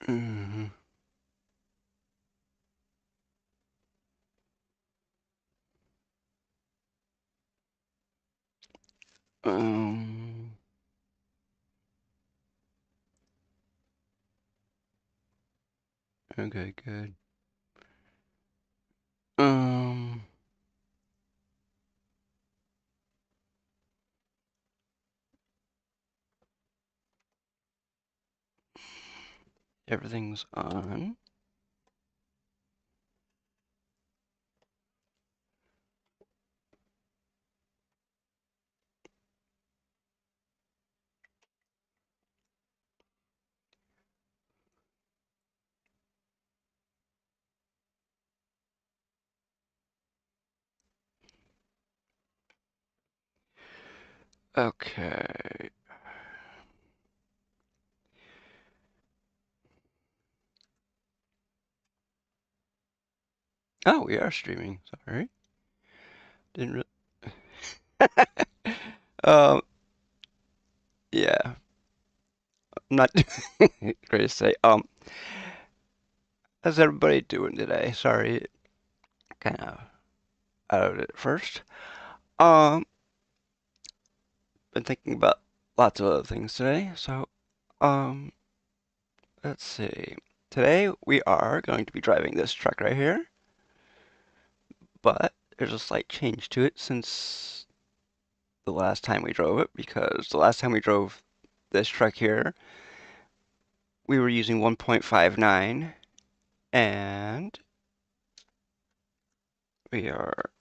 Mm-hmm. Um, okay, good. Um, Everything's on. Okay. Oh, we are streaming. Sorry. Didn't really. um, yeah. I'm not great to say. How's everybody doing today? Sorry, kind of out of it first. Um, been thinking about lots of other things today. Um, let's see. Today we are going to be driving this truck right here, but there's a slight change to it since the last time we drove it, because the last time we drove this truck here, we were using 1.59, and we are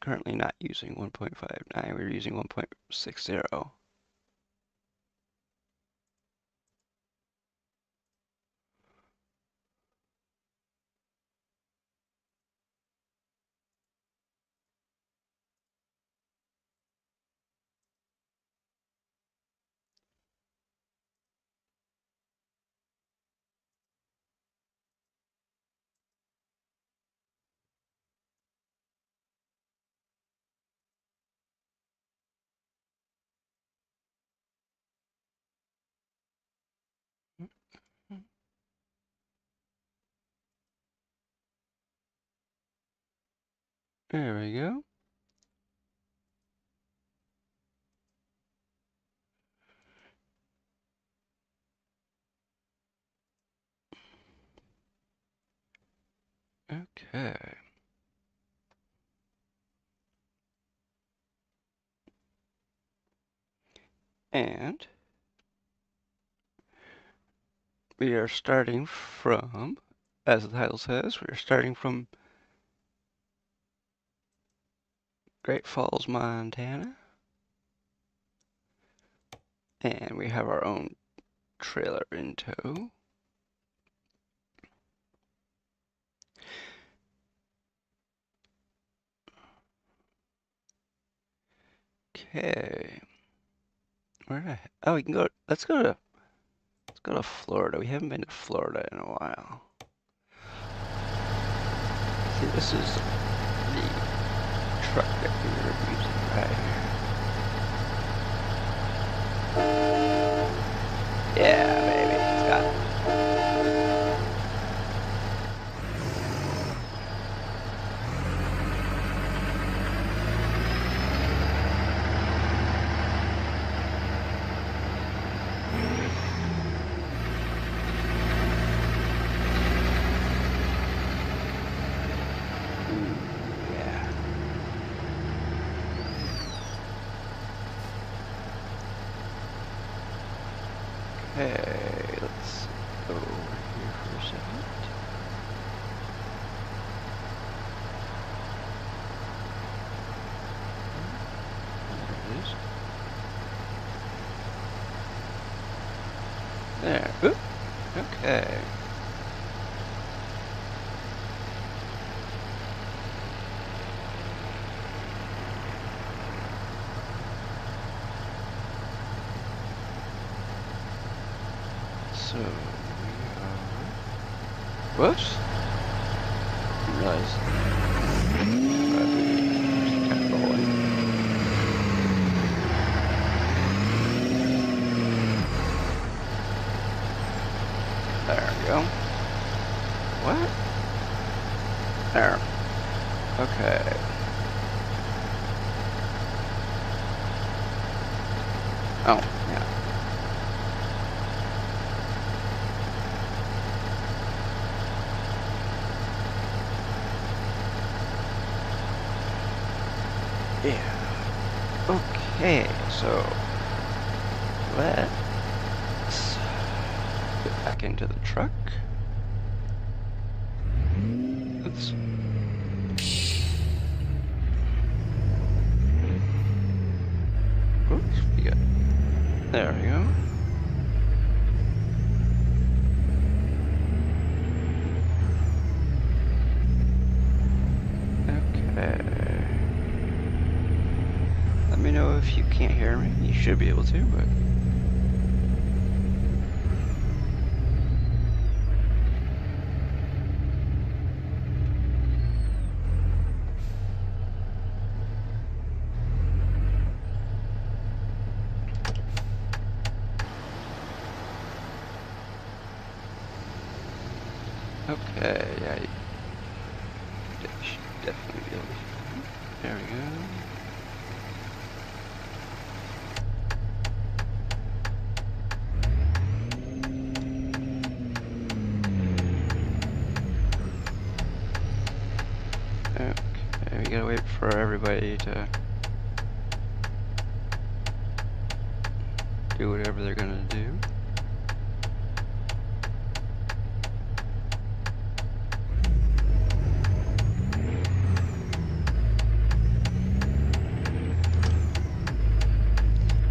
currently not using 1.59. We're using 1.60. There we go. Okay. And we are starting from, as the title says, we are starting from Great Falls, Montana. And we have our own trailer in tow. Okay. Oh, we can go. Let's go to Florida. We haven't been to Florida in a while. See, this is the truck that we were using right here. Yeah, baby. It's got it. Yeah. Okay, let's go over here for a second. There it is. There. Oop. Okay. So we are. Whoops. Didn't realize. Just kept rolling. go. What? There. Okay. Oh, yeah. Yeah. Okay, so let's get back into the truck. Oops. Oops, we got. There we go. Okay. Let me know if you can't hear me. You should be able to, but. Okay, yeah, you should definitely be able to. There we go. Okay, we gotta wait for everybody to do whatever they're gonna do.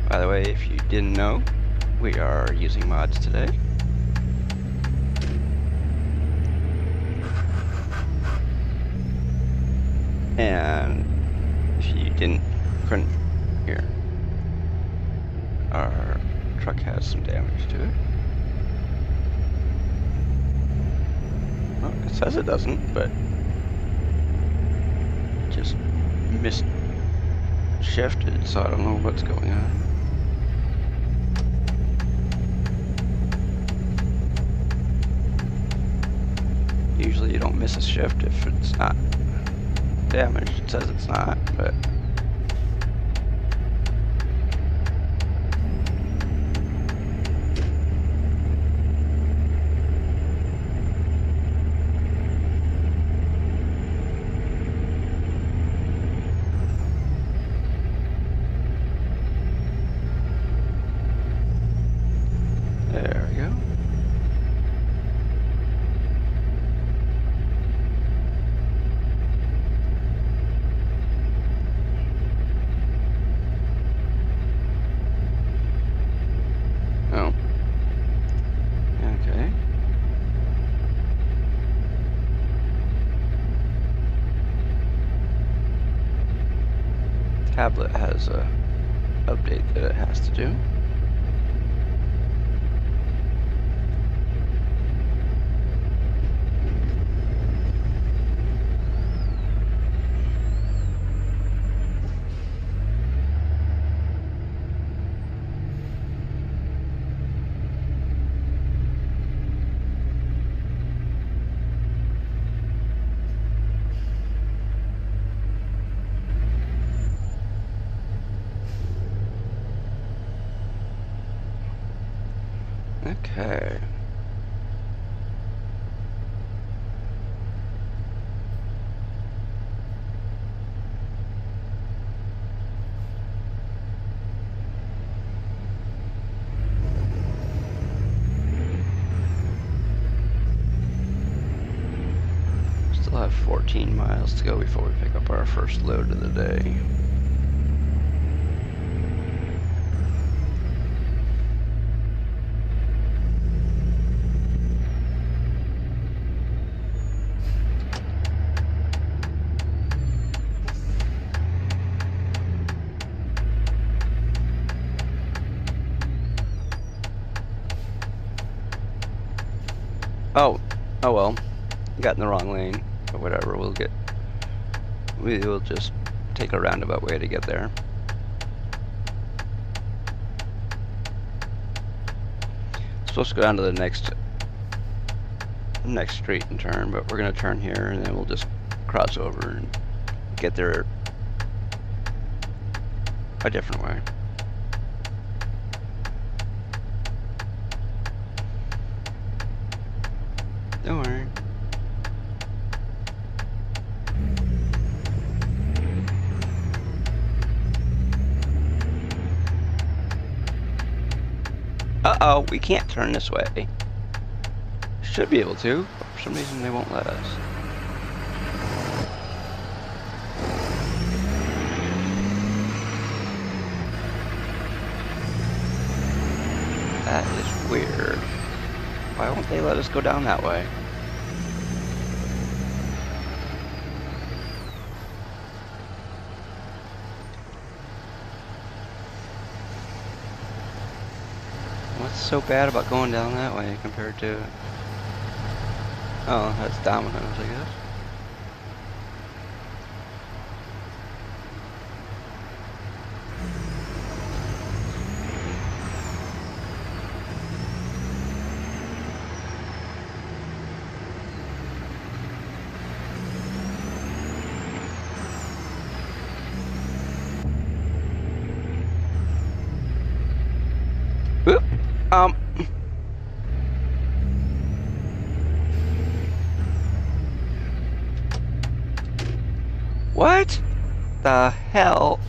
By the way, if you didn't know, we are using mods today. And if you couldn't hear, our truck has some damage to it. Well, it says it doesn't, but it just missed shifted, so I don't know what's going on. Usually you don't miss a shift if it's not damaged. It says it's not, but there we go. Oh. Okay. Tablet has a update that it has to do. Okay. Still have 14 miles to go before we pick up our first load of the day. Oh well, got in the wrong lane, but whatever, we will just take a roundabout way to get there. Supposed to go down to the next next street and turn, but we're gonna turn here and then we'll just cross over and get there a different way. Don't worry. Uh-oh, we can't turn this way. Should be able to, but for some reason they won't let us. That is weird. Why won't they let us go down that way? What's so bad about going down that way compared to... Oh, that's Domino's, I guess. Oop. What the hell?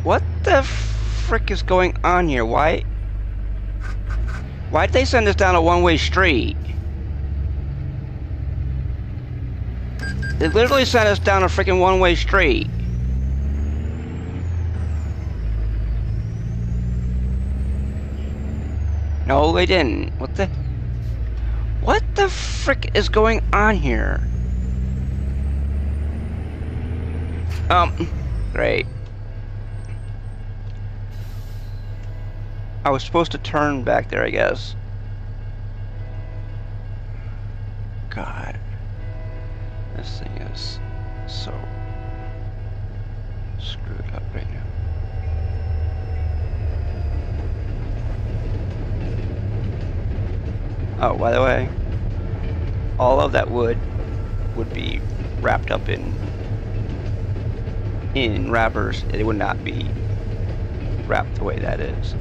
What the frick is going on here? Why'd they send us down a one-way street? They literally sent us down a freaking one-way street. No, they didn't. What the frick is going on here? Great. I was supposed to turn back there, I guess. God. This thing is so screwed up right now. Oh, by the way, all of that wood would be wrapped up in wrappers. It would not be wrapped the way that is.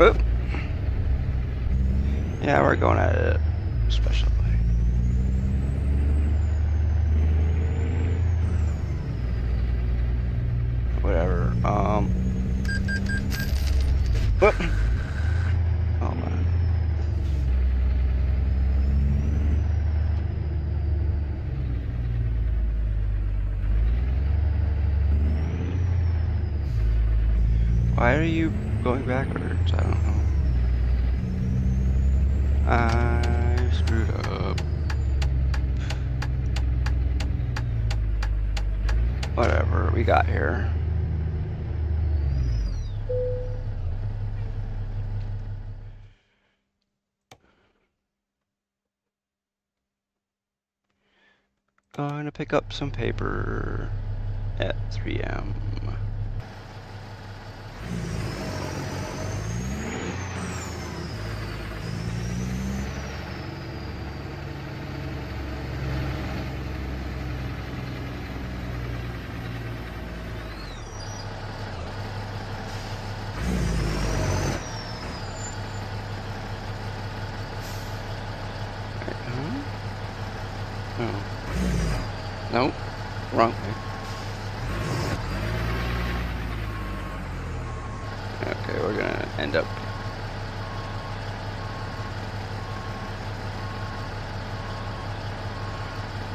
Oop. Yeah, we're going at it a special way. Whatever. Whoop. Oh man. Why are you going backwards? I don't know. I screwed up. Whatever, we got here. Going to pick up some paper at 3 AM. Nope, wrong way. Okay, we're gonna end up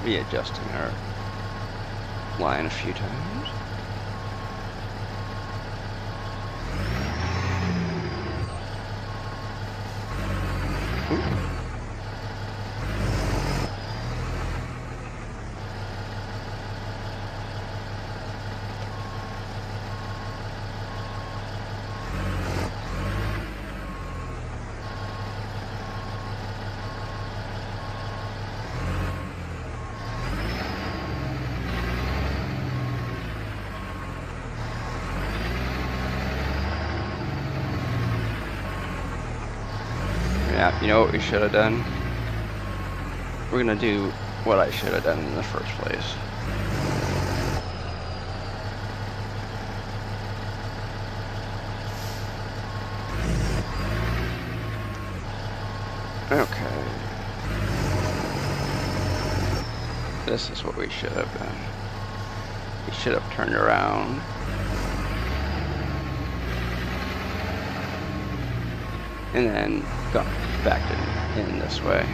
readjusting our line a few times. Ooh. Yeah, you know what we should have done? We're gonna do what I should have done in the first place. Okay. This is what we should have done. We should have turned around. And then gone back in this way,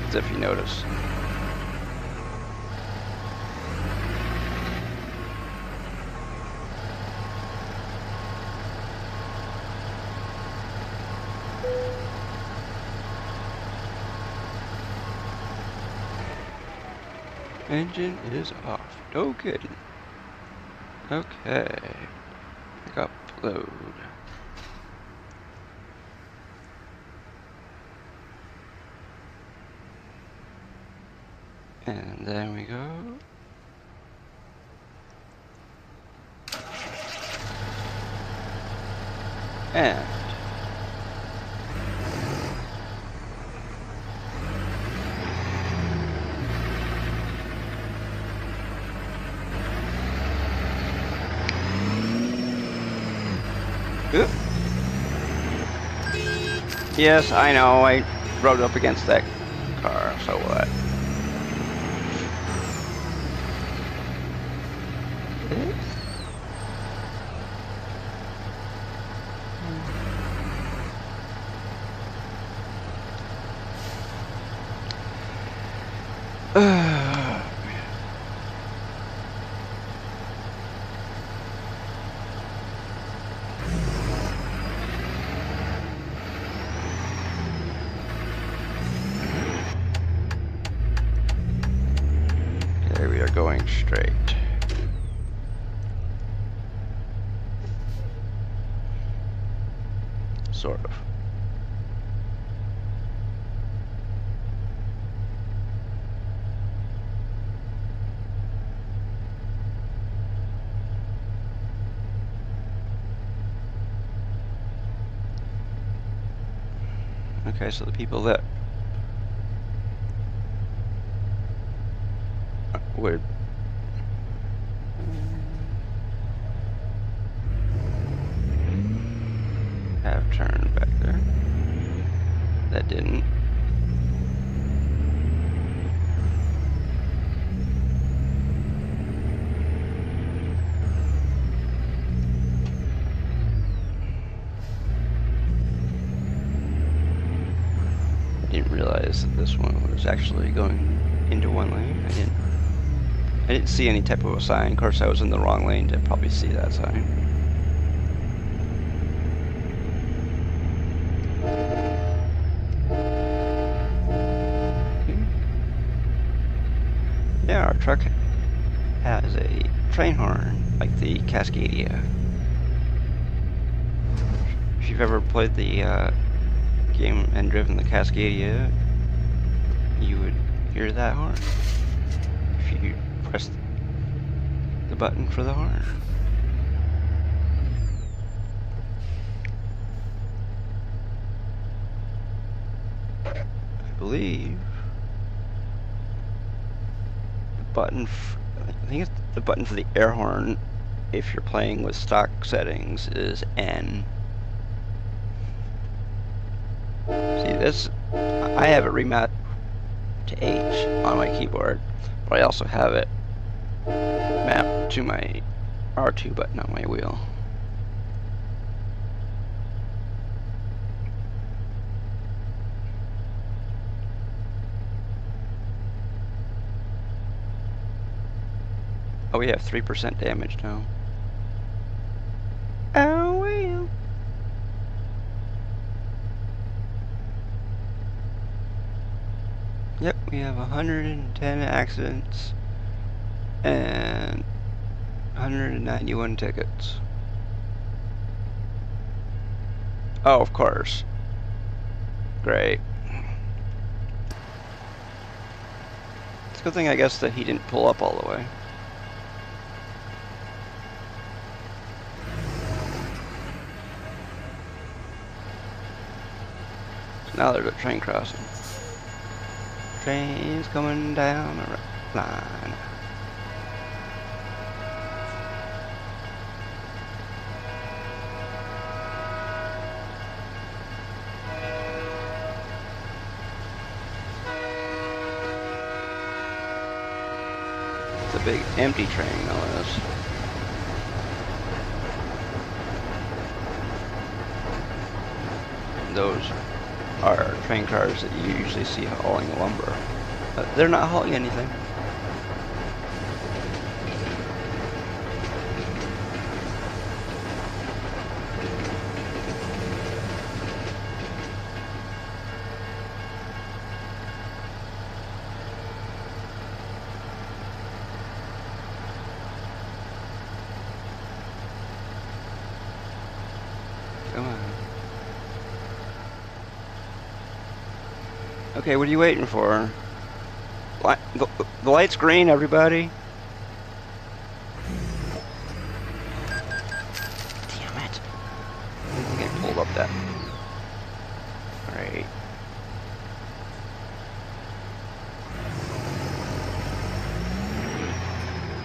as if you notice. Engine is off. No kidding. Okay. Pick up load. And then we go. And oop. Yes, I know, I rode up against that car, so what? Okay, we are going straight. Sort of. Okay, so the people that would have turned back there, that didn't. Didn't realize that this one was actually going into one lane. I didn't see any type of a sign. Of course, I was in the wrong lane to probably see that sign. Yeah, our truck has a train horn like the Cascadia. If you've ever played the game and driven the Cascadia, you would hear that horn if you press the button for the horn. I believe the button, I think it's the button for the air horn if you're playing with stock settings is N. See this, I have it remapped to H on my keyboard, but I also have it mapped to my R2 button on my wheel. Oh, we have 3% damage now. Oh, well. Yep, we have 110 accidents and 191 tickets. Oh, of course. Great. It's a good thing, I guess, that he didn't pull up all the way. Now there's a train crossing. Train's coming down the line. It's a big empty train, no less. Those are train cars that you usually see hauling lumber. They're not hauling anything. Come on. Okay, what are you waiting for? The light's green, everybody. Damn it. I'm getting pulled up that. Alright.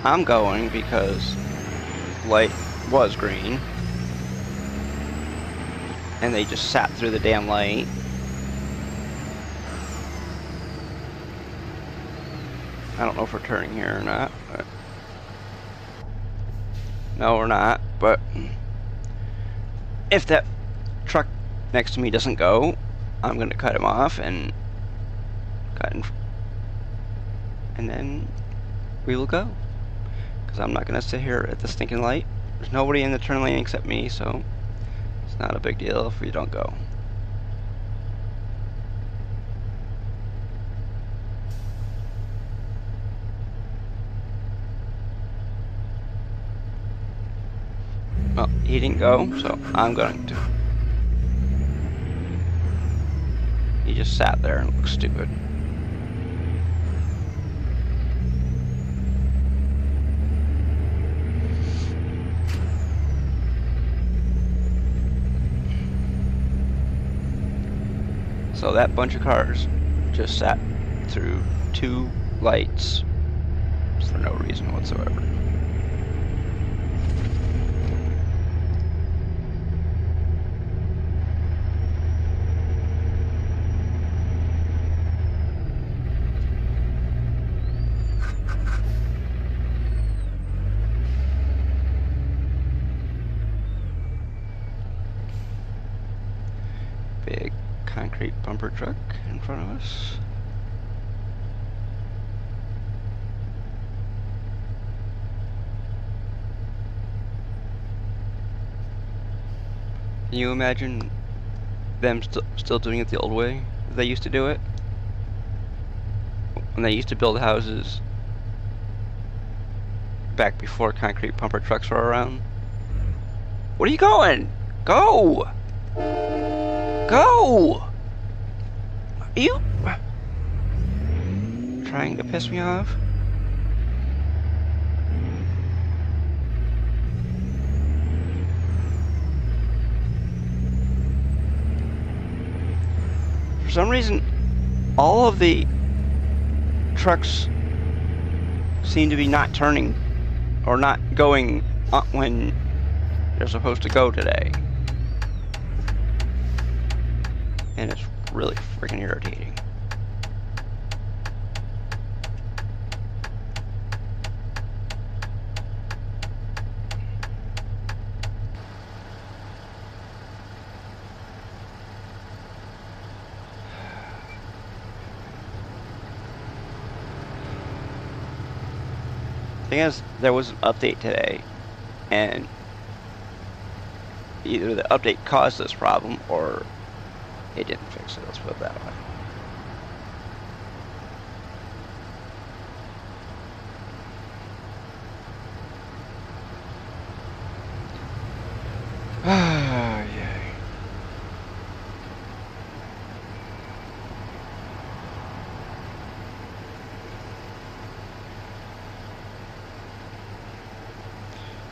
I'm going because light was green. And they just sat through the damn light. I don't know if we're turning here or not, but no, we're not. But if that truck next to me doesn't go, I'm gonna cut him off and and then we will go. Because I'm not gonna sit here at the stinking light. There's nobody in the turn lane except me, so it's not a big deal if we don't go. Well, he didn't go, so I'm going to. He just sat there and looked stupid. So that bunch of cars just sat through 2 lights for no reason whatsoever. Big concrete bumper truck in front of us. Can you imagine them still doing it the old way they used to do it? When they used to build houses back before concrete bumper trucks were around? Where are you going? Go! Go! Are you trying to piss me off? For some reason, all of the trucks seem to be not turning or not going when they're supposed to go today. And it's really freaking irritating. Thing is, there was an update today, and either the update caused this problem or it didn't fix it, let's put it that way. Ah, yay.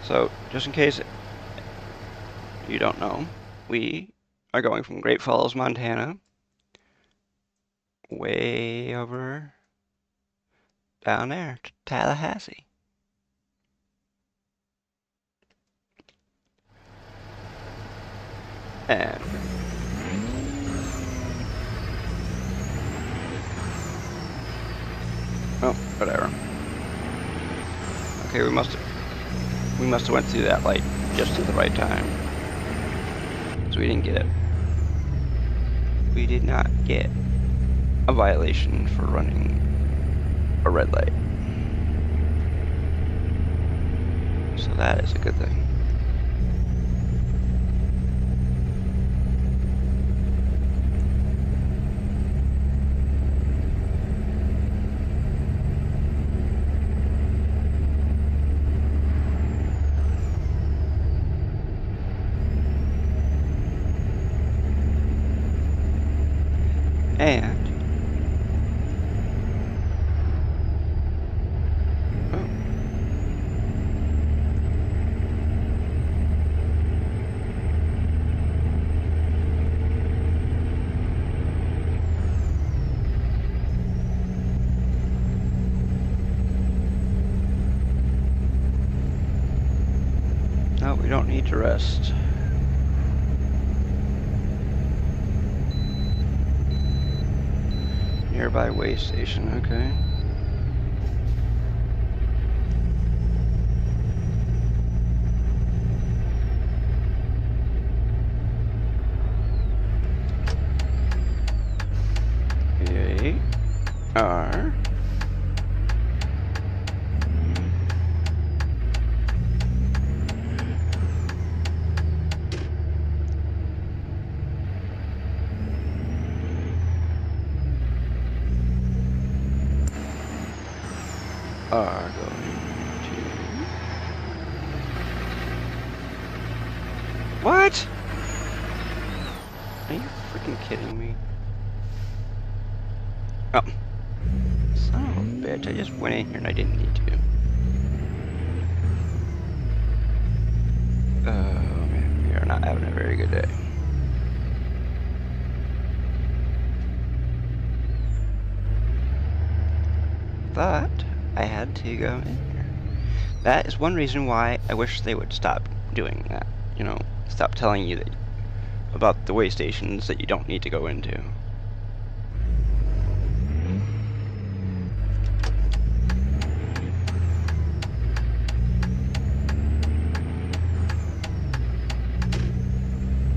So, just in case you don't know, we are going from Great Falls, Montana way over down there to Tallahassee. And oh, whatever. Okay, we must have went through that light just at the right time. So we didn't get it. We did not get a violation for running a red light. So that is a good thing. And no, we don't need to rest. Nearby way station, okay. We are going to... What? Are you freaking kidding me? Oh. Son of a bitch, I just went in here and I didn't need to. Oh man, we are not having a very good day. But I had to go in here. That is one reason why I wish they would stop doing that. You know, stop telling you that about the way stations that you don't need to go into.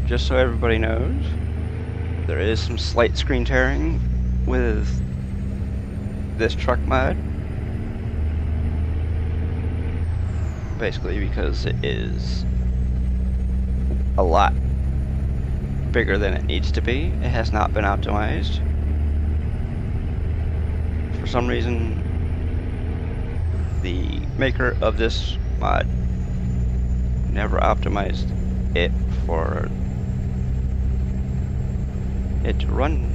Just so everybody knows, there is some slight screen tearing with this truck mod. Basically because it is a lot bigger than it needs to be. It has not been optimized. For some reason, the maker of this mod never optimized it for it to run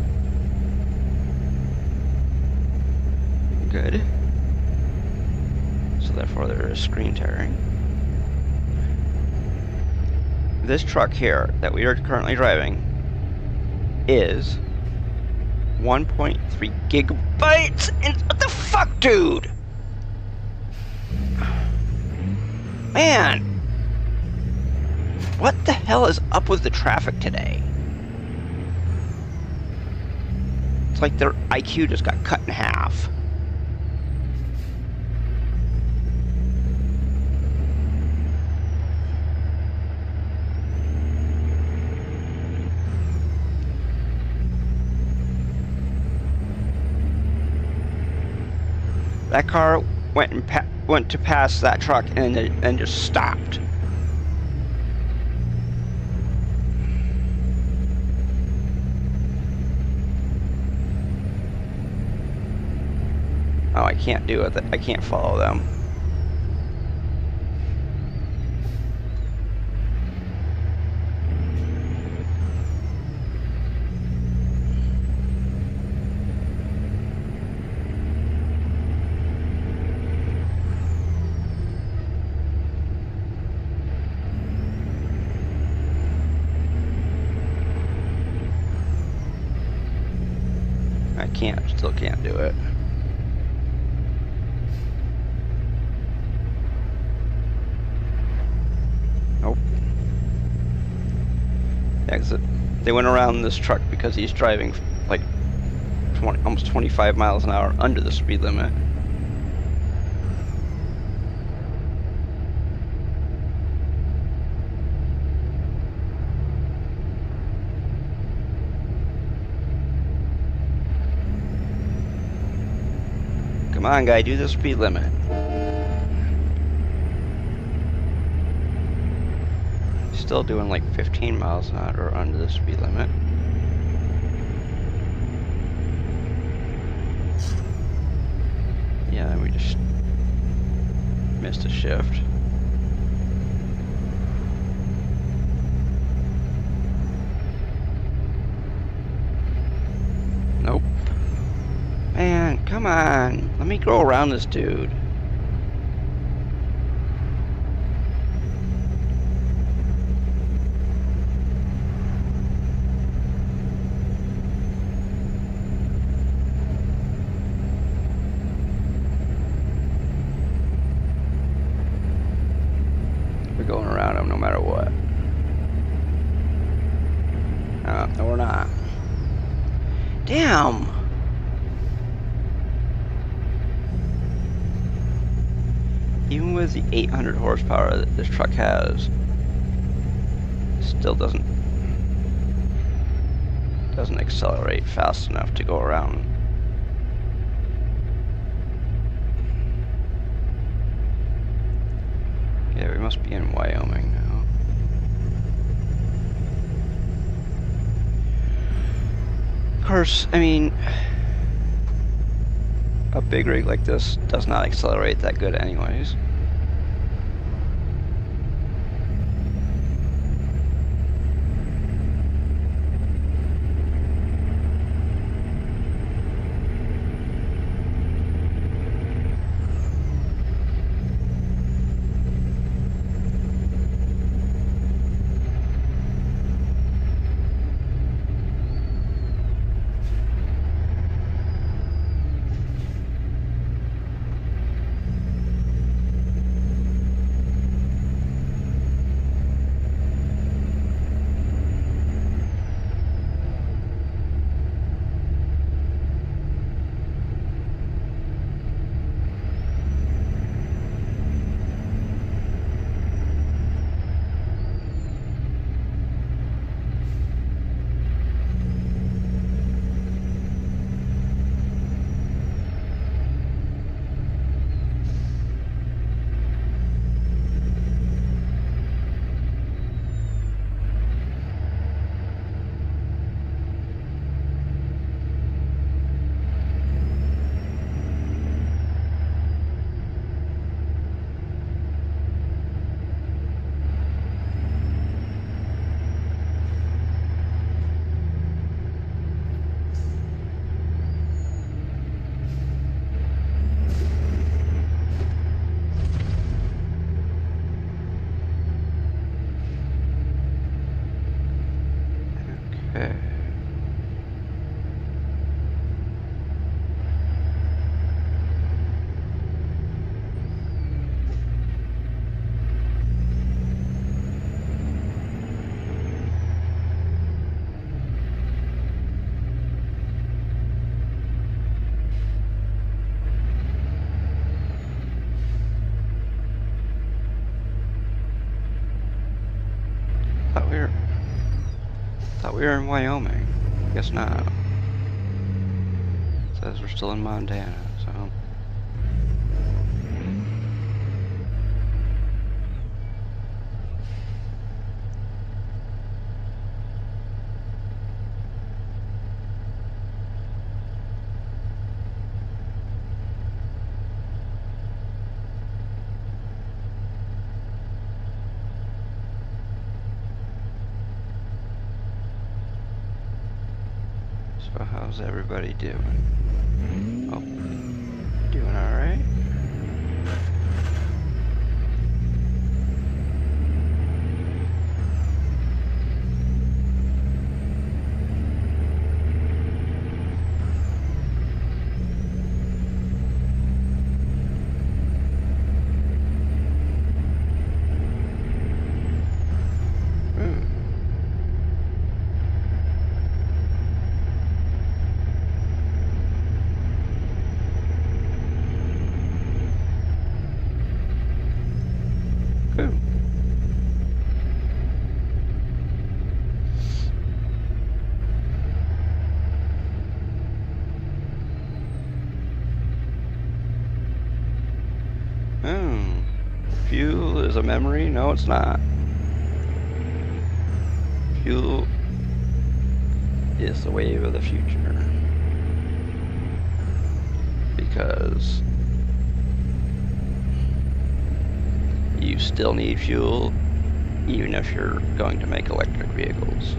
good. So therefore there is screen tearing. This truck here that we are currently driving is 1.3 gigabytes and what the fuck, dude? Man, what the hell is up with the traffic today? It's like their IQ just got cut in half. That car went to pass that truck and then just stopped. Oh, I can't do it. I can't follow them. still can't do it. Nope. Yeah, 'cause they went around this truck because he's driving like almost 25 miles an hour under the speed limit. Come on, guy, do the speed limit. Still doing like 15 miles an hour under the speed limit. Yeah, then we just missed a shift. Nope. Man, come on. Let me go around this dude. We're going around him no matter what. No, we're not. Damn! Even with the 800 horsepower that this truck has, still doesn't accelerate fast enough to go around. Yeah, we must be in Wyoming now. Of course, I mean, a big rig like this does not accelerate that good anyways. Okay. Thought we were in Wyoming. Guess not. Says we're still in Montana, so. So how's everybody doing? Oh, doing all right? is a memory? No, it's not. Fuel is the wave of the future. Because you still need fuel, even if you're going to make electric vehicles.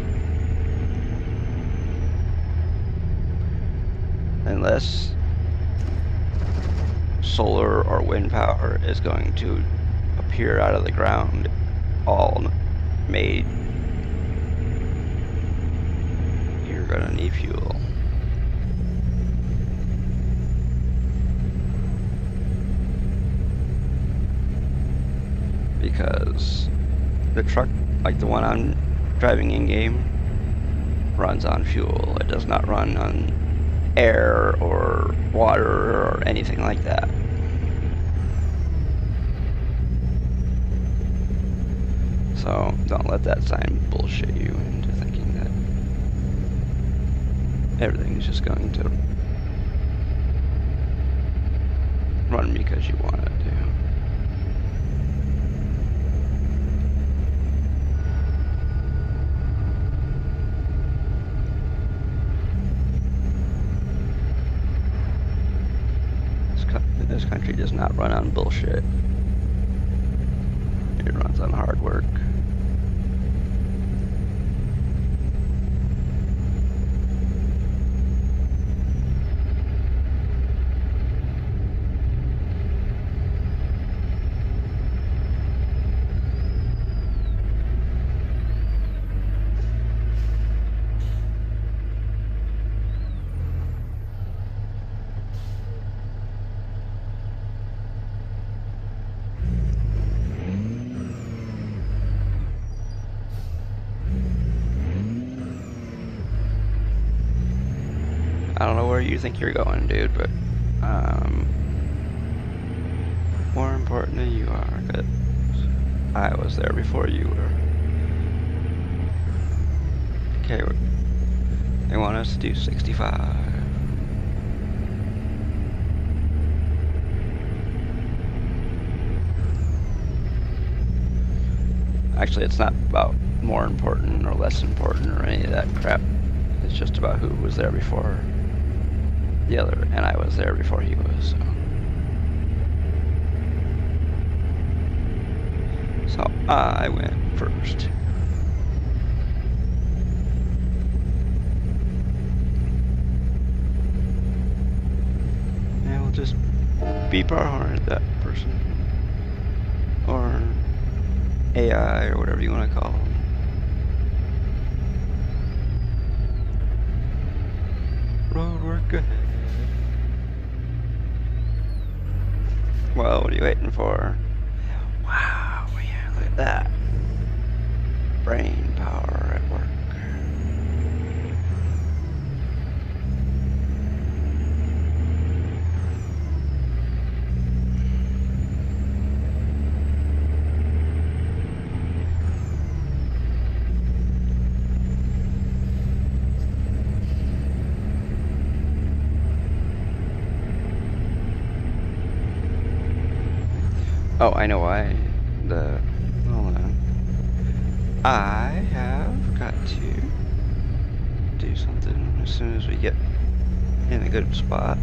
Unless solar or wind power is going to appear out of the ground all made, you're going to need fuel. Because the truck, like the one I'm driving in game, runs on fuel. It does not run on air or water or anything like that. So don't let that sign bullshit you into thinking that everything's just going to run because you want it to. This country does not run on bullshit. It runs on hard work. I don't know where you think you're going, dude, but more important than you are, because I was there before you were. Okay, they want us to do 65. Actually, it's not about more important or less important or any of that crap. It's just about who was there before the other, and I was there before he was, so I went first. And we'll just beep our horn at that person. Or AI, or whatever you want to call them. Road work ahead. Well, what are you waiting for? Wow, yeah, look at that. Brain power at work. Oh, I know why. Hold on. I have got to do something as soon as we get in a good spot.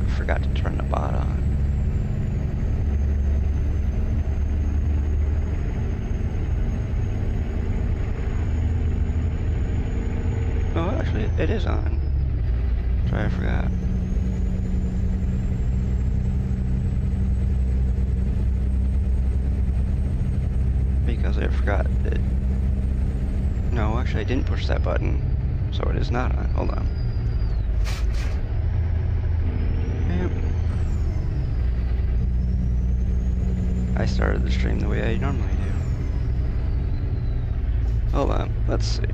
I forgot to turn the bot on. Oh, actually, it is on. Sorry, I forgot. Because I forgot that. No, actually I didn't push that button, so it is not on. Hold on. Yep. I started the stream the way I normally do. Hold on, let's see.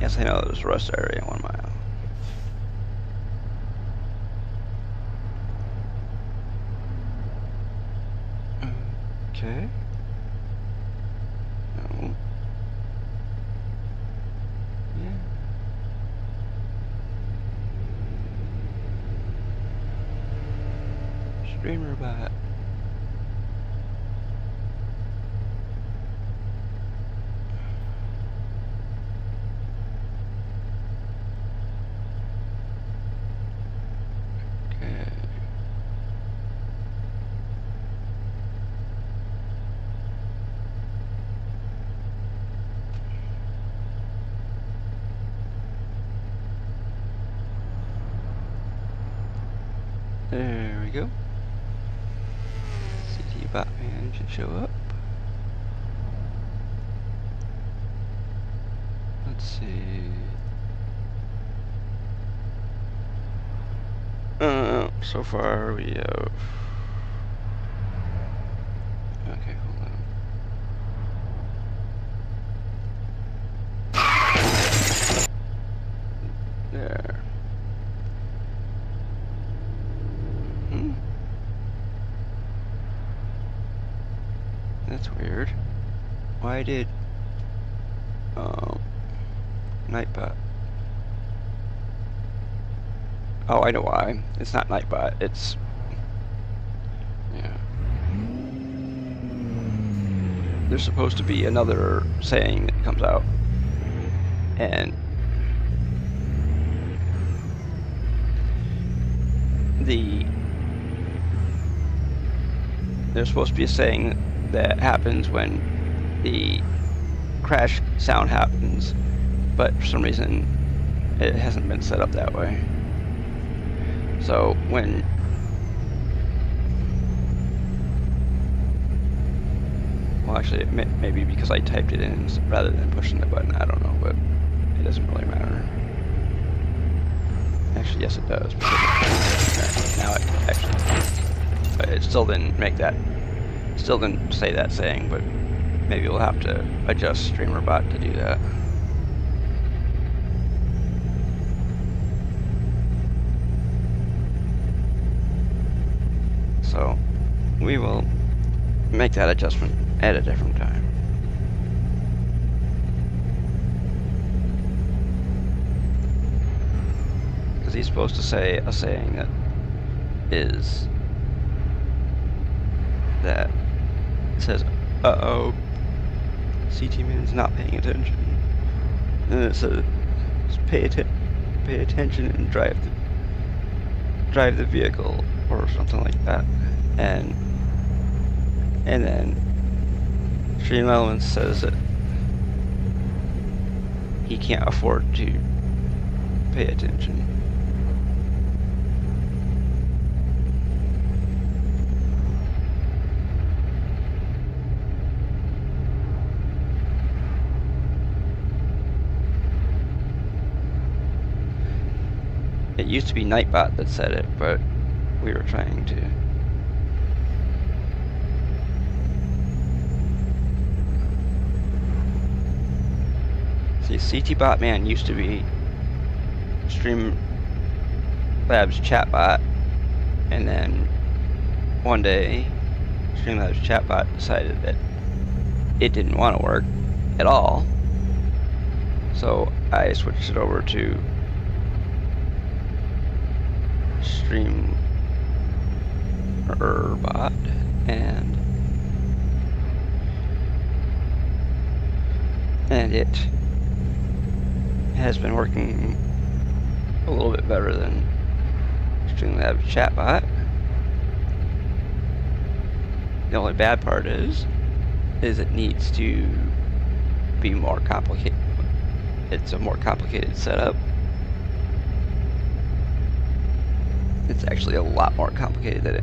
Yes, I know there's a rust area 1 mile. Okay. No. Yeah. StreamerBot. Okay. There we go. CT Batman should show up. Let's see. So far we have. Okay, hold on. There. That's weird. Why did Nightbot? Oh, I know why. It's not Nightbot. It's yeah. There's supposed to be another saying that comes out, and there's supposed to be a saying that happens when the crash sound happens, but for some reason it hasn't been set up that way. So when well, actually it may be because I typed it in rather than pushing the button. I don't know, but it doesn't really matter. Actually, yes it does. Now it actually, but it still didn't make that, still didn't say that saying, but maybe we'll have to adjust StreamerBot to do that. So we will make that adjustment at a different time. Because he's supposed to say a saying that is that says, "Uh-oh, CT Man's not paying attention," and it says, "Pay attention and drive the vehicle," or something like that, and then Stream Elements says that he can't afford to pay attention. It used to be Nightbot that said it, but we were trying to see. CT Botman used to be Streamlabs chatbot, and then one day Streamlabs chatbot decided that it didn't want to work at all, so I switched it over to StreamerBot, and it has been working a little bit better than Streamlabs chatbot. The only bad part is it needs to be more complicated. It's a more complicated setup. It's actually a lot more complicated than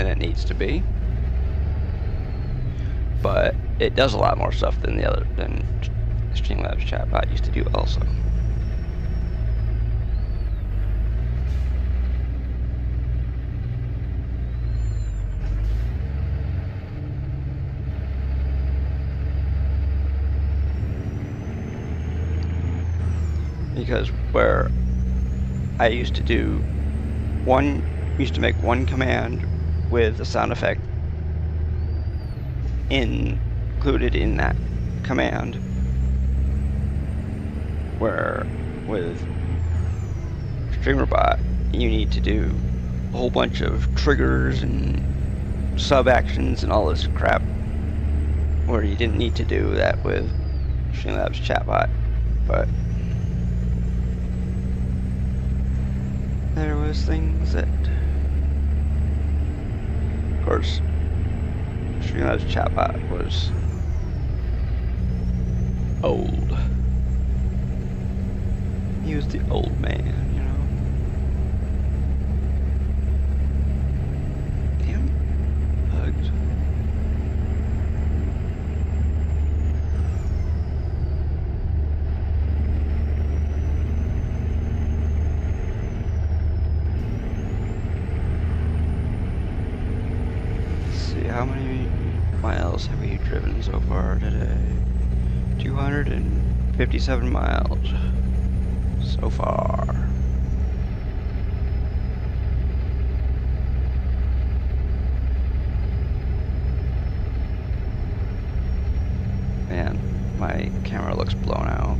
it needs to be. But it does a lot more stuff than Streamlabs chatbot used to do also. Because where I used to make one command with a sound effect included in that command, where with StreamerBot you need to do whole bunch of triggers and sub actions and all this crap, where you didn't need to do that with Streamlabs chatbot, but there was things that, of course, Streamlabs chatbot was old. He was the old man, you know. Damn bugs. Let's see, how many miles have we driven so far today? 257 miles so far. Man, my camera looks blown out.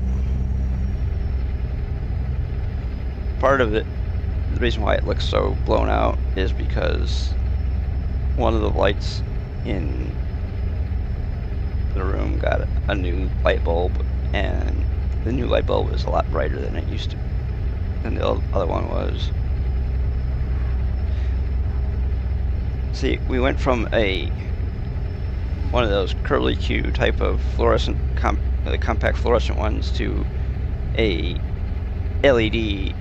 Part of it, the reason why it looks so blown out is because one of the lights in the room got a new light bulb, and the new light bulb is a lot brighter than it used to, than the other one was. See, we went from one of those curly Q type of fluorescent, compact fluorescent ones, to a LED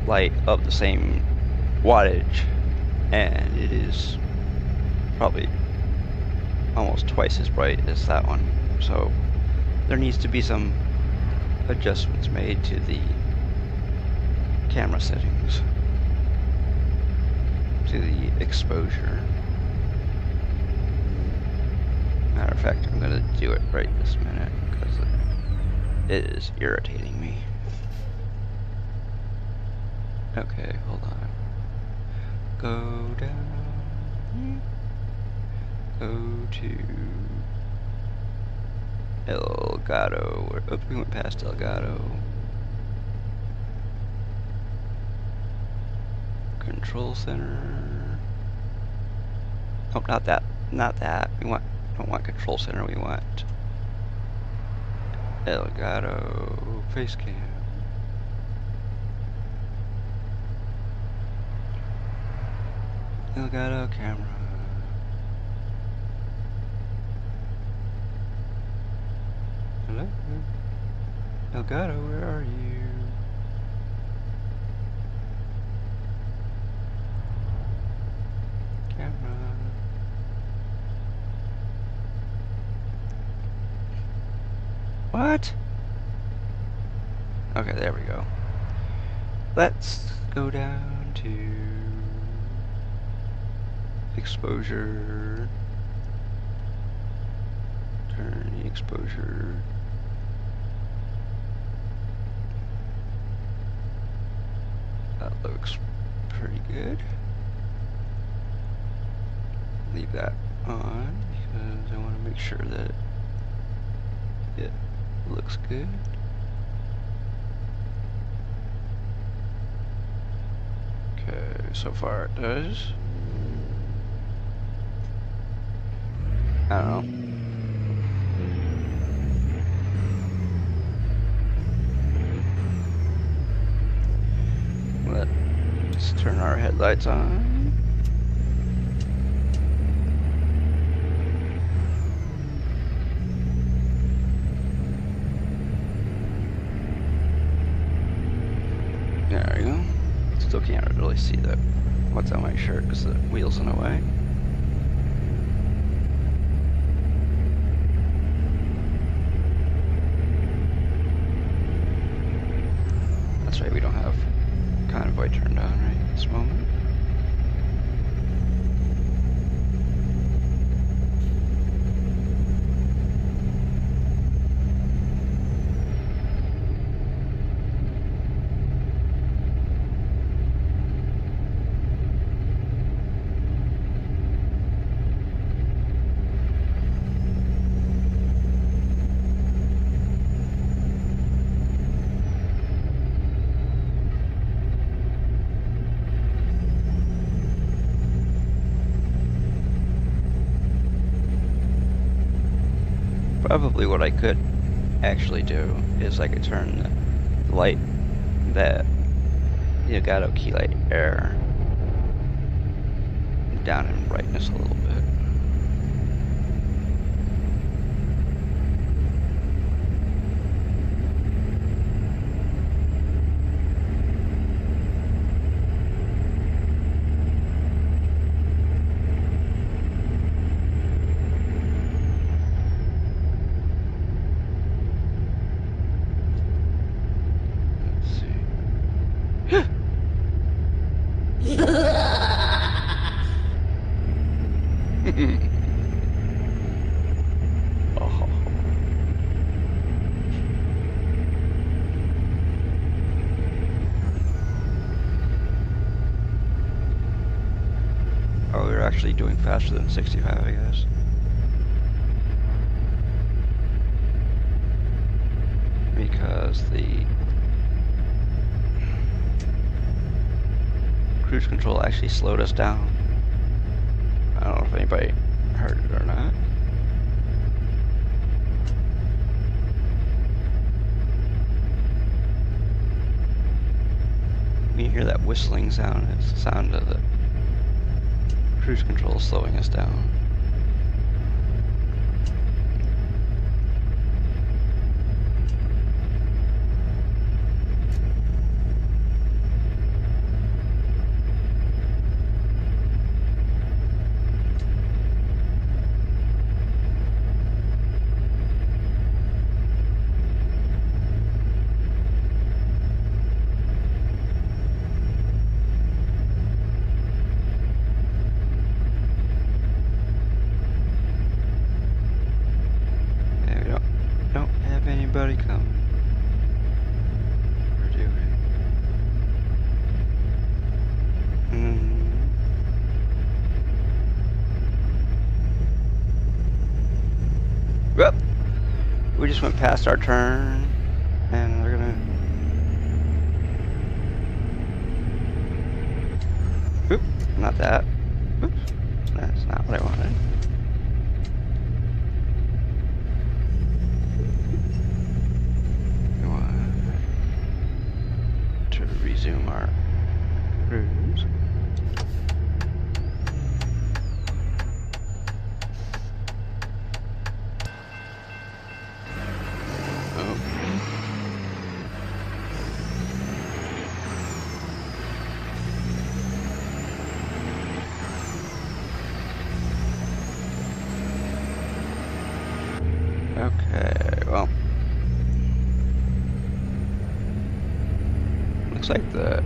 light of the same wattage, and it is probably almost twice as bright as that one. So there needs to be some adjustments made to the camera settings, to the exposure. Matter of fact, I'm gonna do it right this minute because it is irritating me. Okay, hold on. Go down. Go to El Gato. Oops, we went past El Gato. Control center. Oh, not that. Not that. We don't want control center. We want El Gato face cam. El Gato camera. Hello? El Gato, where are you? Camera. What? Okay, there we go. Let's go down to exposure. Turn the exposure. That looks pretty good. Leave that on because I want to make sure that it looks good. Okay, so far it does. I don't know. Let's turn our headlights on. There we go. Still can't really see what's on my shirt because the wheel's in the way. That's right, we don't have Convoy turned on right at this moment. Probably what I could actually do is I could turn the light, that Elgato key light air, down in brightness a little bit. Oh. Oh, we're actually doing faster than 65, I guess. Because the cruise control actually slowed us down. I don't know if anybody heard it or not. When you hear that whistling sound, it's the sound of the cruise control slowing us down. Anybody coming? Or do we? Well, we just went past our turn, and we're gonna. Oop, not that. Oops, that's not what I wanted. Resume our cruise. Oh. Okay, well. Looks like the...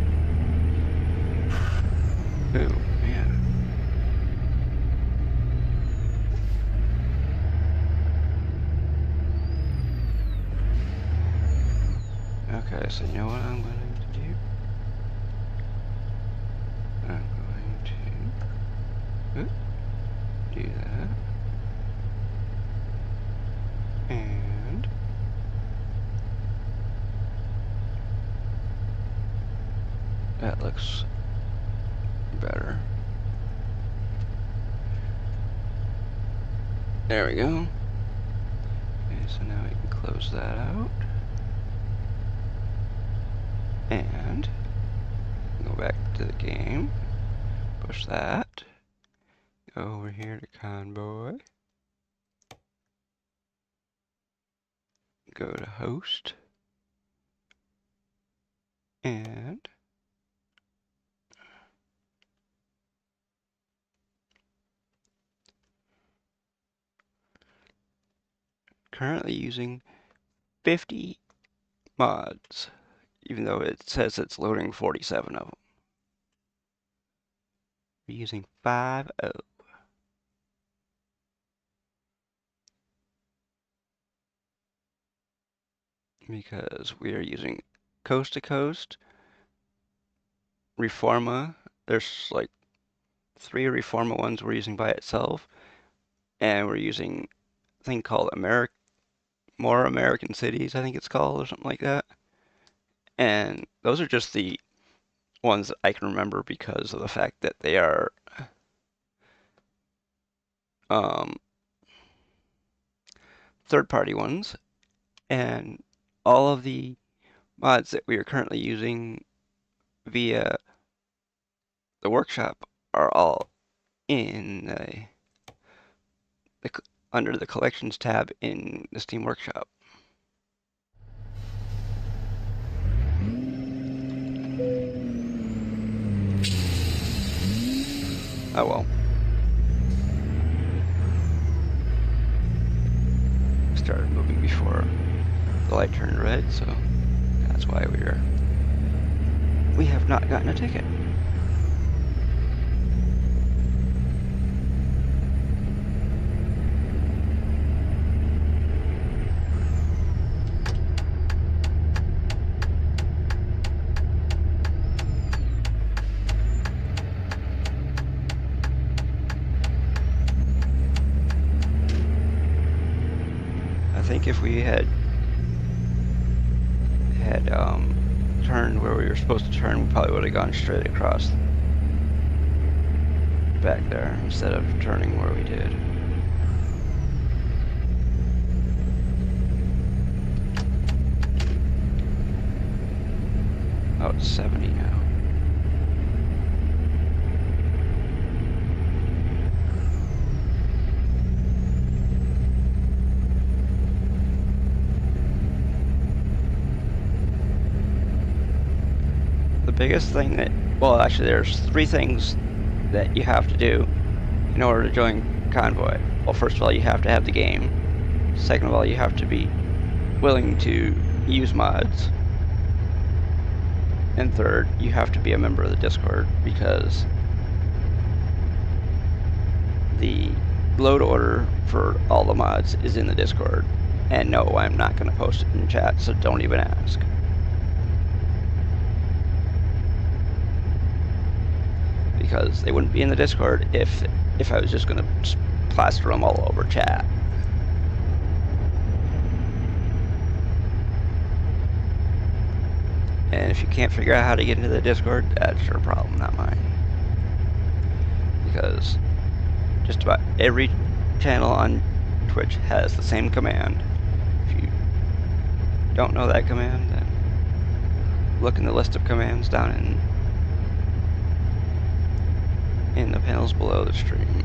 Ooh, man. Okay, so you know what I'm going to do? I'm going to do that. And... that looks better. There we go. Okay, so now we can close that out. And go back to the game. Push that. Go over here to Convoy. Go to host. And currently using 50 mods, even though it says it's loading 47 of them. We're using 5.0. Because we are using Coast to Coast, Reforma. There's like 3 Reforma ones we're using by itself, and we're using a thing called More American Cities, I think it's called, or something like that. And those are just the ones that I can remember because of the fact that they are um, third-party ones, and all of the mods that we are currently using via the workshop are all in under the collections tab in the Steam Workshop. Oh well. Started moving before the light turned red, so that's why we have not gotten a ticket. I think if we had turned where we were supposed to turn, we probably would have gone straight across back there instead of turning where we did. Oh, it's 70 now. The biggest thing that, well, actually there's 3 things that you have to do in order to join Convoy. Well, first of all, you have to have the game. Second of all, you have to be willing to use mods. And third, you have to be a member of the Discord, because the load order for all the mods is in the Discord. And no, I'm not going to post it in chat, so don't even ask. Because they wouldn't be in the Discord if I was just going to plaster them all over chat. And if you can't figure out how to get into the Discord, that's your problem, not mine. Because just about every channel on Twitch has the same command. If you don't know that command, then look in the list of commands down in the panels below the stream.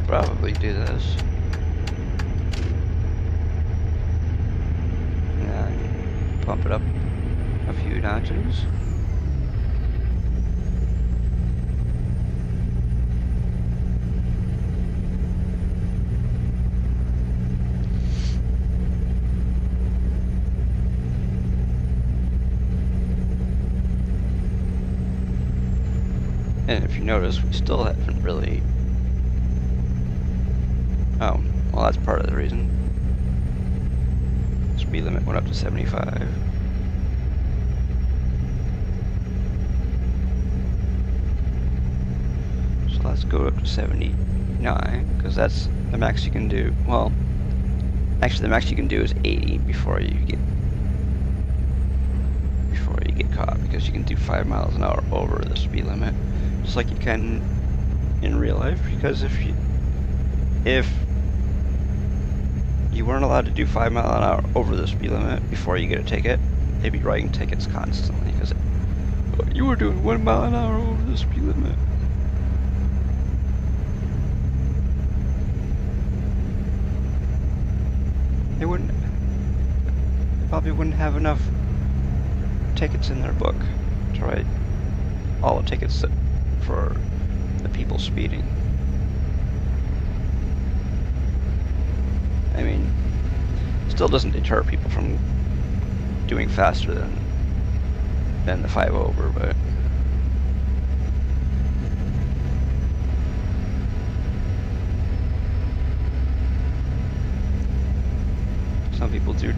Probably do this. And then pump it up a few notches. And if you notice, we still haven't really... Oh, well, that's part of the reason. Speed limit went up to 75. So let's go up to 79, because that's the max you can do. Well, actually the max you can do is 80 before you get caught, because you can do 5 miles an hour over the speed limit, just like you can in real life. Because if you weren't allowed to do 5 miles an hour over the speed limit before you get a ticket, they'd be writing tickets constantly, because you were doing 1 mile an hour over the speed limit. they probably wouldn't have enough tickets in their book to write all the tickets for the people speeding. I mean, still doesn't deter people from doing faster than the 5 over, but some people do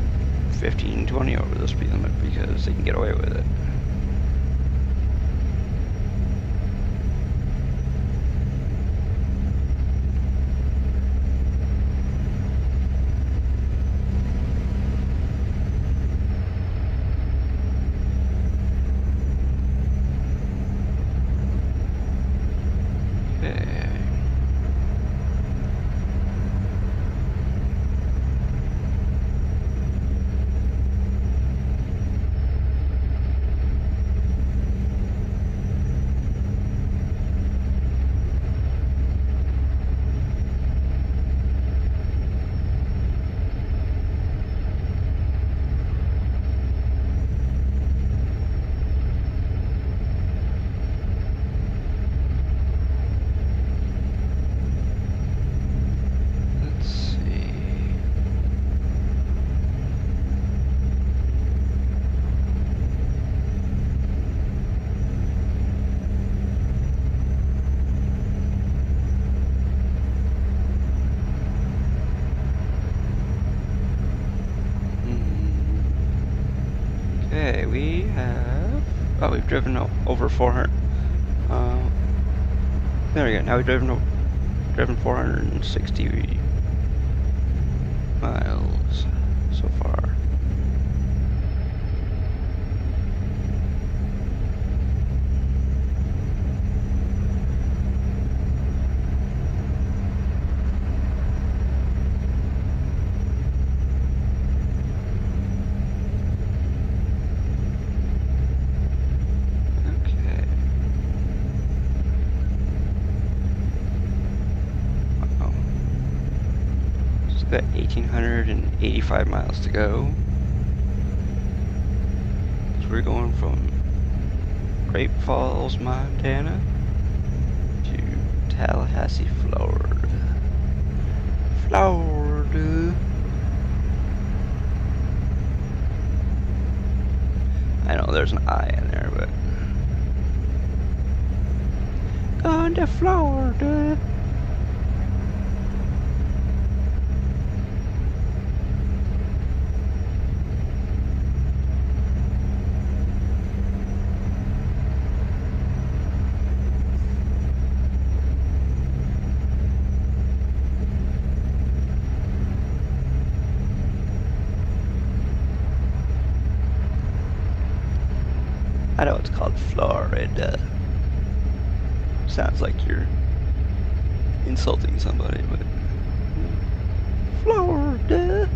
15, 20 over the speed limit because they can get away with it. Okay, we've driven over 400. There we go. Now we've driven 460 miles so far. Got 1,885 miles to go. So we're going from Great Falls, Montana to Tallahassee, Florida. I know there's an I in there, but going to Florida. I know it's called Florida. Sounds like you're insulting somebody, but Florida.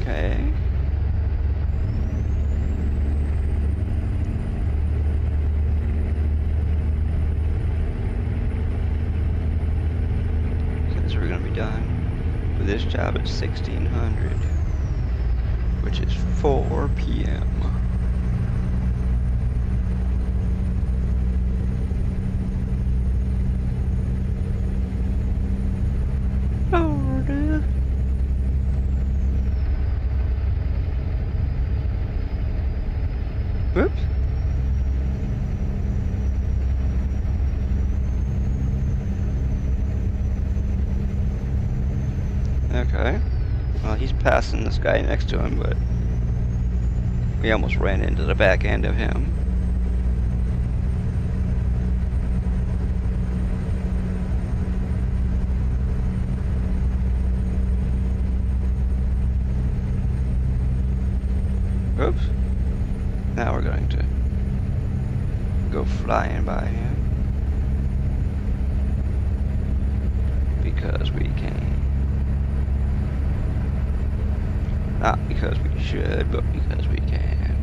Okay. So we're gonna be done with this job at 1600, which is 4 p.m. Florida. Whoops. Okay. Well, he's passing this guy next to him, but We almost ran into the back end of him. Oops. Now we're going to go flying by him. Because we can. Not because we should, but because we can.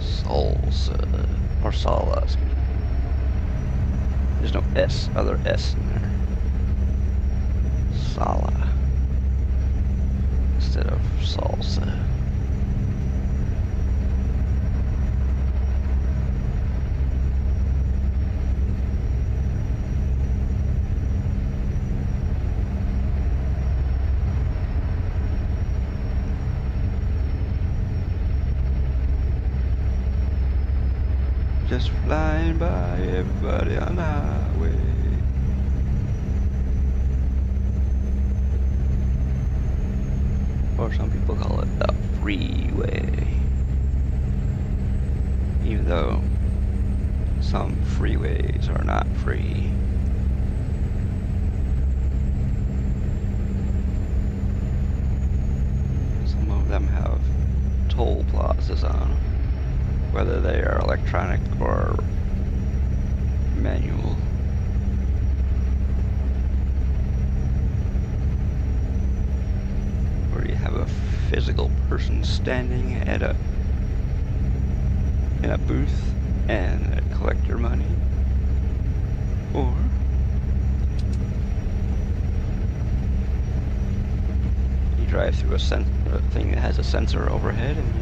Salsa. Or Sala. There's no S, other S in there. Sala. Instead of salsa. Just flying by everybody on the highway. Or some people call it the freeway. Even though some freeways are not free. Some of them have toll plazas on them, whether they are electronic or manual. Where you have a physical person standing at in a booth and collect your money. Or you drive through a thing that has a sensor overhead and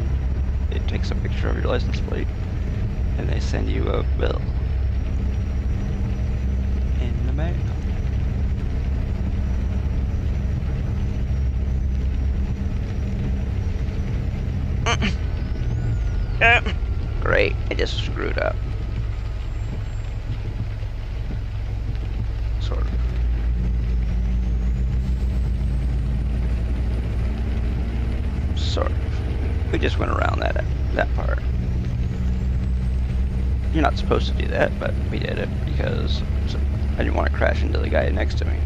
it takes a picture of your license plate and they send you a bill in the mail. Great, I just screwed up. Sort of. Sort of. We just went around that part. You're not supposed to do that, but we did it because I didn't want to crash into the guy next to me.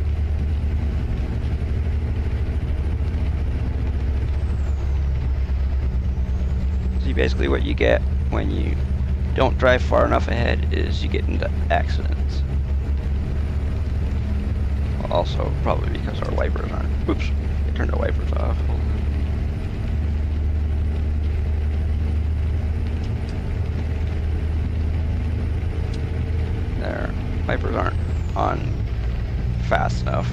See, basically what you get when you don't drive far enough ahead is you get into accidents. Also, probably because our wipers aren't. Oops, I turned our wipers off. Hold on. Their wipers aren't on fast enough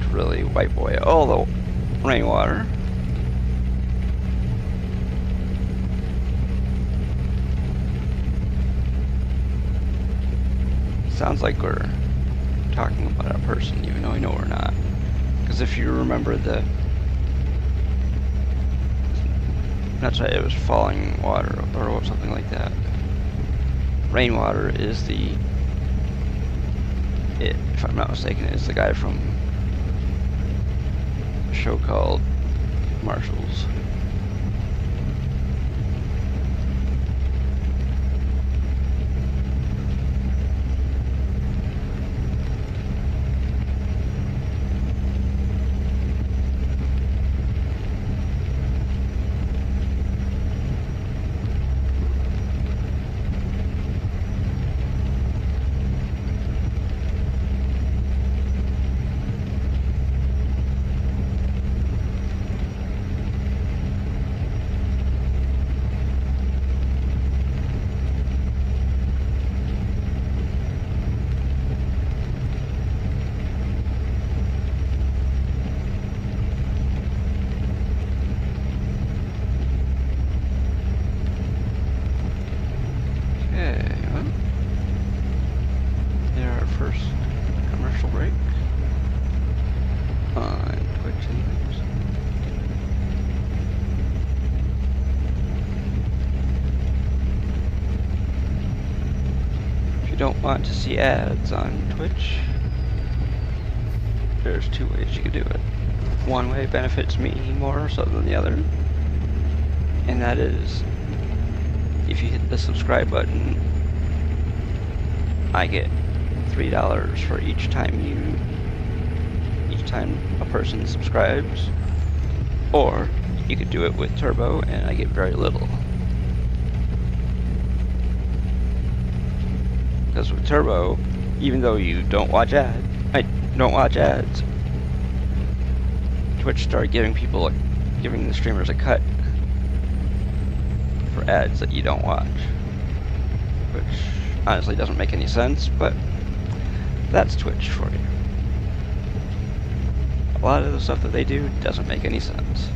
to really wipe away all the rainwater. Sounds like we're talking about a person, even though I know we're not. Because if you remember that's right, it was falling water or something like that. Rainwater is if I'm not mistaken, is the guy from a show called Marshals. want to see ads on Twitch, there's two ways you can do it. One way benefits me more so than the other, and that is if you hit the subscribe button, I get $3 for each time a person subscribes, or you could do it with Turbo and I get very little. Because with Turbo, even though you don't watch ads, Twitch started giving the streamers a cut for ads that you don't watch, which honestly doesn't make any sense, but that's Twitch for you. A lot of the stuff that they do doesn't make any sense.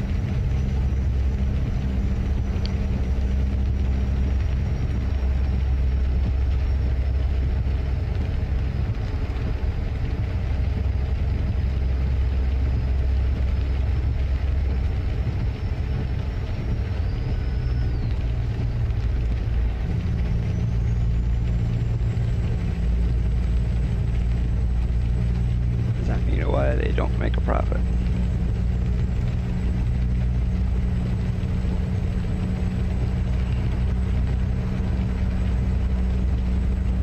They don't make a profit.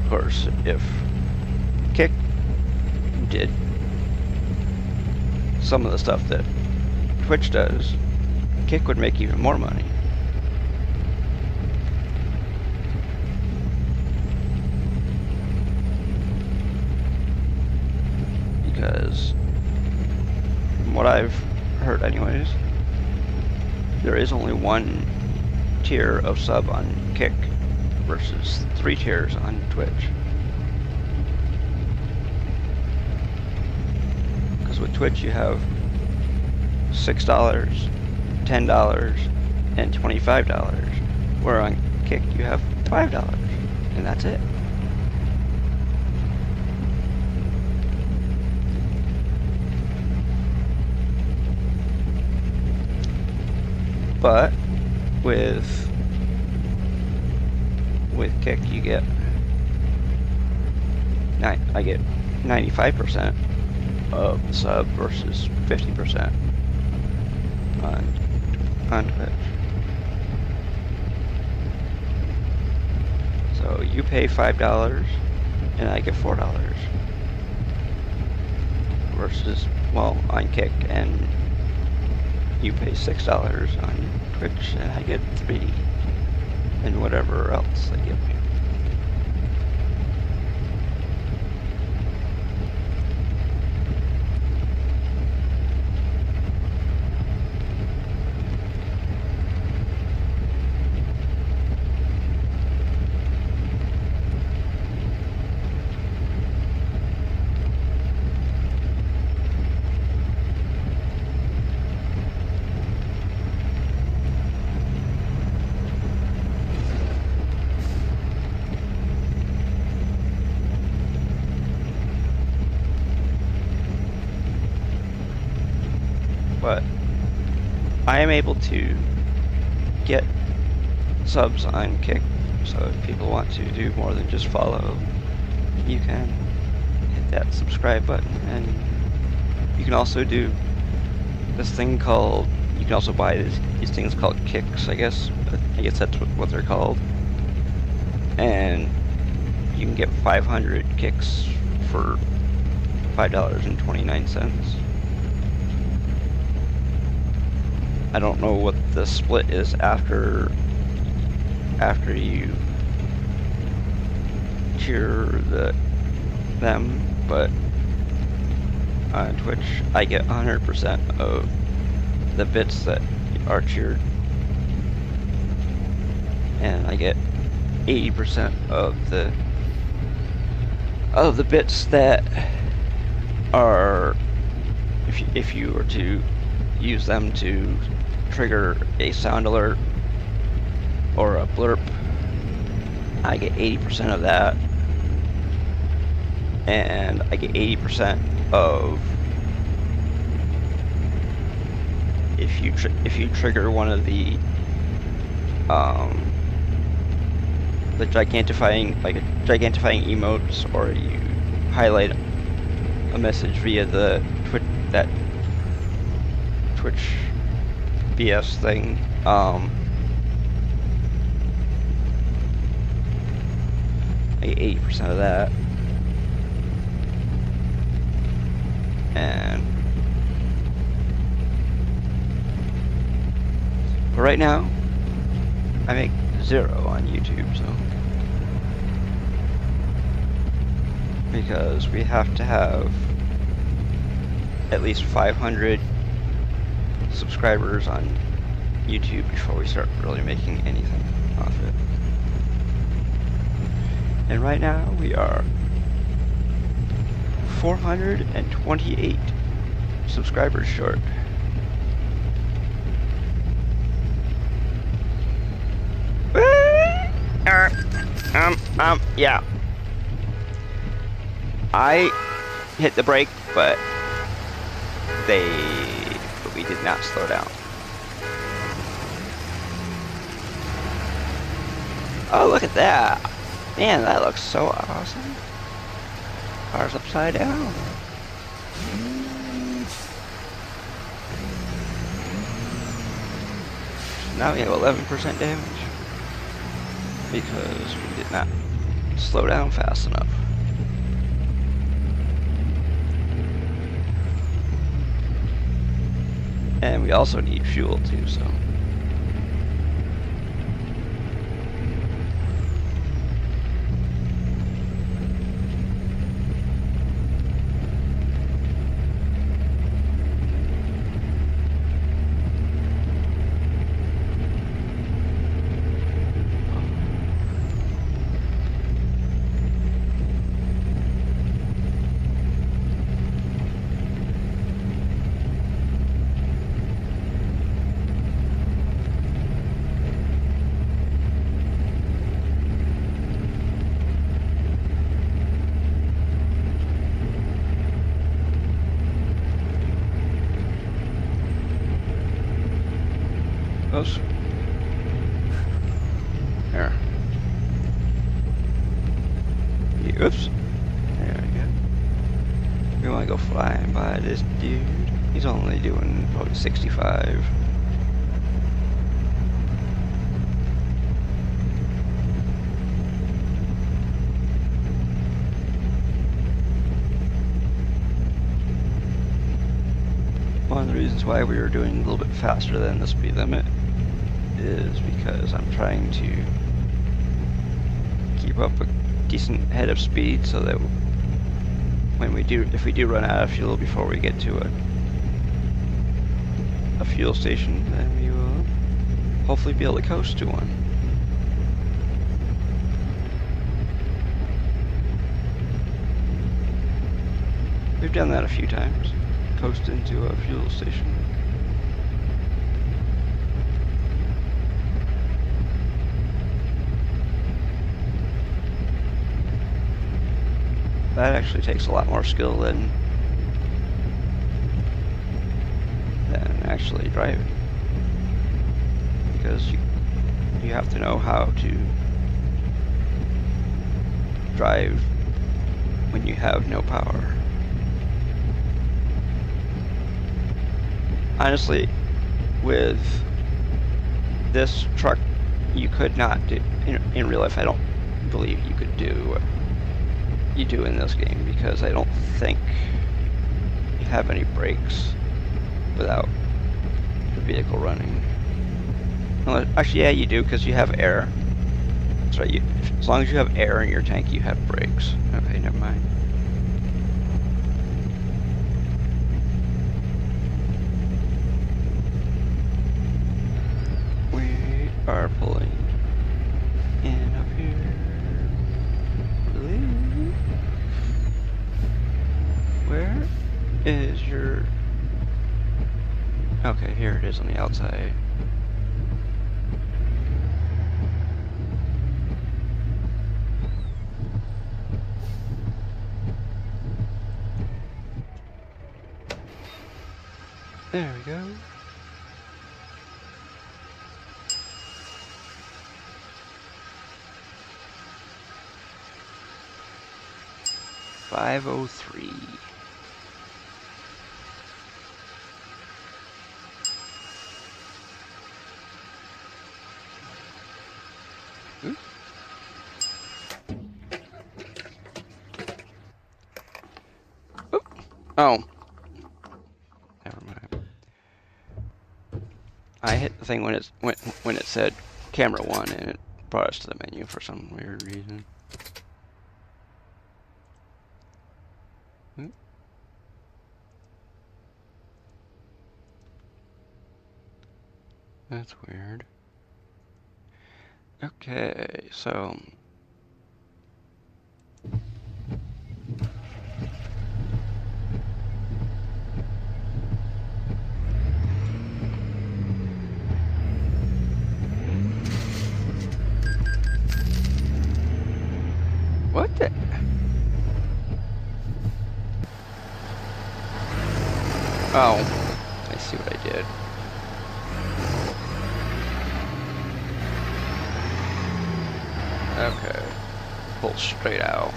Of course, if Kick did some of the stuff that Twitch does, Kick would make even more money. Because from what I've heard anyways, there is only one tier of sub on Kick versus 3 tiers on Twitch. Because with Twitch you have $6, $10, and $25, where on Kick you have $5, and that's it. But with Kick you get I get 95% of the sub versus 50% on Twitch. So you pay $5 and I get $4 versus, well, on Kick, and you pay $6 on Twitch and I get $3 and whatever else they give me. But I am able to get subs on Kick, so if people want to do more than just follow, you can hit that subscribe button, and you can also do this thing called, you can also buy these things called kicks, I guess that's what they're called, and you can get 500 kicks for $5.29. I don't know what the split is after you tier them, but on Twitch I get 100% of the bits that are tiered, and I get 80% of the bits that are, if you were to use them to trigger a sound alert or a blurp, I get 80% of that, and I get 80% of if you trigger one of the the gigantifying, like a gigantifying emotes, or you highlight a message via the that Twitch BS thing. Like 80% of that. And but right now, I make 0 on YouTube, so because we have to have at least 500 subscribers on YouTube before we start really making anything off it. And right now we are 428 subscribers short. Yeah. I hit the brake, but we did not slow down. Oh, look at that. Man, that looks so awesome. Car's upside down. Now we have 11% damage because we did not slow down fast enough. And we also need fuel too, so. Oops. There. Oops. There we go. We want to go flying by this dude. He's only doing probably 65. One of the reasons why we were doing a little bit faster than the speed limit is because I'm trying to keep up a decent head of speed so that when if we do run out of fuel before we get to a fuel station, then we will hopefully be able to coast to one. We've done that a few times, coast into a fuel station. That actually takes a lot more skill than actually driving, because you have to know how to drive when you have no power. Honestly, with this truck, you could not do in real life. I don't believe you could do what you do in this game, because I don't think you have any brakes without the vehicle running. Well, actually, yeah, you do, because you have air. That's right. As long as you have air in your tank, you have brakes. Okay, never mind. We are pulling in up here. Where is your... Okay, here it is on the outside. There we go. 503. Oops. Oop. Oh. Never mind. I hit the thing when it said camera 1 and it brought us to the menu for some weird reason. Oop. That's weird. Okay, so what the? Oh, I see what I did. Okay, pull straight out.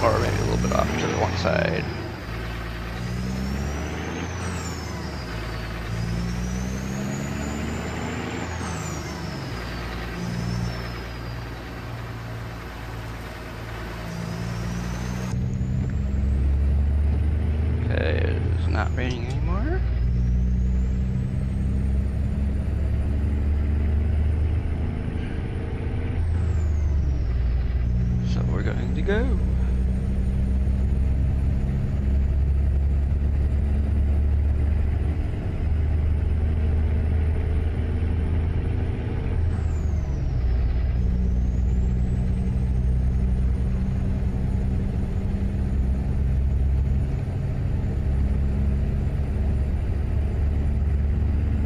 Or maybe a little bit off to the one side. Okay, it's not raining anymore. So we're going to go.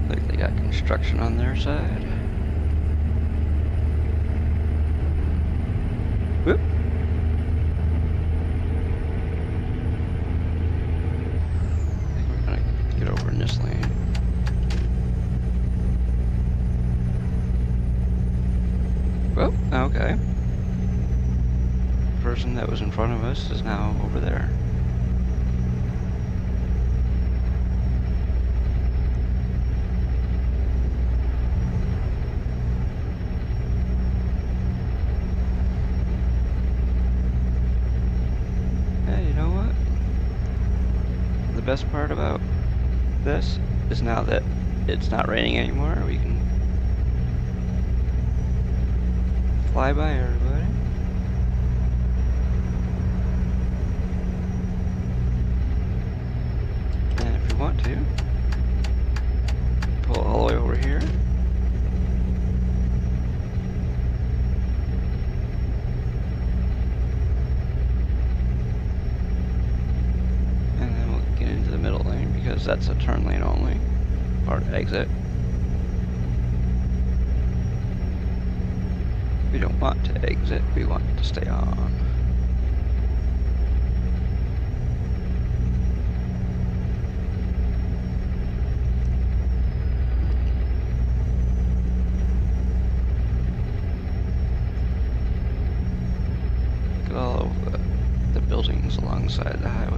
Like they got construction on their side. Whoop. I think we're gonna get over in this lane. Well, okay. The person that was in front of us is now over there. Hey, you know what? The best part about this is now that it's not raining anymore, we can fly by everybody. And if we want to, pull all the way over here. And then we'll get into the middle lane because that's a turn lane only, or exit. We don't want to exit, we want to stay on. Look at all of the buildings alongside the highway.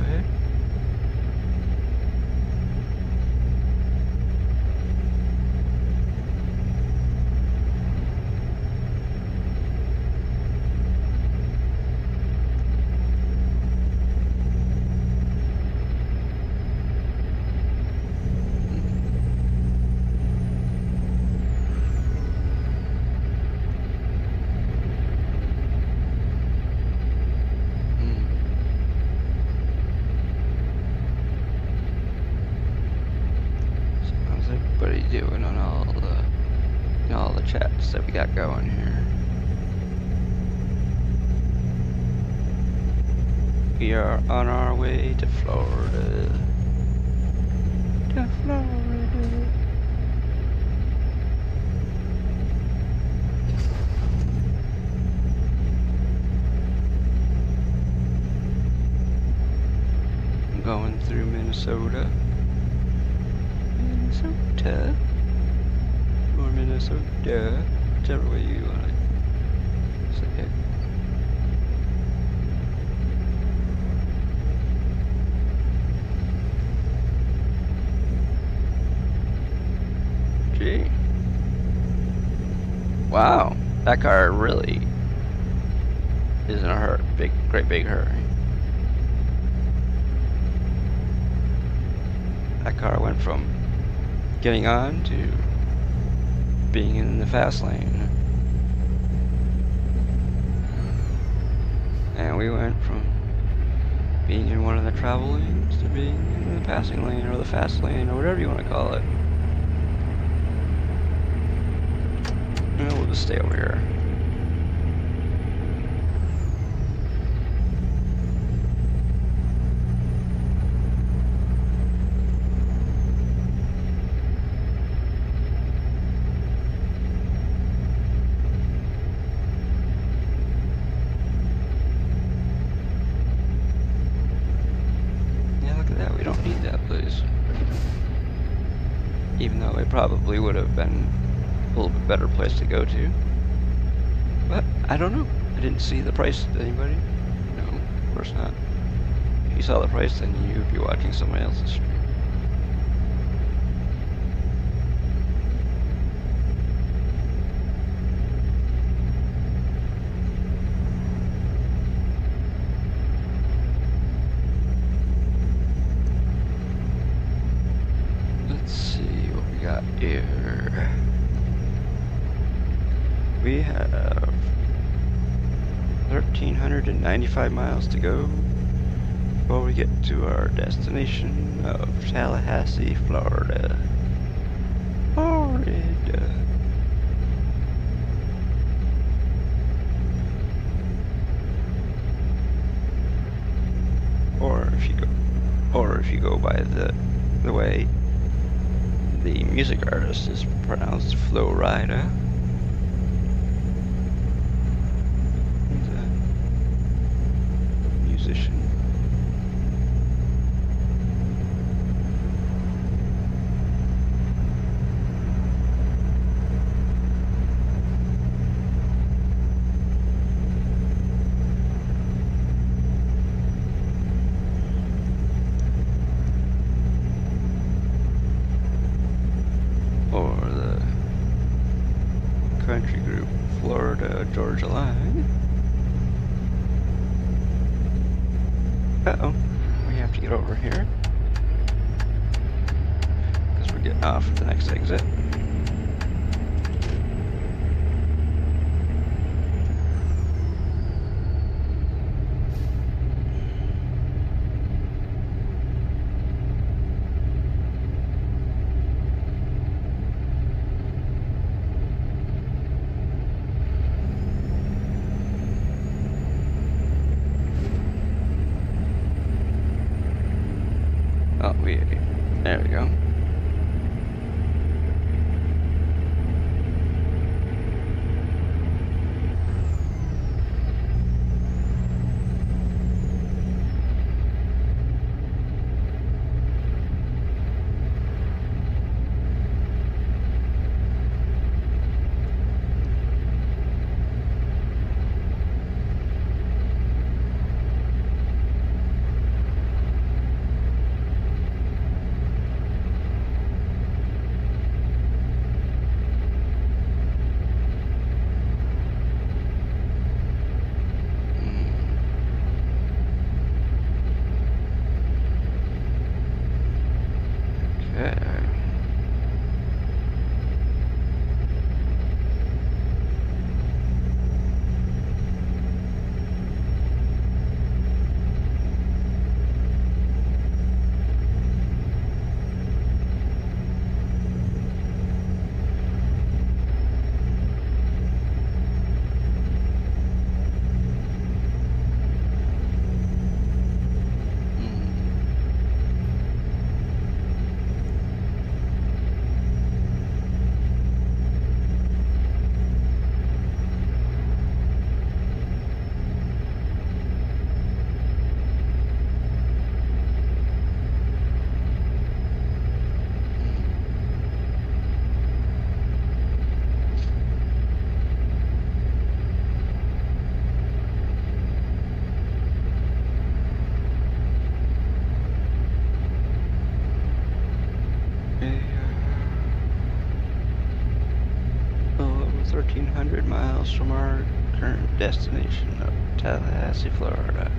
Doing on all the chats that we got going here. We are on our way to Florida. To Florida. I'm going through Minnesota. Minnesota. Or Minnesota. Whichever way you want to say it. Wow, that car really is in a hurry, great big hurry. That car went from getting on to being in the fast lane. And we went from being in one of the travel lanes to being in the passing lane or the fast lane or whatever you want to call it. And we'll just stay over here. We don't need that place. Even though it probably would have been a little bit better place to go to. But I don't know. I didn't see the price. Did anybody? No, of course not. If you saw the price, then you'd be watching somebody else's stream. Here we have 1,395 miles to go before we get to our destination of Tallahassee, Florida. Or if you go by the way the music artist is pronounced Florida. He's a musician. Country group, Florida Georgia Line. Uh-oh, we have to get over here because we're getting off at the next exit. Oh, there we go. 1,300 miles from our current destination of Tallahassee, Florida.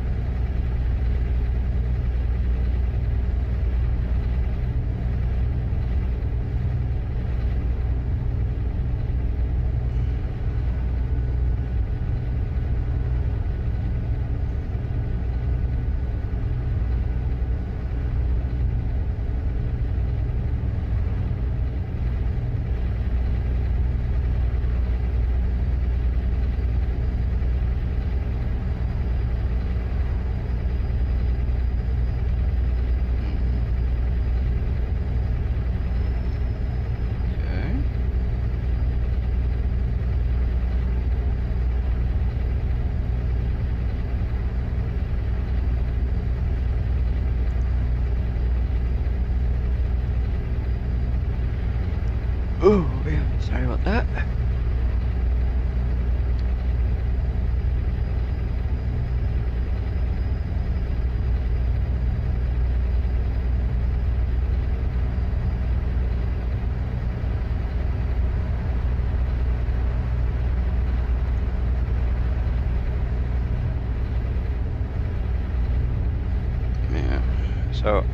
Oh, yeah, sorry about that. Yeah, so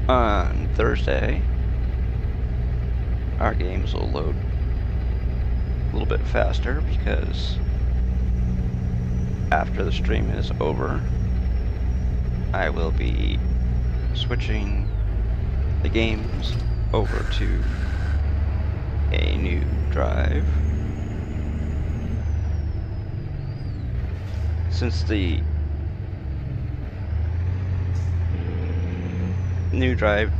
on Thursday, our games will load a little bit faster because after the stream is over, I will be switching the games over to a new drive. Since the new drive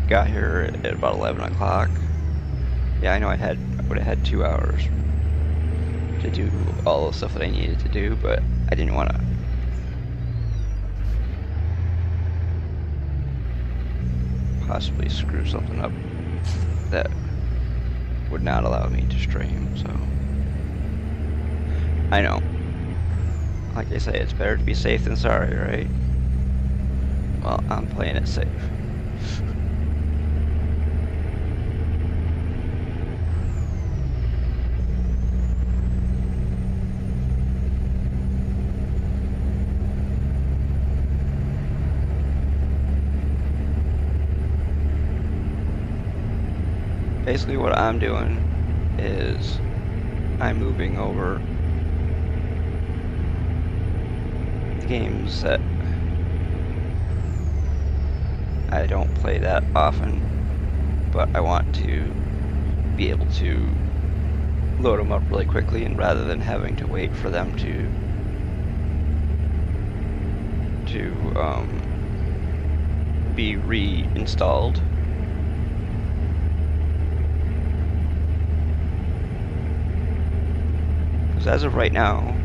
got here at about 11 o'clock, yeah, I know I would have had 2 hours to do all the stuff that I needed to do, but I didn't want to possibly screw something up that would not allow me to stream, so I know. Like I say, it's better to be safe than sorry, right? Well, I'm playing it safe. Basically what I'm doing is I'm moving over the games that I don't play that often, but I want to be able to load them up really quickly, and rather than having to wait for them to be reinstalled. As of right now,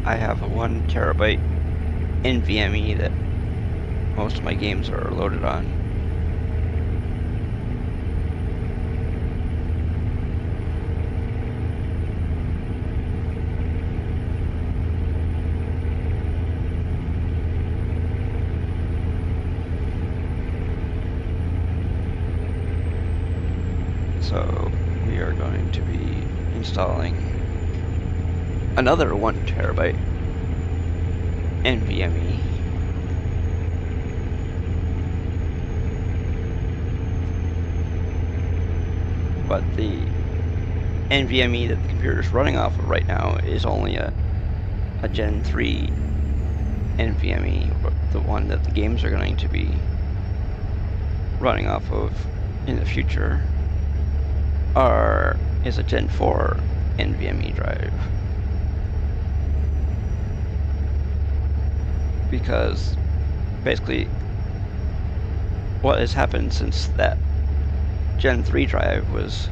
I have a 1 terabyte NVMe that most of my games are loaded on. So we are going to be installing another 1 terabyte NVMe. But the NVMe that the computer is running off of right now is only a Gen 3 NVMe, the one that the games are going to be running off of in the future is a Gen 4 NVMe drive. Because basically what has happened since that Gen 3 drive was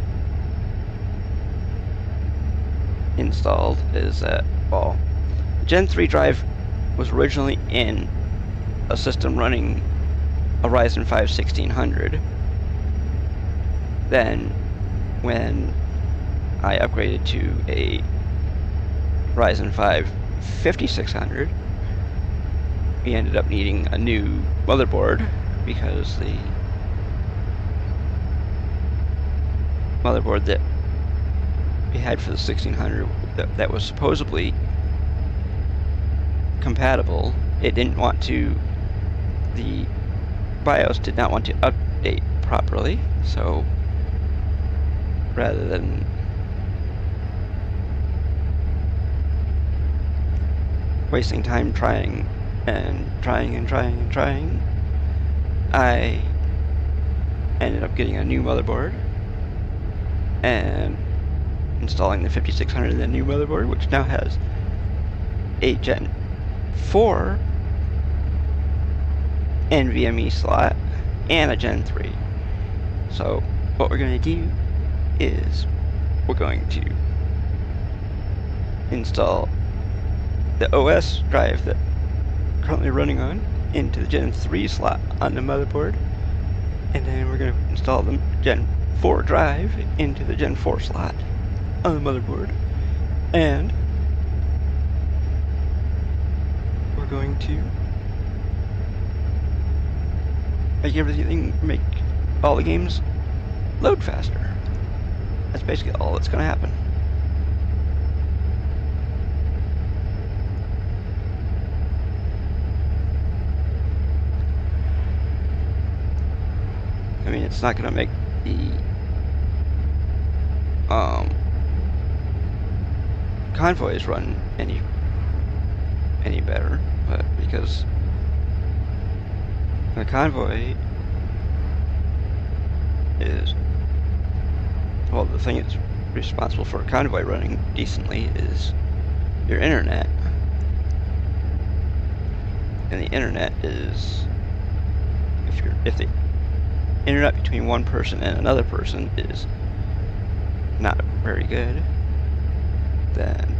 installed is that, well, Gen 3 drive was originally in a system running a Ryzen 5 1600. Then when I upgraded to a Ryzen 5 5600, we ended up needing a new motherboard because the motherboard that we had for the 1600 that was supposedly compatible, it didn't want to, the BIOS did not want to update properly, so rather than wasting time trying, I ended up getting a new motherboard and installing the 5600 in the new motherboard, which now has a Gen 4 NVMe slot and a Gen 3. So what we're going to do is we're going to install the OS drive that I'm currently running on into the Gen 3 slot on the motherboard, and then we're going to install the Gen 4 drive into the Gen 4 slot on the motherboard, and we're going to make all the games load faster. That's basically all that's going to happen. I mean, it's not going to make the Convoys run any better, but because the Convoy is, well, the thing that's responsible for a Convoy running decently is your internet, and the internet is, if the internet between one person and another person is not very good, then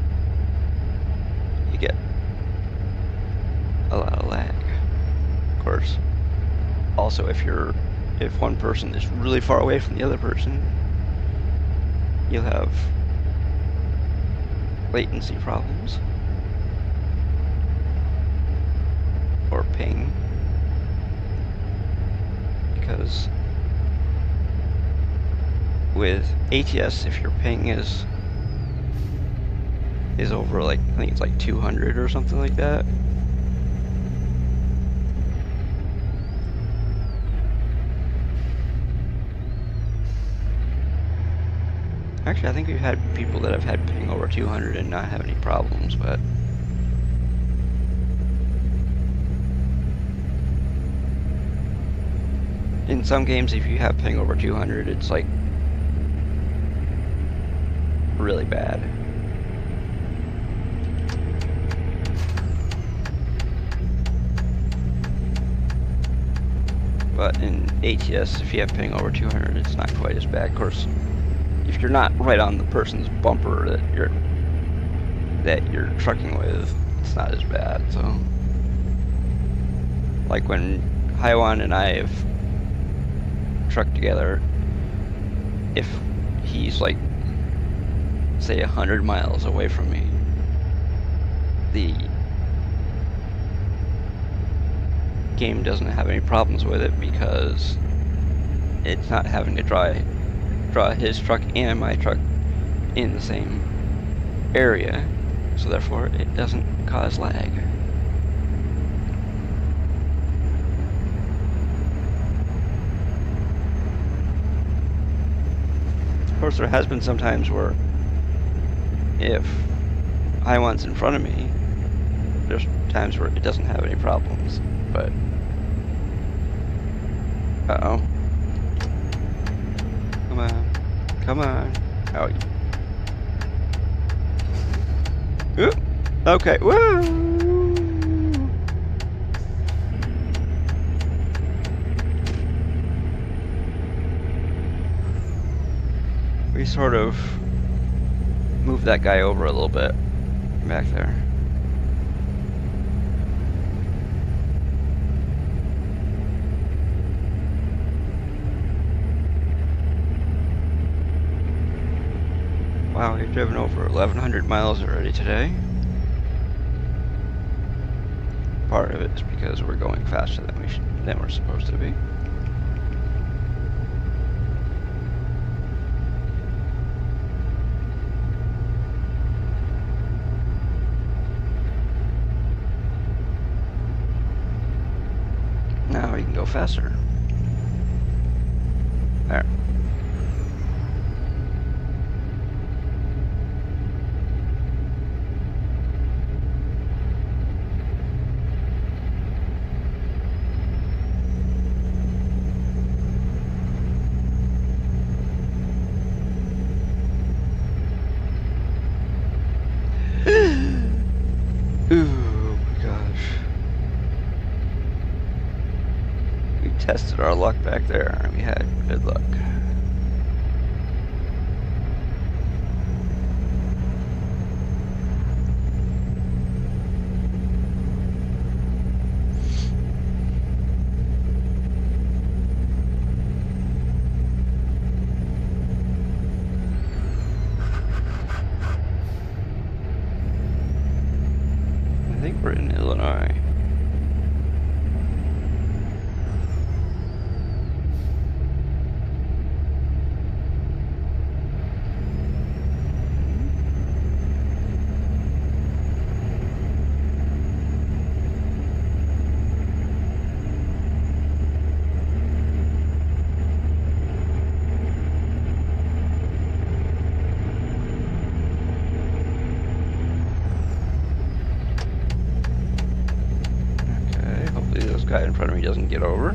you get a lot of lag. Of course, also if one person is really far away from the other person, you'll have latency problems or ping, because with ATS, if your ping is over, like, I think it's like 200 or something like that, actually I think we've had people that have had ping over 200 and not have any problems, but in some games, if you have ping over 200, it's like really bad. But in ATS, if you have ping over 200, it's not quite as bad. Of course, if you're not right on the person's bumper that you're trucking with, it's not as bad. So, like when Haiwan and I have trucked together, if he's like, say, 100 miles away from me, the game doesn't have any problems with it because it's not having to draw his truck and my truck in the same area, so therefore it doesn't cause lag. Of course, there has been some times where if Haiwan's in front of me, there's times where it doesn't have any problems, but uh-oh. Come on. Oh. Oop. Okay. Woo! We sort of moved that guy over a little bit back there. Wow, we've driven over 1,100 miles already today. Part of it is because we're going faster than we're supposed to be. faster. There. Ooh, my gosh. We tested our luck back there, and we had good luck. I think we're in Illinois. Guy in front of me doesn't get over.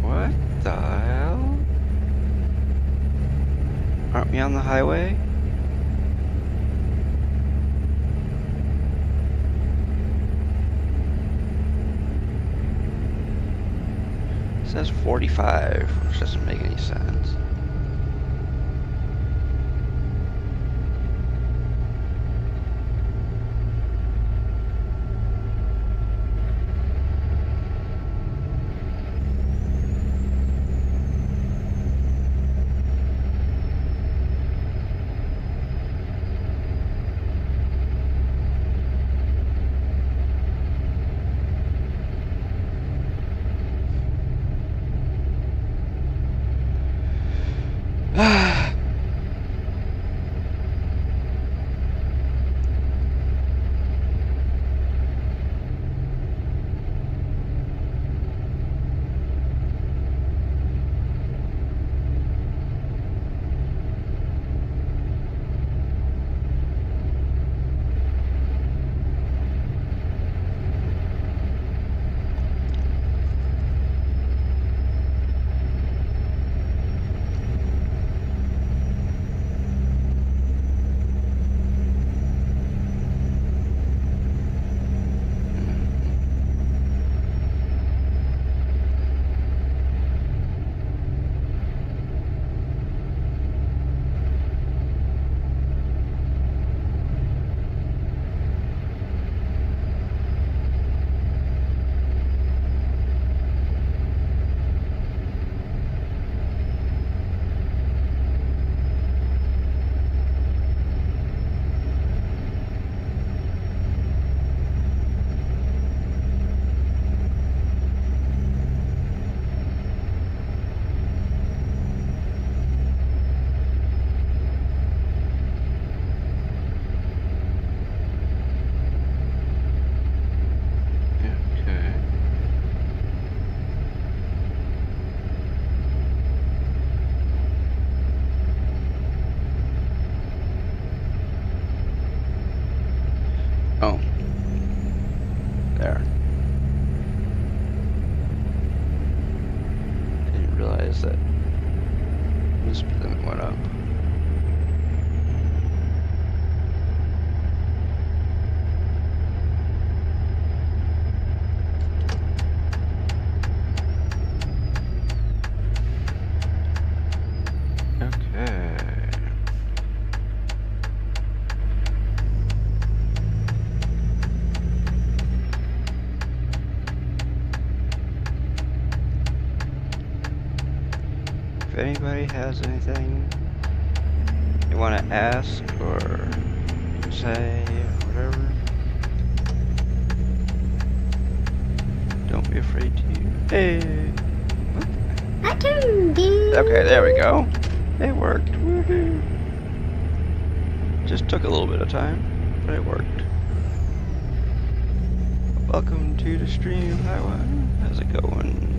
What the hell? Aren't we on the highway? It says 45, which doesn't make any sense. Oh. There. Didn't realize that the speed limit went up. If anybody has anything they want to ask or say or whatever, don't be afraid to. Hey! My turn, dude. Okay, there we go. It worked. Woohoo! Just took a little bit of time, but it worked. Welcome to the stream, highway. How's it going?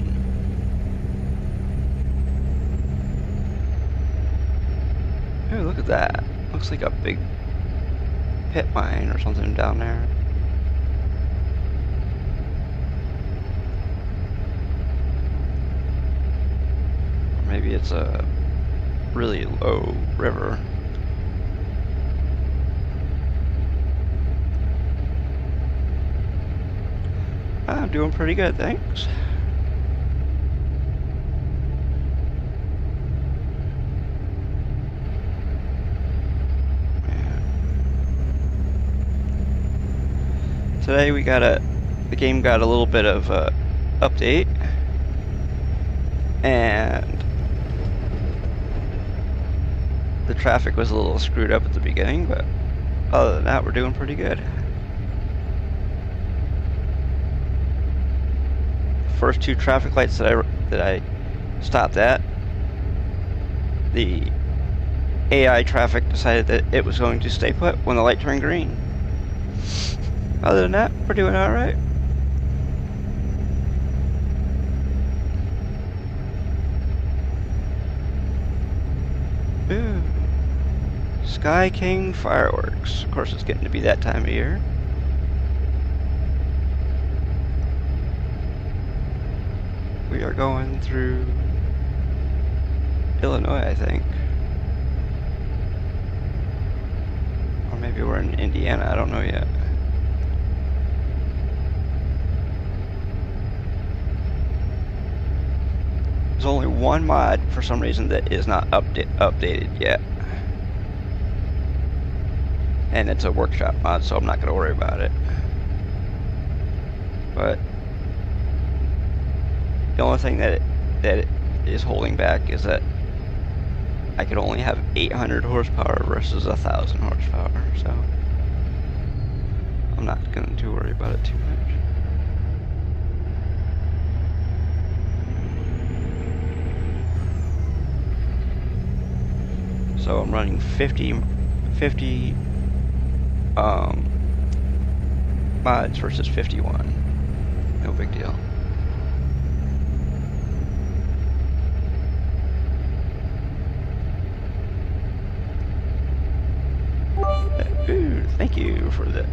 Oh, look at that. Looks like a big pit mine or something down there. Or maybe it's a really low river. I'm doing pretty good, thanks. Today the game got a little bit of update, and the traffic was a little screwed up at the beginning, but other than that, we're doing pretty good. First two traffic lights that I stopped at, the AI traffic decided that it was going to stay put when the light turned green. Other than that, we're doing all right. Ooh. Sky King fireworks. Of course, it's getting to be that time of year. We are going through Illinois, I think. Or maybe we're in Indiana, I don't know yet. There's only one mod for some reason that is not updated yet. And it's a workshop mod, so I'm not going to worry about it. But the only thing that it is holding back is that I could only have 800 horsepower versus 1,000 horsepower, so I'm not going to worry about it too much. So I'm running 50 mods versus 51. No big deal. Ooh, thank you for that.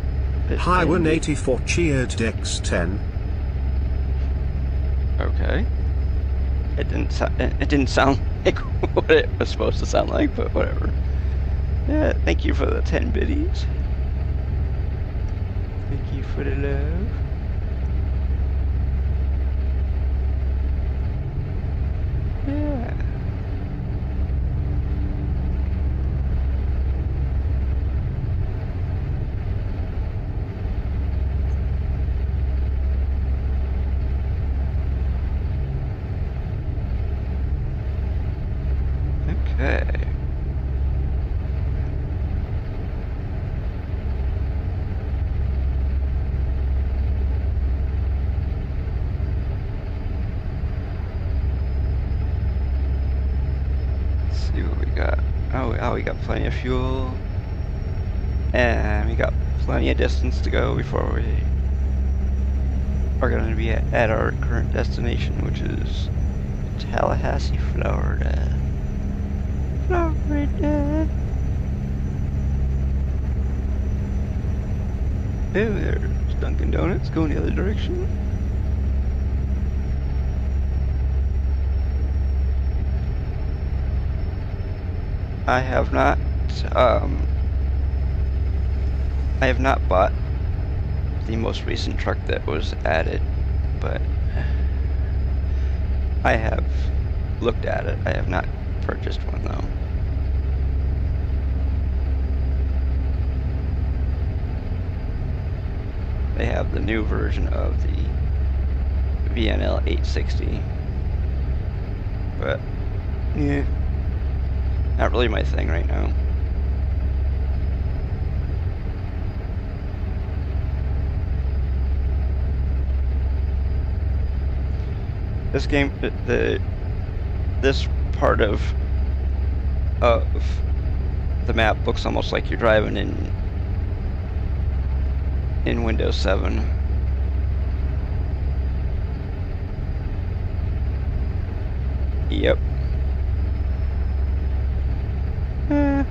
Hi 184 cheered Dex 10. Okay. It didn't sound like what it was supposed to sound like, but whatever. Yeah, thank you for the 10 biddies. Thank you for the love. Yeah. Okay. Let's see what we got. Oh, we got plenty of fuel. And we got plenty of distance to go before we are going to be at our current destination, which is Tallahassee, Florida. Florida. Oh, there's Dunkin' Donuts going the other direction. I have not bought the most recent truck that was added, but I have looked at it. I have not purchased one though. They have the new version of the VNL 860, but yeah, not really my thing right now. This game, this part of the map looks almost like you're driving in Windows 7. Yep. Eh,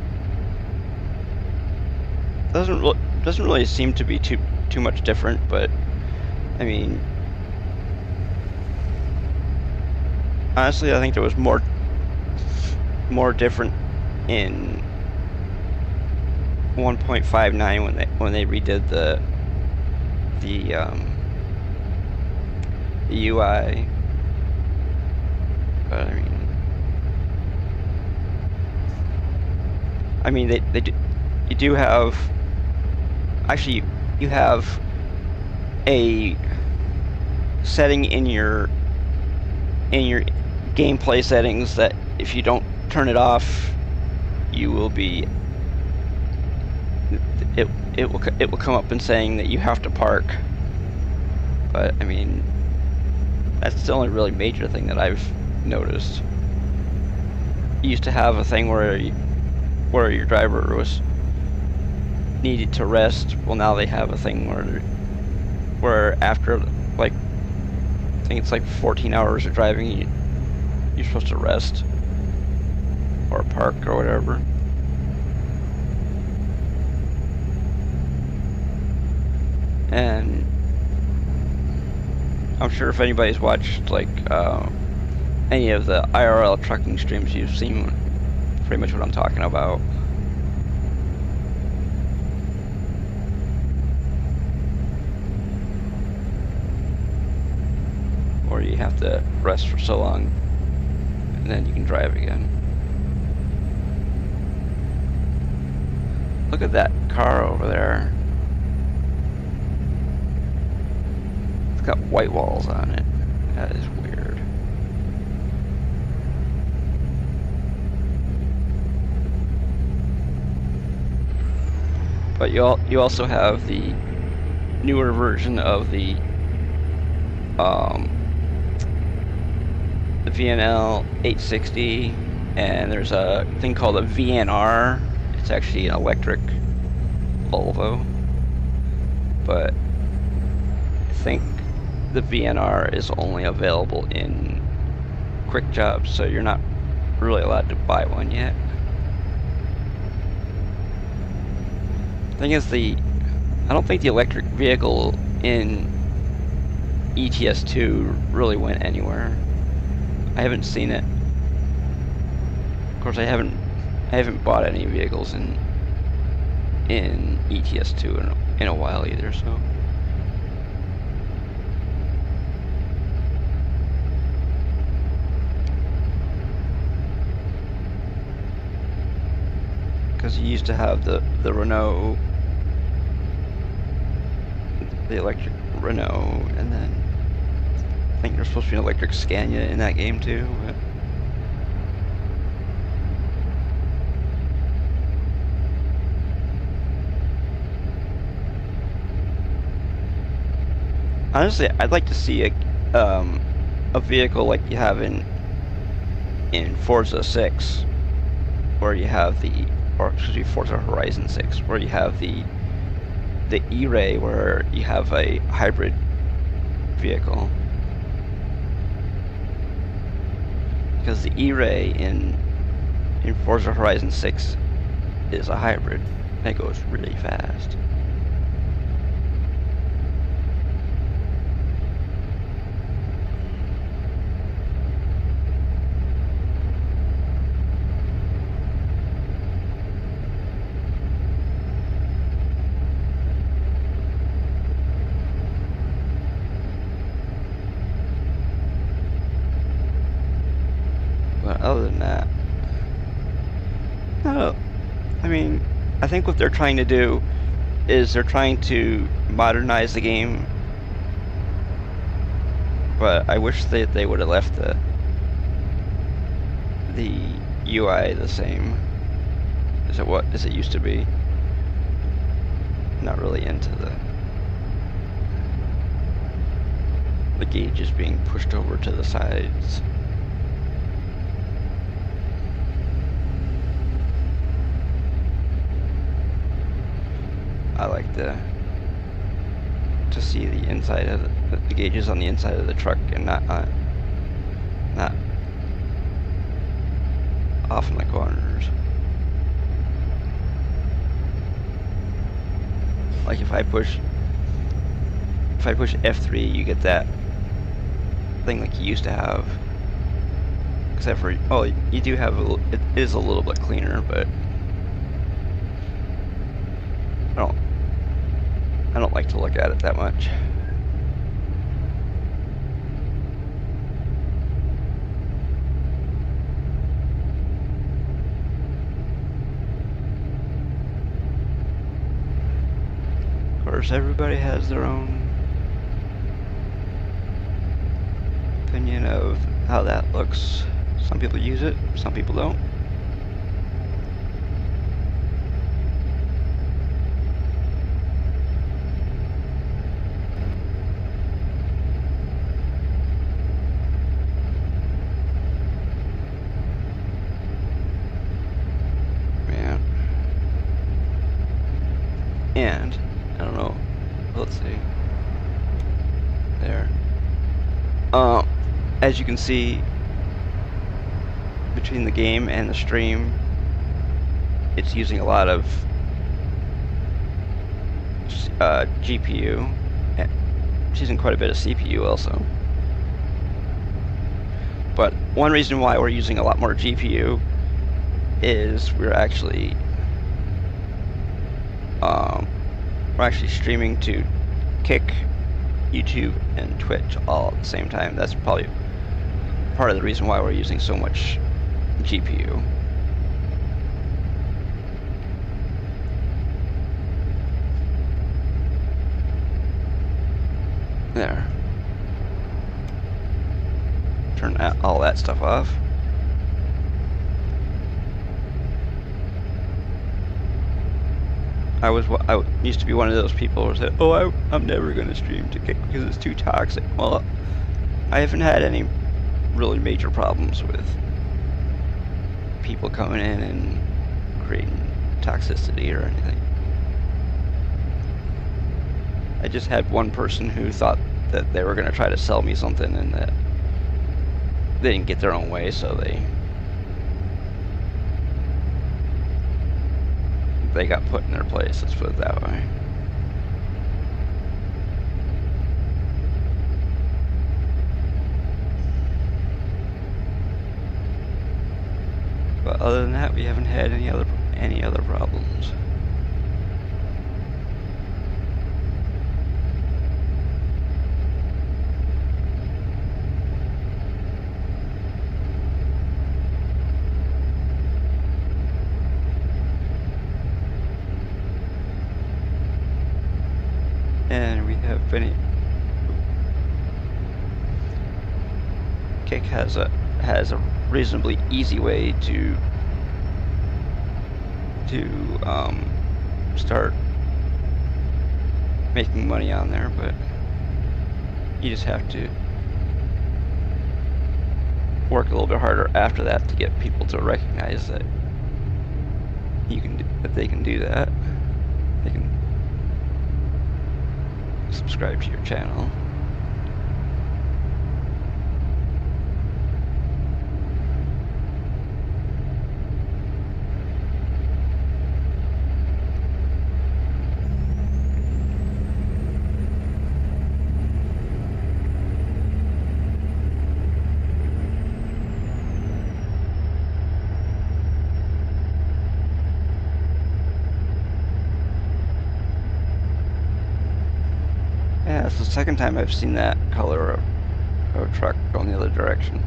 doesn't really seem to be too much different, but I mean, honestly, I think there was more different in 1.59 when they redid the UI. But I mean they do, you do have actually you have a setting in your gameplay settings that if you don't turn it off, you will be it will come up and saying that you have to park. But I mean, that's the only really major thing that I've noticed. You used to have a thing where your driver was needed to rest. Well, now they have a thing where after like I think it's like 14 hours of driving, you're supposed to rest or park or whatever. And I'm sure if anybody's watched like any of the IRL trucking streams, you've seen pretty much what I'm talking about. Or you have to rest for so long and then you can drive again. Look at that car over there. It's got white walls on it. That is weird. But you also have the newer version of the VNL 860, and there's a thing called a VNR. It's actually an electric Volvo, but I think the VNR is only available in quick jobs, so you're not really allowed to buy one yet. Thing is, I don't think the electric vehicle in ETS2 really went anywhere. I haven't seen it. Of course, I haven't bought any vehicles in ETS2 in a while either, so. Because you used to have the Renault, the electric Renault, and then I think there's supposed to be an electric Scania in that game too. But honestly, I'd like to see a vehicle like you have in Forza 6, where you have Forza Horizon 6, where you have the E-Ray, where you have a hybrid vehicle. Because the E-Ray in Forza Horizon 6 is a hybrid, and it goes really fast. But other than that, no. I mean, I think what they're trying to do is they're trying to modernize the game, but I wish that they would have left the UI the same as it used to be. Not really into the gauges being pushed over to the sides. I like to see the inside of the gauges on the inside of the truck and not off in the corners. Like if I push F3, you get that thing like you used to have. Except for, oh, you do have it is a little bit cleaner, but I don't like to look at it that much. Of course, everybody has their own opinion of how that looks. Some people use it, some people don't. Man. And, I don't know, let's see. There. As you can see, between the game and the stream, it's using a lot of GPU. It's using quite a bit of CPU also. But one reason why we're using a lot more GPU is we're actually streaming to Kick, YouTube, and Twitch all at the same time. That's probably part of the reason why we're using so much GPU. There. Turn all that stuff off. I used to be one of those people who said, "Oh, I'm never going to stream to Kick because it's too toxic." Well, I haven't had any really major problems with people coming in and creating toxicity or anything. I just had one person who thought that they were going to try to sell me something and that they didn't get their own way, so they got put in their place, let's put it that way. But other than that, we haven't had any other problems. And we have been. Kick has a reasonably easy way to start making money on there, but you just have to work a little bit harder after that to get people to recognize that they can do that. They can subscribe to your channel. Yeah, it's the second time I've seen that color of a truck going the other direction.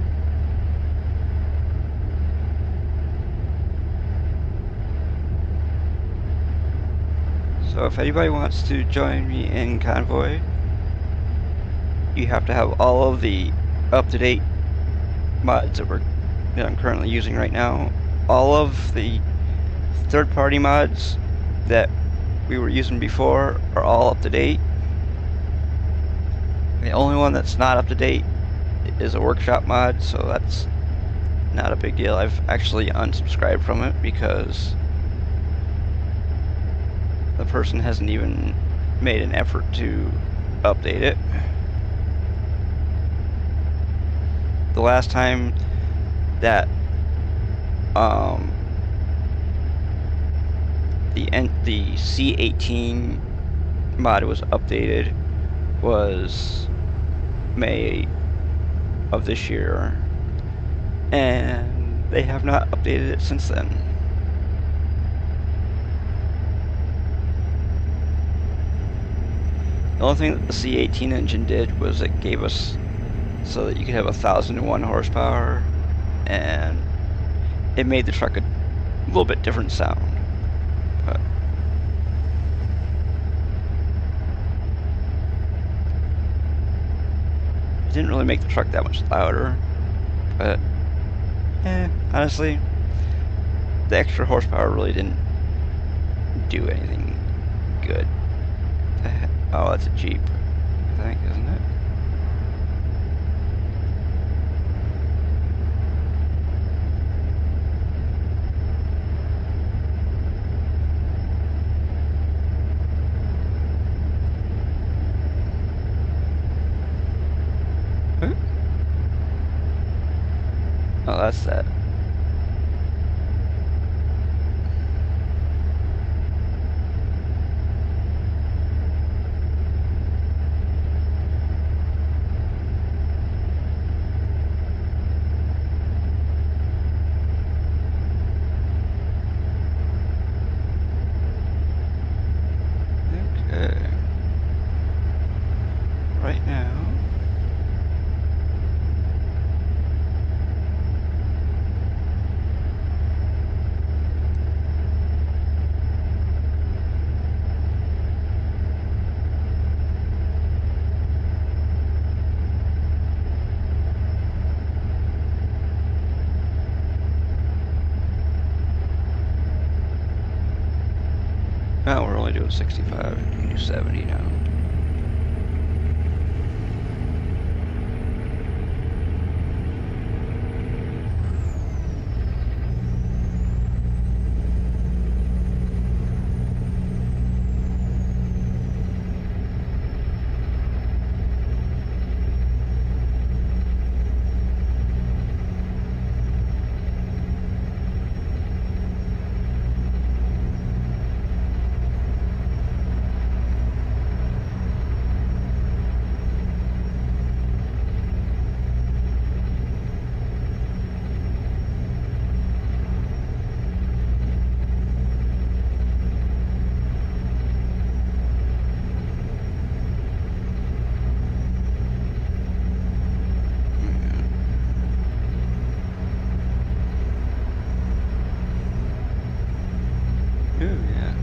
So if anybody wants to join me in Convoy, you have to have all of the up-to-date mods that I'm currently using right now. All of the third-party mods that we were using before are all up to date. The only one that's not up to date is a workshop mod, so that's not a big deal. I've actually unsubscribed from it because the person hasn't even made an effort to update it. The last time that um, the C18 mod was updated was May of this year, and they have not updated it since then. The only thing that the C18 engine did was it gave us so that you could have 1,001 horsepower, and it made the truck a little bit different sound. But it didn't really make the truck that much louder. But honestly, the extra horsepower really didn't do anything good. Oh, that's a Jeep, I think, isn't it? Oh, that's that. Okay. Right now. No, we're only doing 65. You can do 70 now. Ooh, yeah.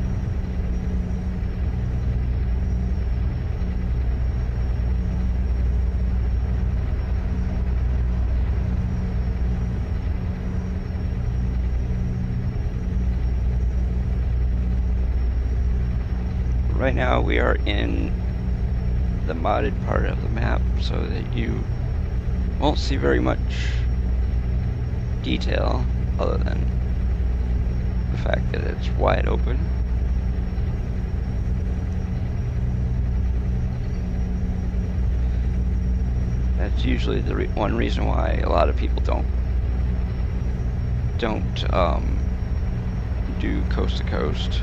Right now we are in the modded part of the map, so that you won't see very much detail other than the fact that it's wide open. That's usually the one reason why a lot of people don't do coast to coast.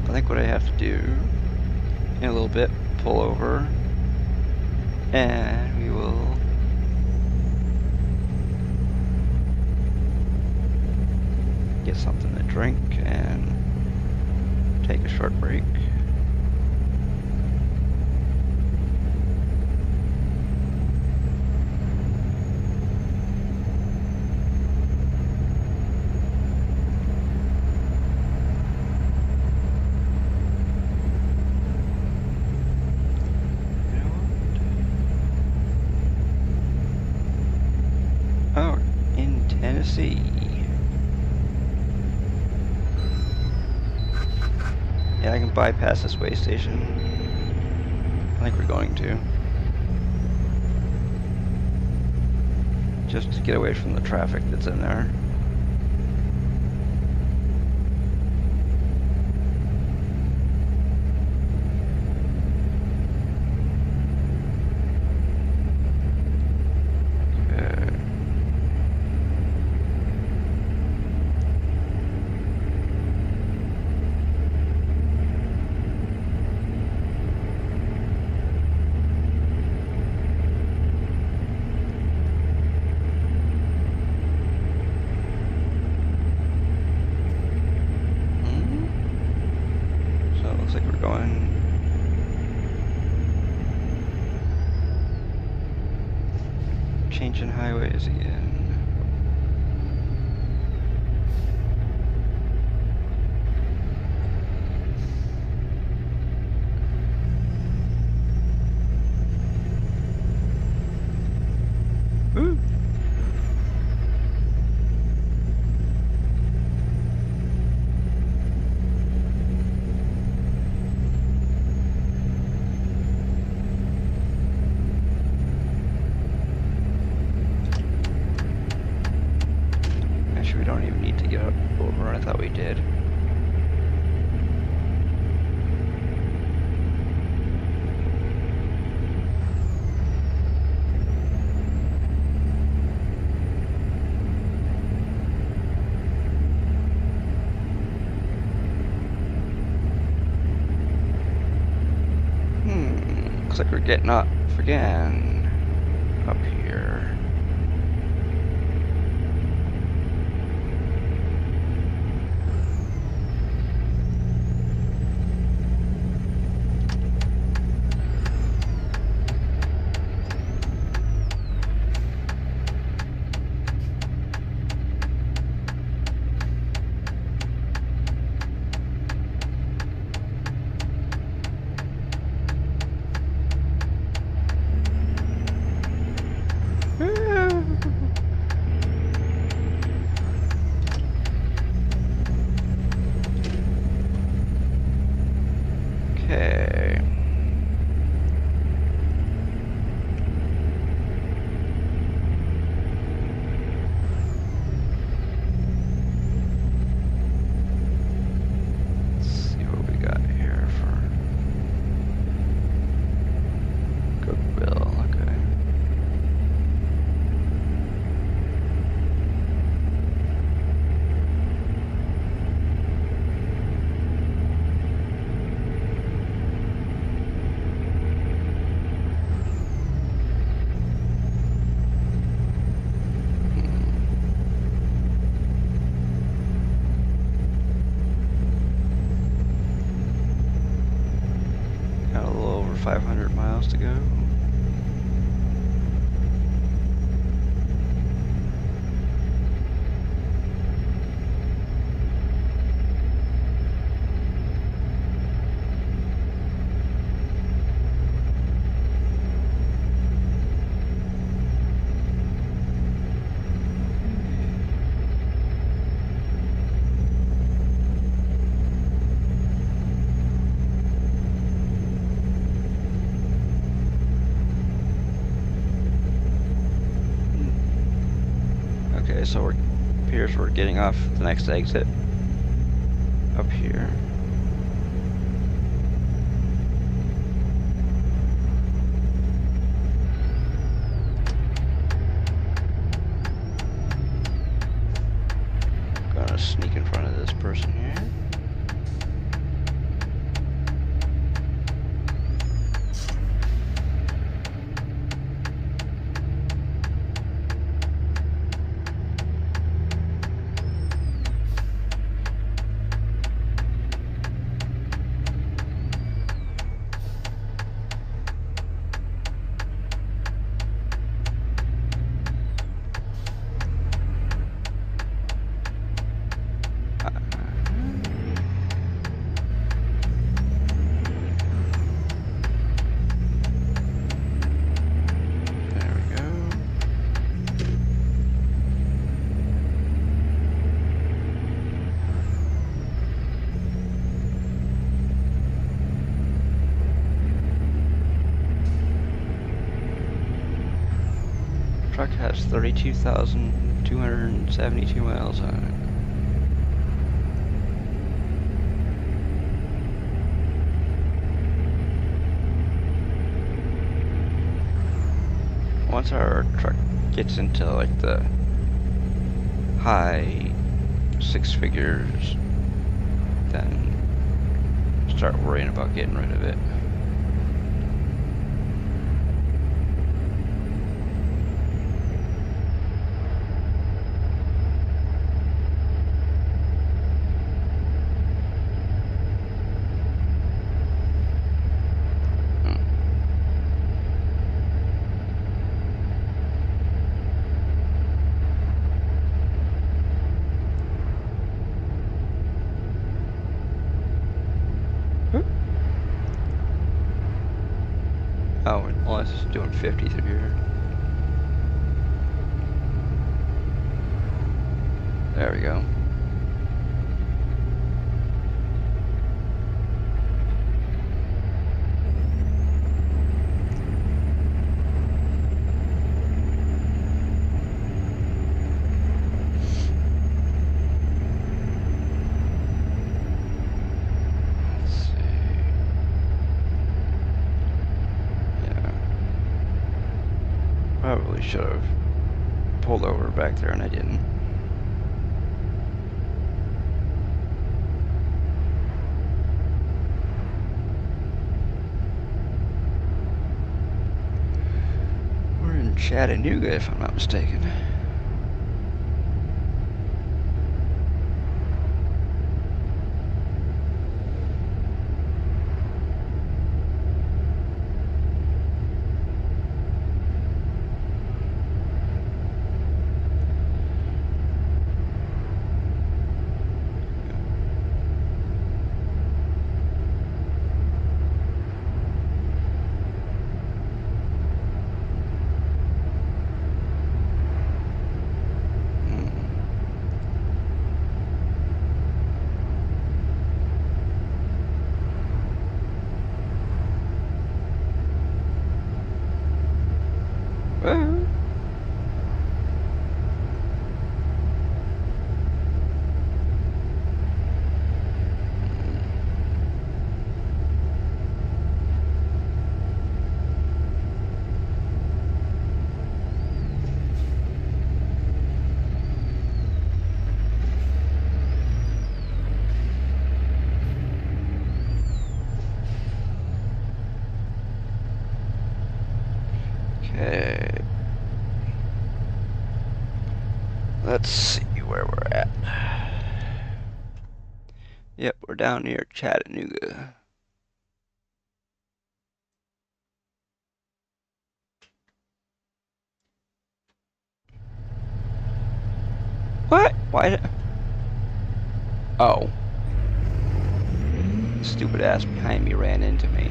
I think what I have to do in a little bit, pull over, and we will get something to drink and take a short break. Oh, in Tennessee. Yeah, I can bypass this way station. I think we're going to. Just to get away from the traffic that's in there. Looks like we're going changing highways again. Woo! Actually, we don't even need to get over. I thought we did. Looks like we're getting off again up here. Okay. Let's see what we got here for Goodwill. Okay. Got a little over 500 miles to go. Okay, so we're getting off the next exit up here. Gonna sneak in front of this person here. truck has 32,272 miles on it. Once our truck gets into like the high six figures, then start worrying about getting rid of it. Oh, unless it's doing 50 through here. There we go. Probably should have pulled over back there and I didn't. We're in Chattanooga if I'm not mistaken. Well, okay. Let's see where we're at. Yep, we're down near Chattanooga. What? Why did... Oh. Stupid ass behind me ran into me.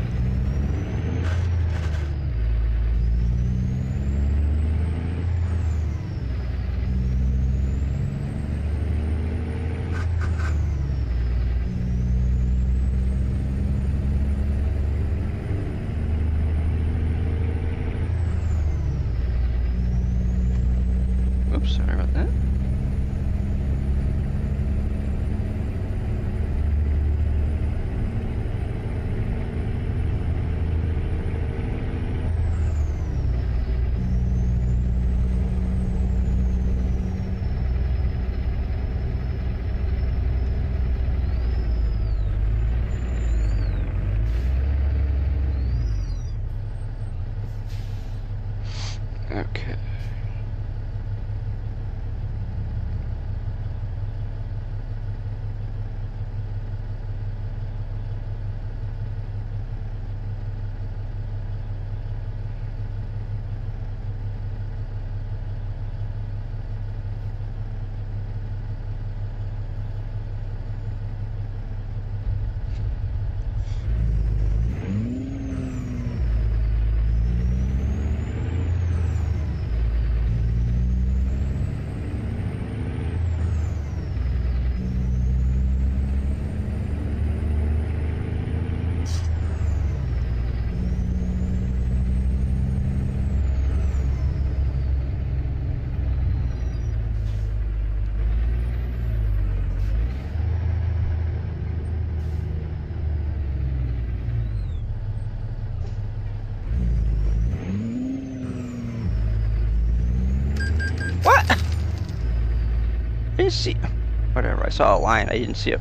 Oops, sorry about that. Okay. What? I didn't see. Whatever. I saw a line. I didn't see it.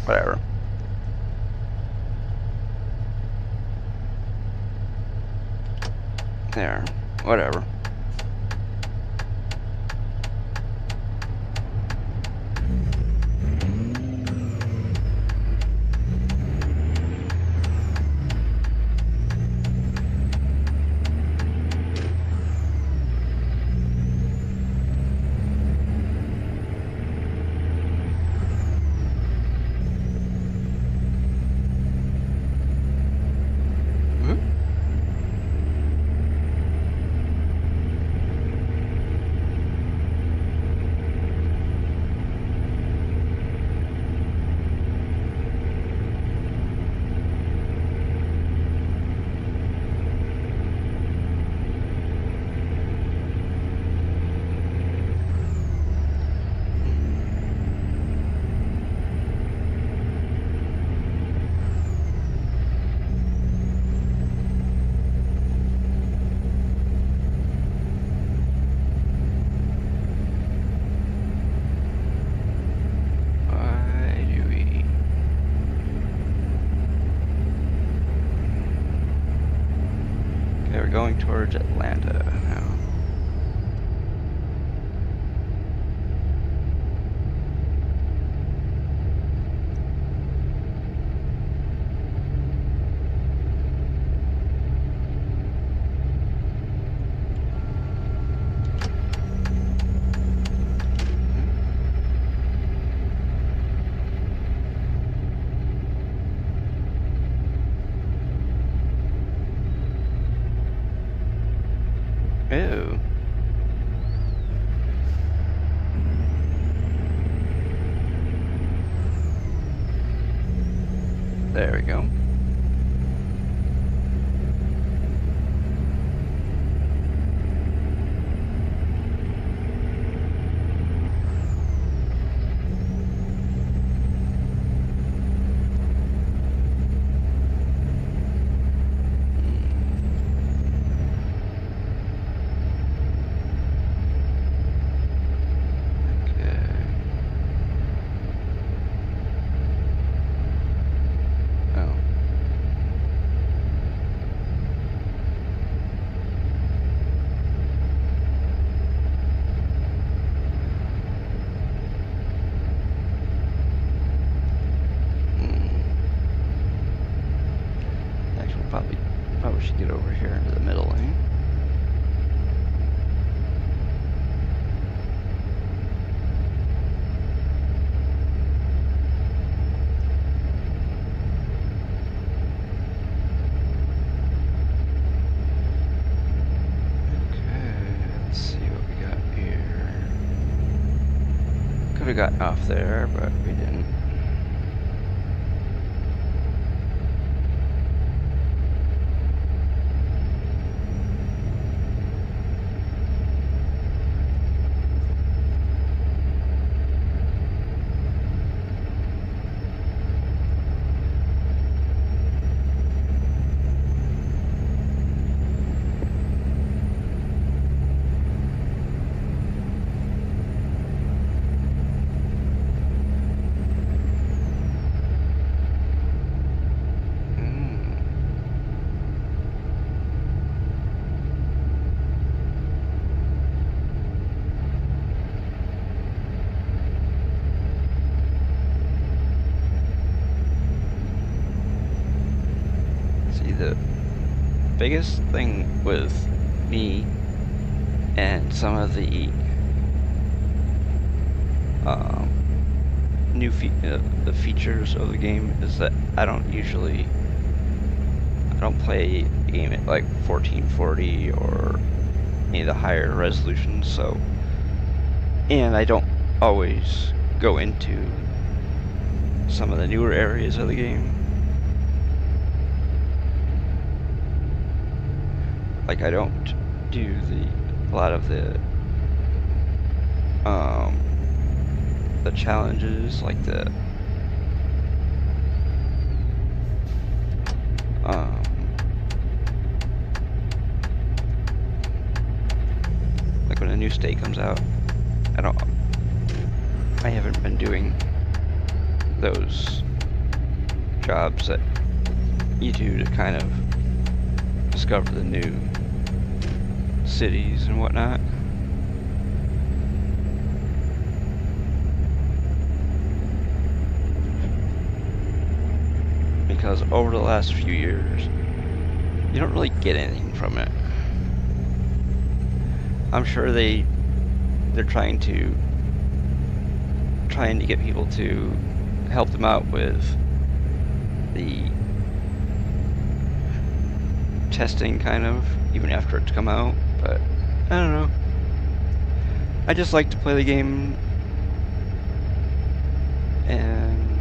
Whatever. There. Whatever. Going towards Atlanta now. Ew. There we go. Probably should get over here into the middle lane. Okay, let's see what we got here. Could have gotten off there, but we didn't. The biggest thing with me and some of the the features of the game is that I don't play a game at like 1440 or any of the higher resolutions, so, and I don't always go into some of the newer areas of the game. Like, I don't do a lot of the challenges, like like when a new state comes out. I haven't been doing those jobs that you do to kind of discover the new cities and whatnot. Because over the last few years, you don't really get anything from it. I'm sure they're trying to get people to help them out with the testing, kind of, even after it's come out, but I don't know. I just like to play the game, and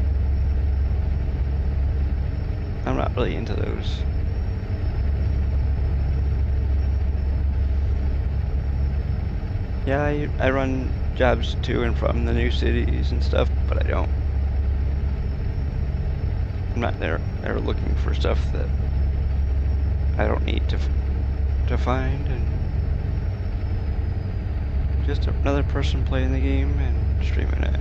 I'm not really into those. Yeah, I run jobs to and from the new cities and stuff, but I'm not there looking for stuff that I don't need to find, and just another person playing the game and streaming it.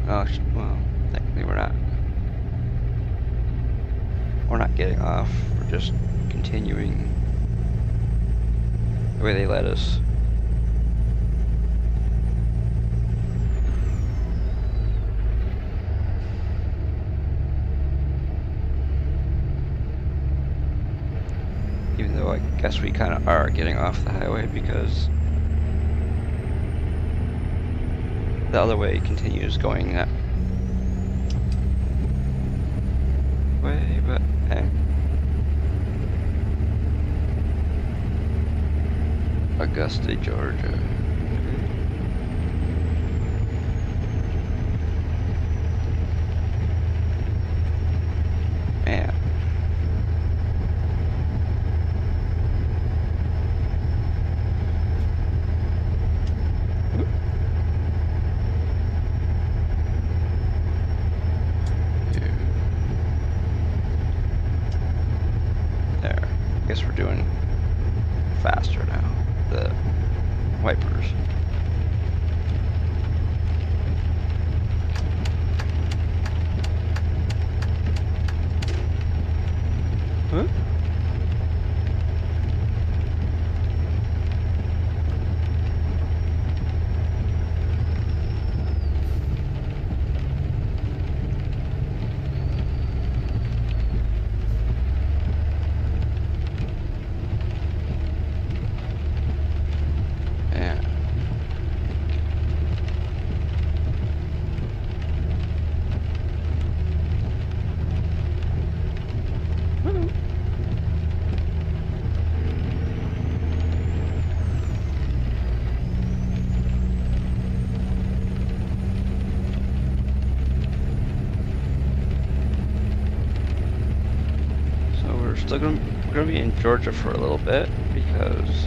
Oh, well, technically we're not getting off. We're just continuing the way they let us. Even though I guess we kind of are getting off the highway because the other way continues going that way, but hey. Augusta, Georgia. Man. There. I guess we're doing faster now. The wipers. Huh? Still gonna be in Georgia for a little bit because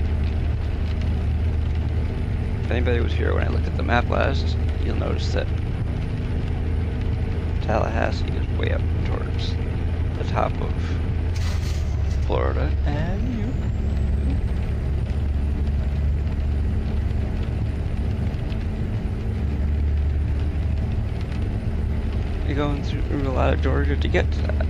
if anybody was here when I looked at the map last, you'll notice that Tallahassee is way up towards the top of Florida, and you're going through a lot of Georgia to get to that.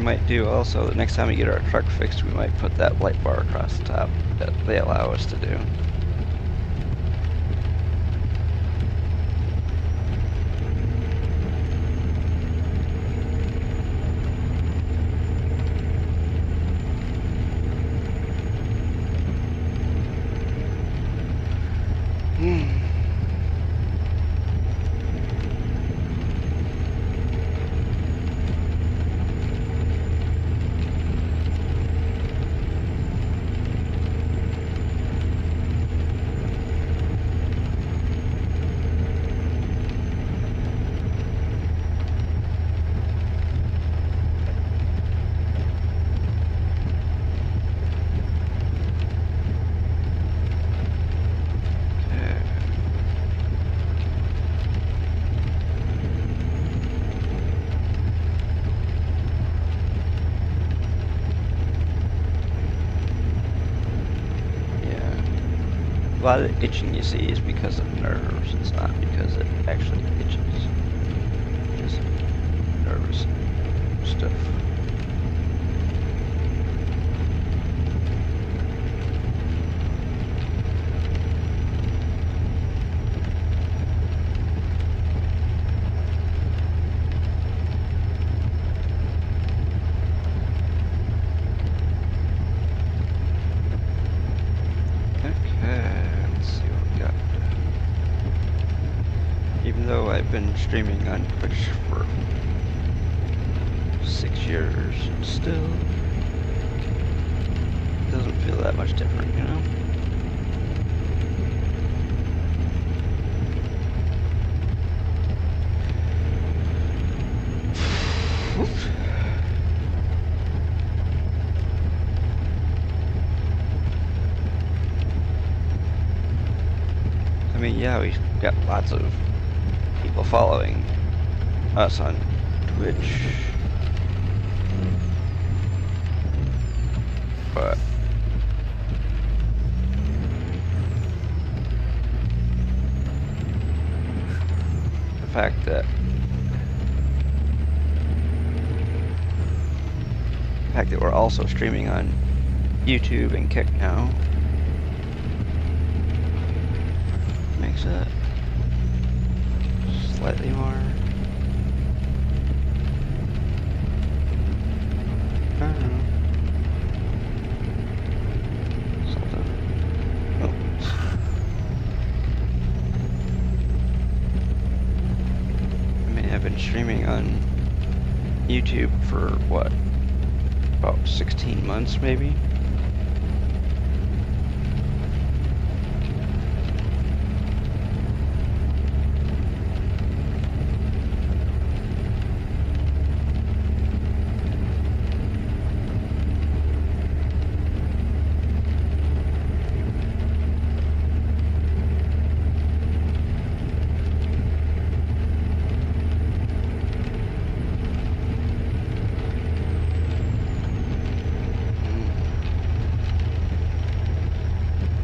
might do also, the next time we get our truck fixed, we might put that light bar across the top that they allow us to do. A lot of the itching you see is because of nerves. It's not because it actually itches. Just nervous stuff. Even though I've been streaming on Twitch for 6 years, still doesn't feel that much different, you know? I mean, yeah, we've got lots of people following us on Twitch, but the fact that we're also streaming on YouTube and Kick now makes it slightly more, I don't know, something. Oh. I mean, I've been streaming on YouTube for what, about 16 months maybe?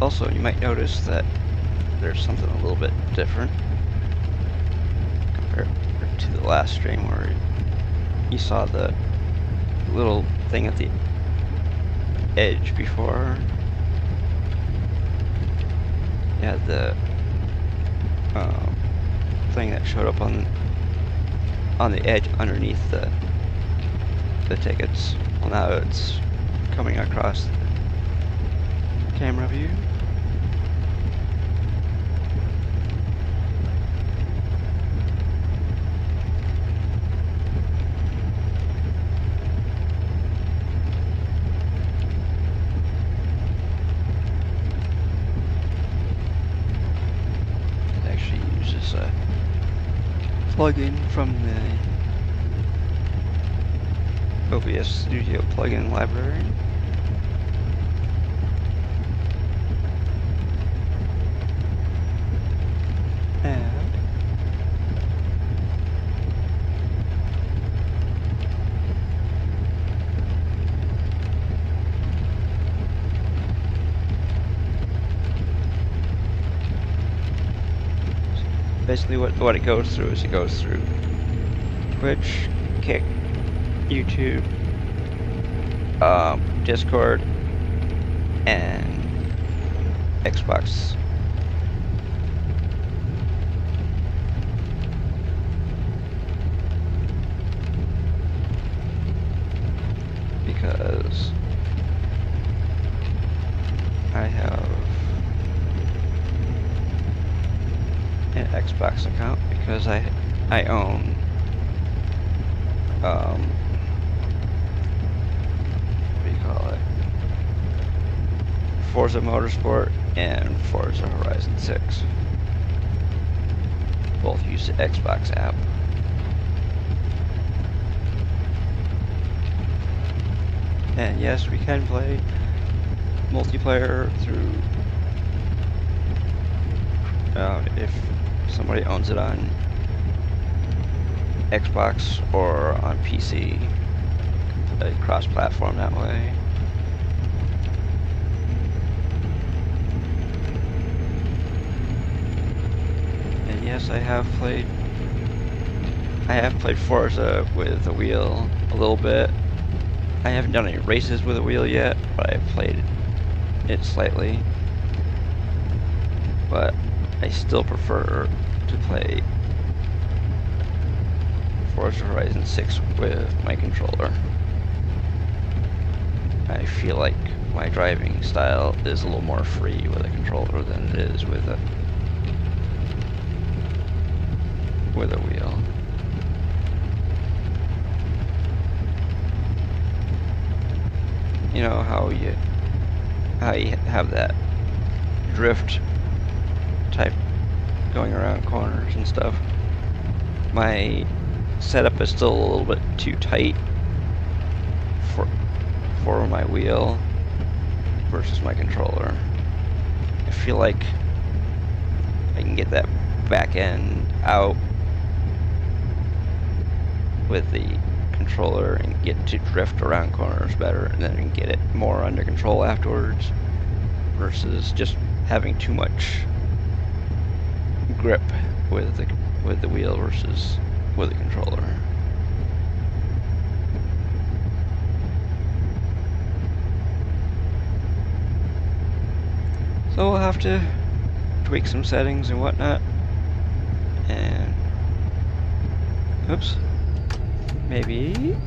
Also, you might notice that there's something a little bit different compared to the last stream where you saw the little thing at the edge before. Yeah, the thing that showed up on the edge underneath the tickets. Well, now it's coming across the camera view. Plugin from the OBS Studio plugin library. And basically what it goes through is it goes through Twitch, Kick, YouTube, Discord and Xbox. Because I have an Xbox account because I own what do you call it? Forza Motorsport and Forza Horizon 6. Both use the Xbox app. And yes, we can play multiplayer through if somebody owns it on Xbox or on PC, play cross-platform that way. And yes, I have played Forza with a wheel a little bit. I haven't done any races with a wheel yet, but I've played it slightly. But I still prefer to play Forza Horizon 6 with my controller. I feel like my driving style is a little more free with a controller than it is with a wheel. You know how you have that drift type going around corners and stuff. My setup is still a little bit too tight for my wheel versus my controller. I feel like I can get that back end out with the controller and get to drift around corners better, and then get it more under control afterwards versus just having too much grip with the wheel versus with the controller. So we'll have to tweak some settings and whatnot, and oops, maybe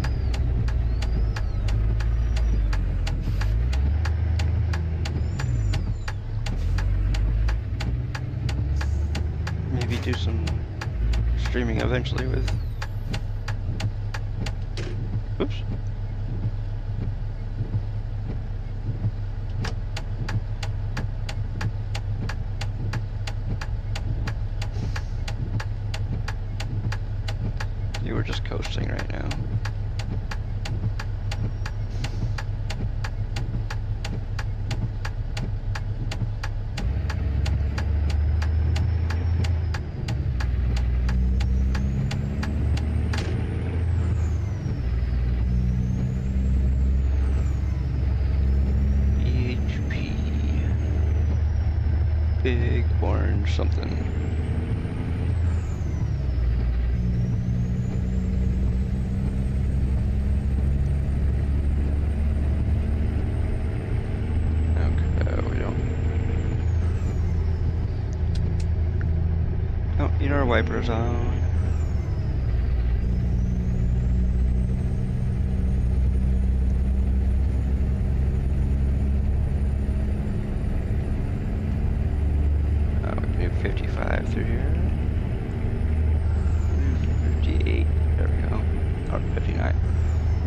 do some streaming eventually with oops. You were just coasting right now. Big orange something. Okay, we don't need our wipers on. We can do 55 through here. 58. There we go. Or 59.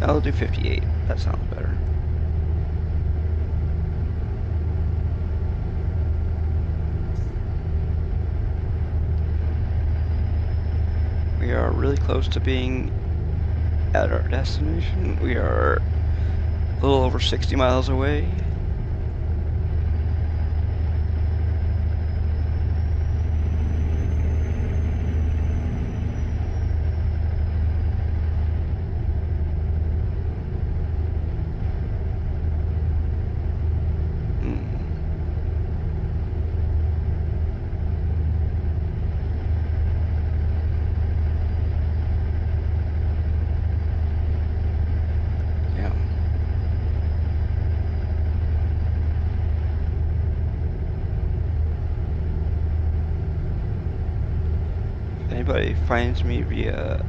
I'll do 58. That sounds better. We are really close to being at our destination. We are a little over 60 miles away. somebody finds me via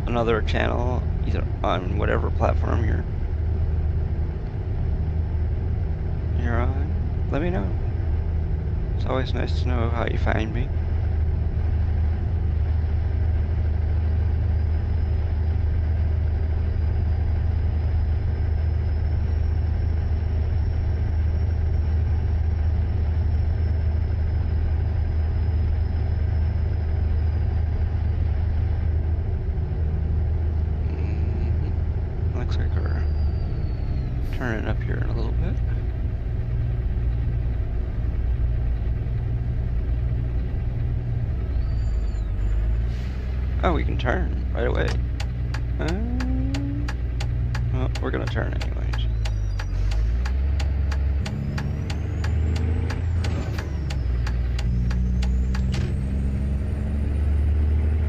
another channel, either on whatever platform you're on, let me know. It's always nice to know how you find me. Looks like we're turning up here in a little bit. Oh, we can turn right away. Well, we're gonna turn anyways.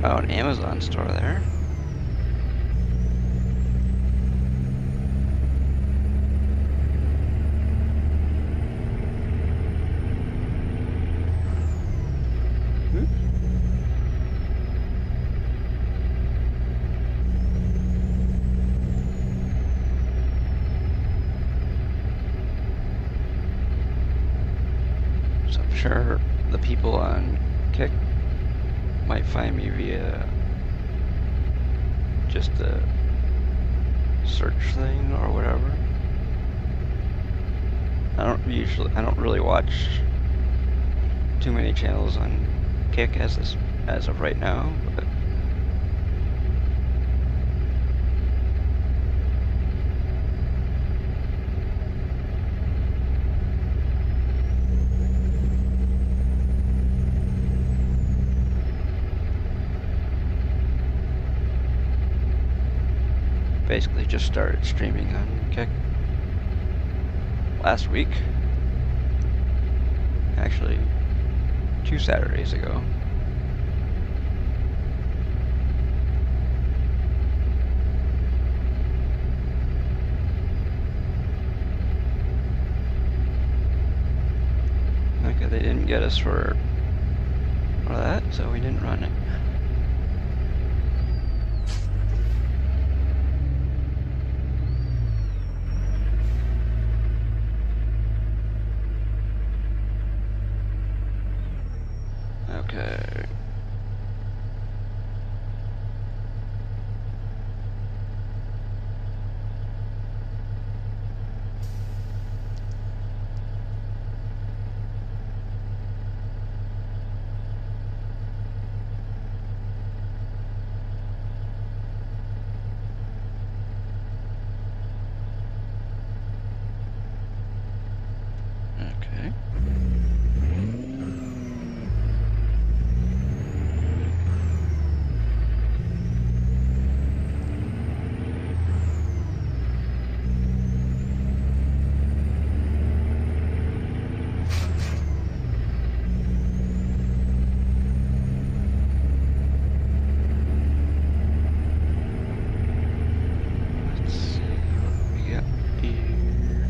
Oh, an Amazon store there. So I'm sure the people on Kick might find me via just a search thing or whatever. I don't really watch too many channels on Kick as of right now, but basically just started streaming on Kick last week. Actually, 2 Saturdays ago. Okay, they didn't get us for that, so we didn't run it. Okay. Okay. Let's see what we got here.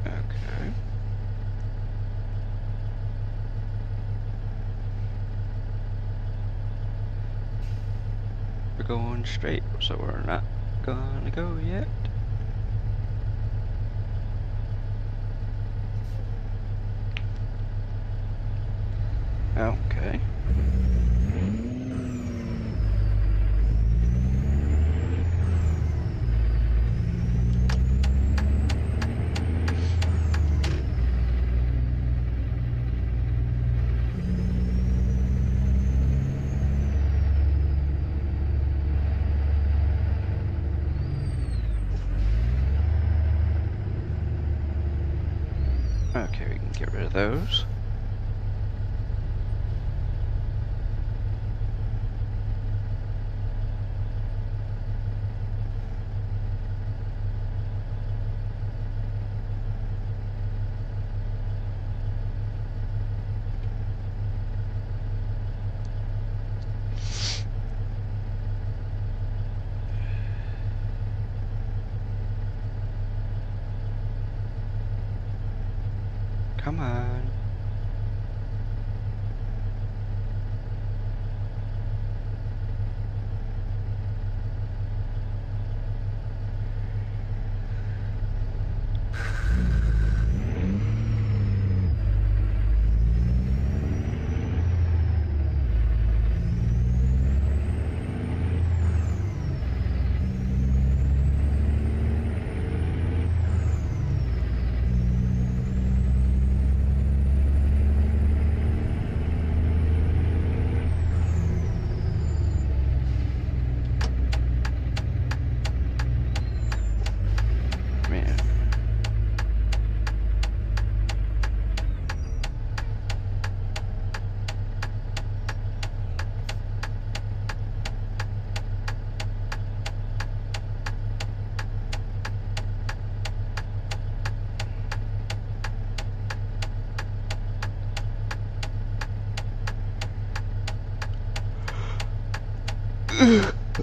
Okay. We're going straight, so we're not gonna go yet. Okay. Okay, we can get rid of those. Come on. Man.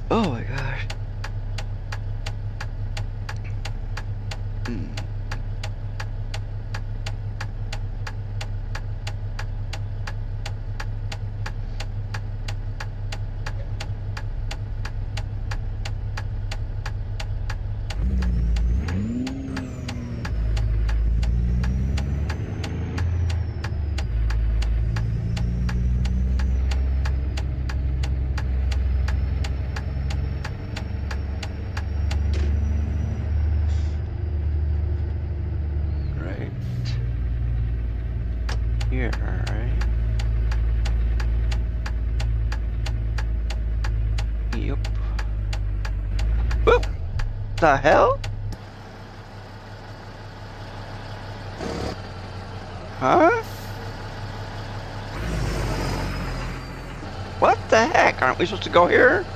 Oh my gosh. Mm. Right here, right? Yep. Whoop! The hell? Huh? What the heck? Aren't we supposed to go here?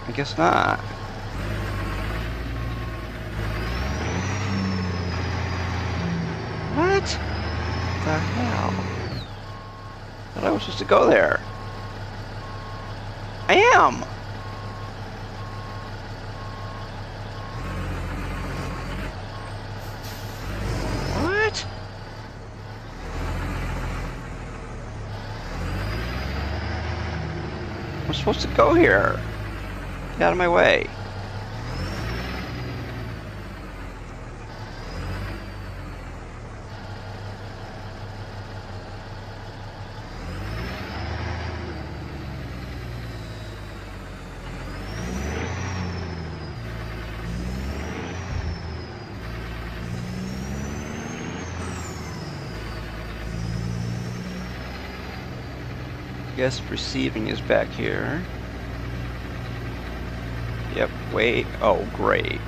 I guess not. What the hell? I thought I was supposed to go there. I am! What? I'm supposed to go here. Get out of my way. Guess receiving is back here. Yep, wait. Oh, great.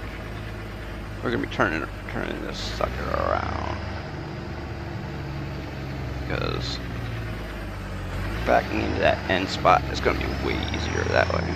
We're gonna be turning this sucker around. Because backing into that end spot is gonna be way easier that way.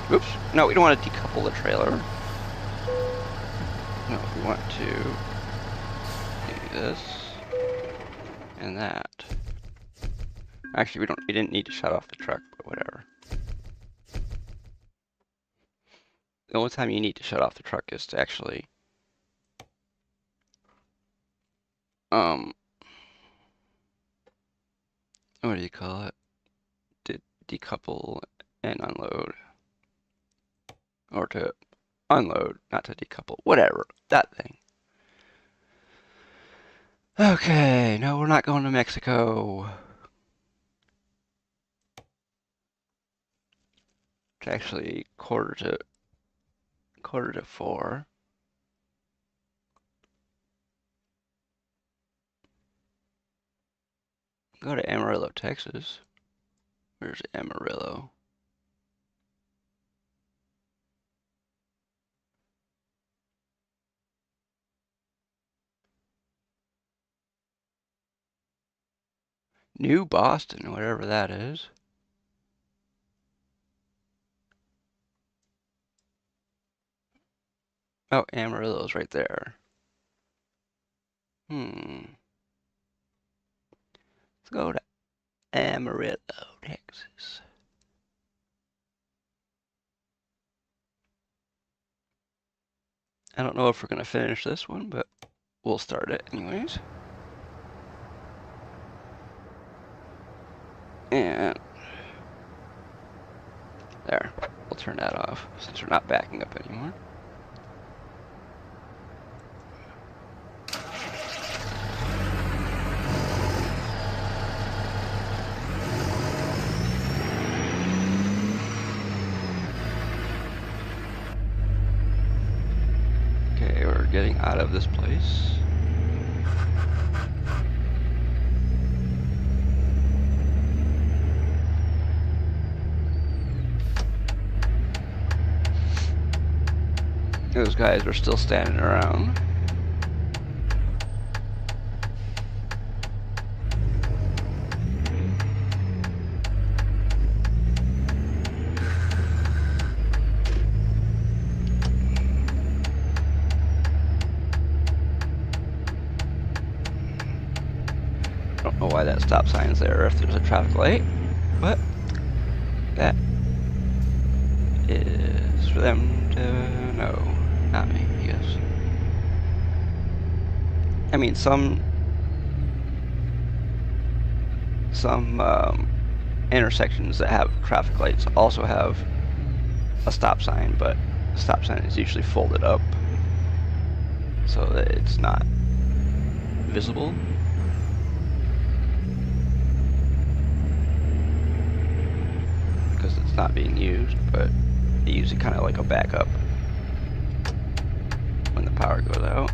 Oops. No, we don't want to decouple the trailer. No, we want to do this and that. Actually, we didn't need to shut off the truck, but whatever. The only time you need to shut off the truck is to actually what do you call it? Decouple and unload. Or to unload, not to decouple. Whatever. That thing. Okay, no, we're not going to Mexico. It's actually quarter to 4. Go to Amarillo, Texas. Where's Amarillo? New Boston, whatever that is. Oh, Amarillo's right there. Let's go to Amarillo, Texas. I don't know if we're going to finish this one, but we'll start it anyways. And there, we'll turn that off since we're not backing up anymore. Okay, we're getting out of this place. Those guys are still standing around. I don't know why that stop sign's there if there's a traffic light, but that is for them to know, not me, I guess. I mean, some intersections that have traffic lights also have a stop sign, but the stop sign is usually folded up so that it's not visible. Because it's not being used, but they use it kind of like a backup when the power goes out.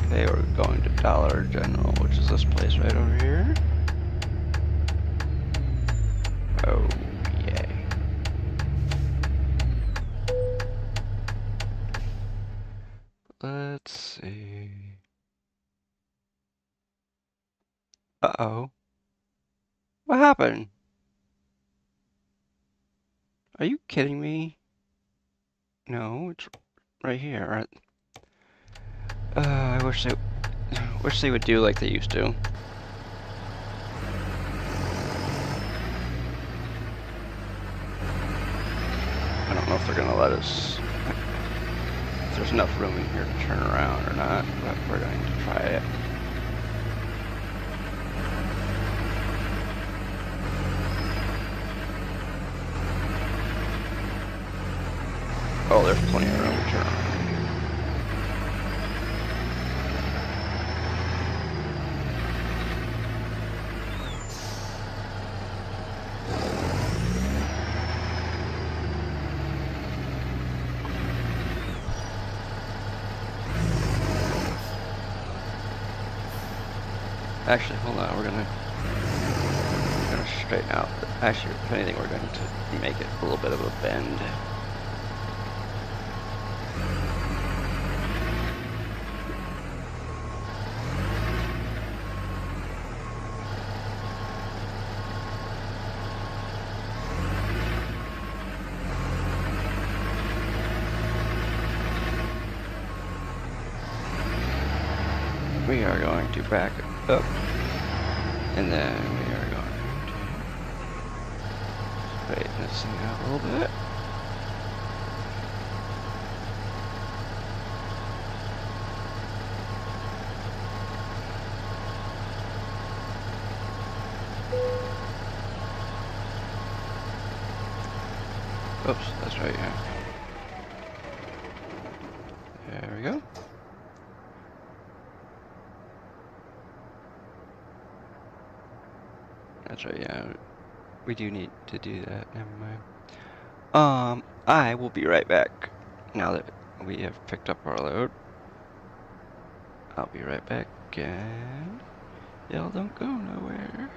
Okay, we're going to Dollar General, which is this place right over here. Oh, yay. Let's see. Uh-oh. What happened? Are you kidding me? No, it's right here. I wish they would do like they used to. I don't know if they're gonna let us, if there's enough room in here to turn around or not, but we're going to try it. Oh, there's plenty of room to turn around. Actually, hold on, we're gonna straighten out. Actually, if anything, we're going to make it a little bit of a bend. We are going to back up, and then we are going to straighten this thing out a little bit. Oops, that's right, yeah. There we go. That's right, yeah. We do need to do that. Never mind. I will be right back. Now that we have picked up our load, I'll be right back, and y'all don't go nowhere.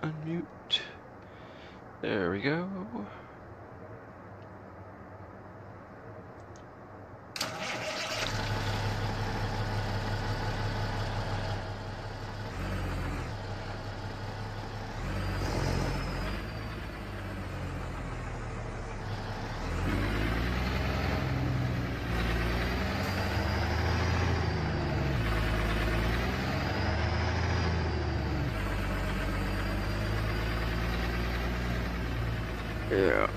unmute. There we go. Yeah.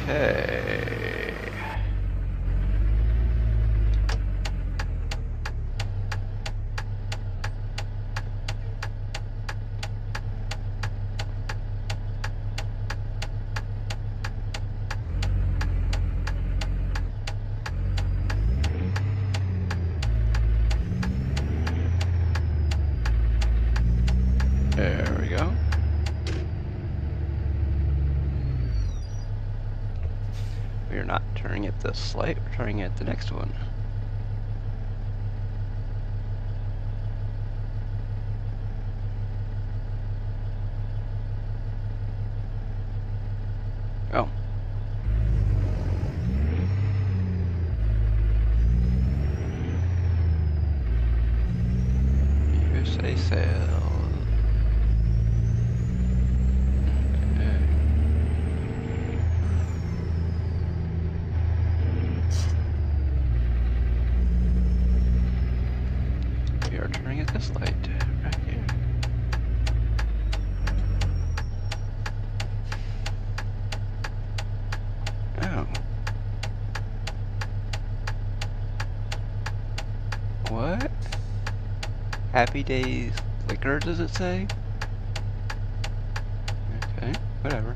Okay. There we go. We're not turning at this light, we're turning at the next one. Oh. USA sail. Okay. We are turning at this light right here. Oh. What? Happy Days Liquor, does it say? Okay, whatever.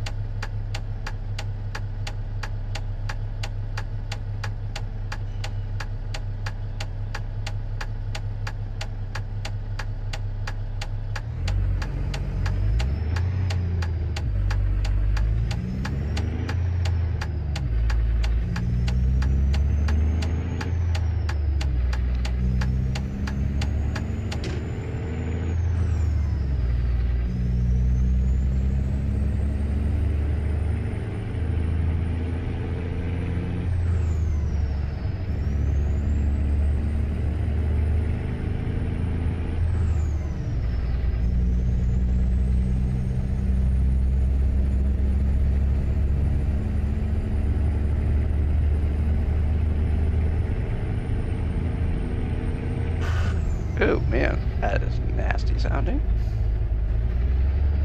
Oh man, that is nasty sounding.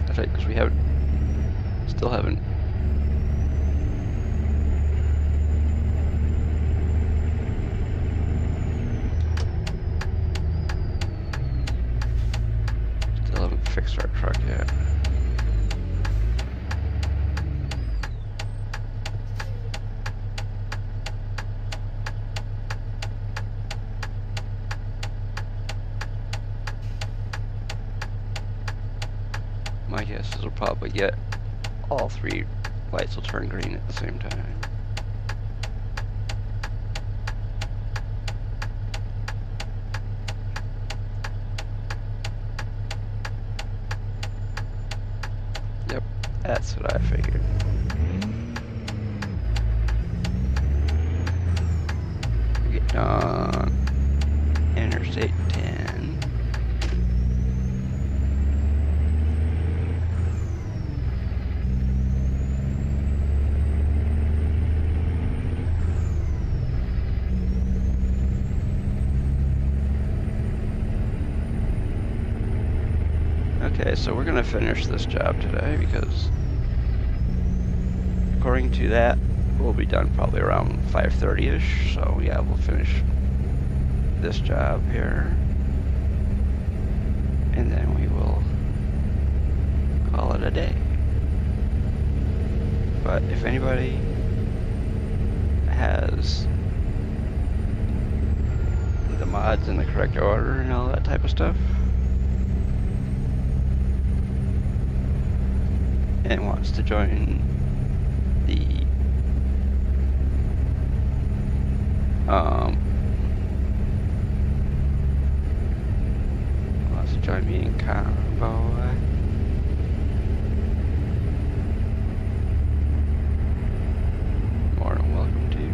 That's right, because we still haven't. Still haven't fixed our truck yet. My guess is we'll probably get all three lights will turn green at the same time. Yep, that's what I figured. We get on Interstate 10. Okay, so we're gonna finish this job today because according to that, we'll be done probably around 5:30ish. So yeah, we'll finish this job here, and then we will call it a day. But if anybody has the mods in the correct order and all that type of stuff, and wants to join the join me in Convoy. More than welcome to.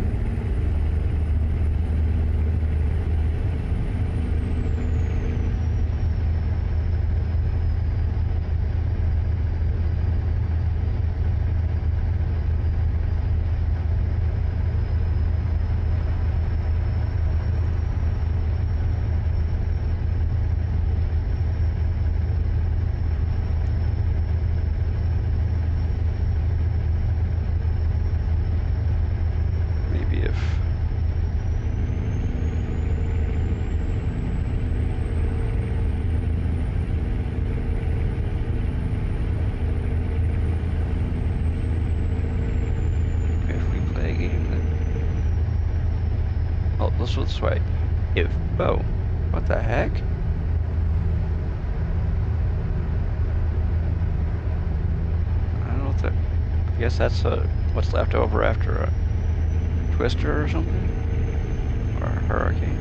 Maybe if we play a game that, oh, let's go this way. Oh, what the heck? I don't know what that, I guess that's what's left over after a twister or something? Or a hurricane?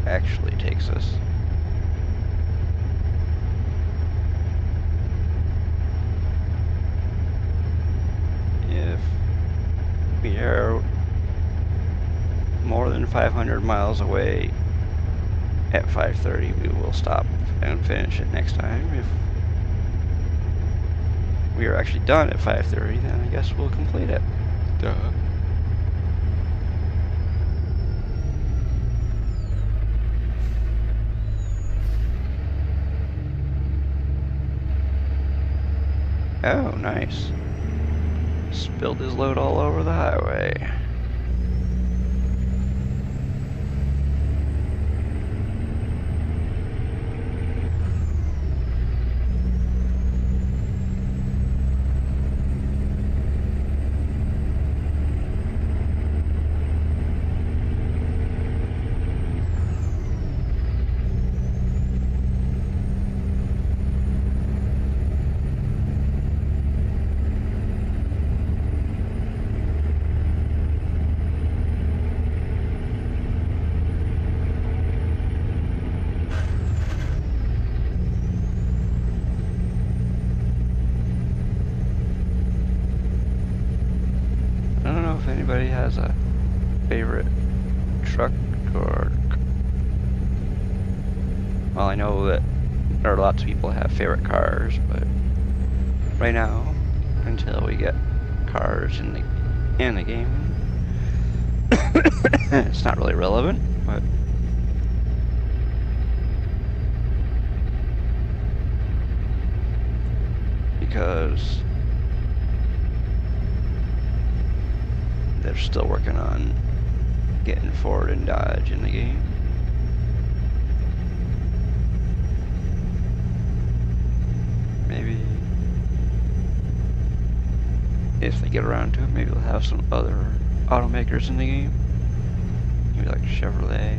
Actually takes us. If we are more than 500 miles away at 5:30, we will stop and finish it next time. If we are actually done at 5:30, then I guess we'll complete it. Duh. Oh, nice. Spilled his load all over the highway. I don't know if anybody has a favorite truck or... Well, I know that there are lots of people that have favorite cars, but right now, until we get cars in the game, it's not really relevant, but because they're still working on getting Ford and Dodge in the game. Maybe if they get around to it, maybe they'll have some other automakers in the game. Maybe like Chevrolet,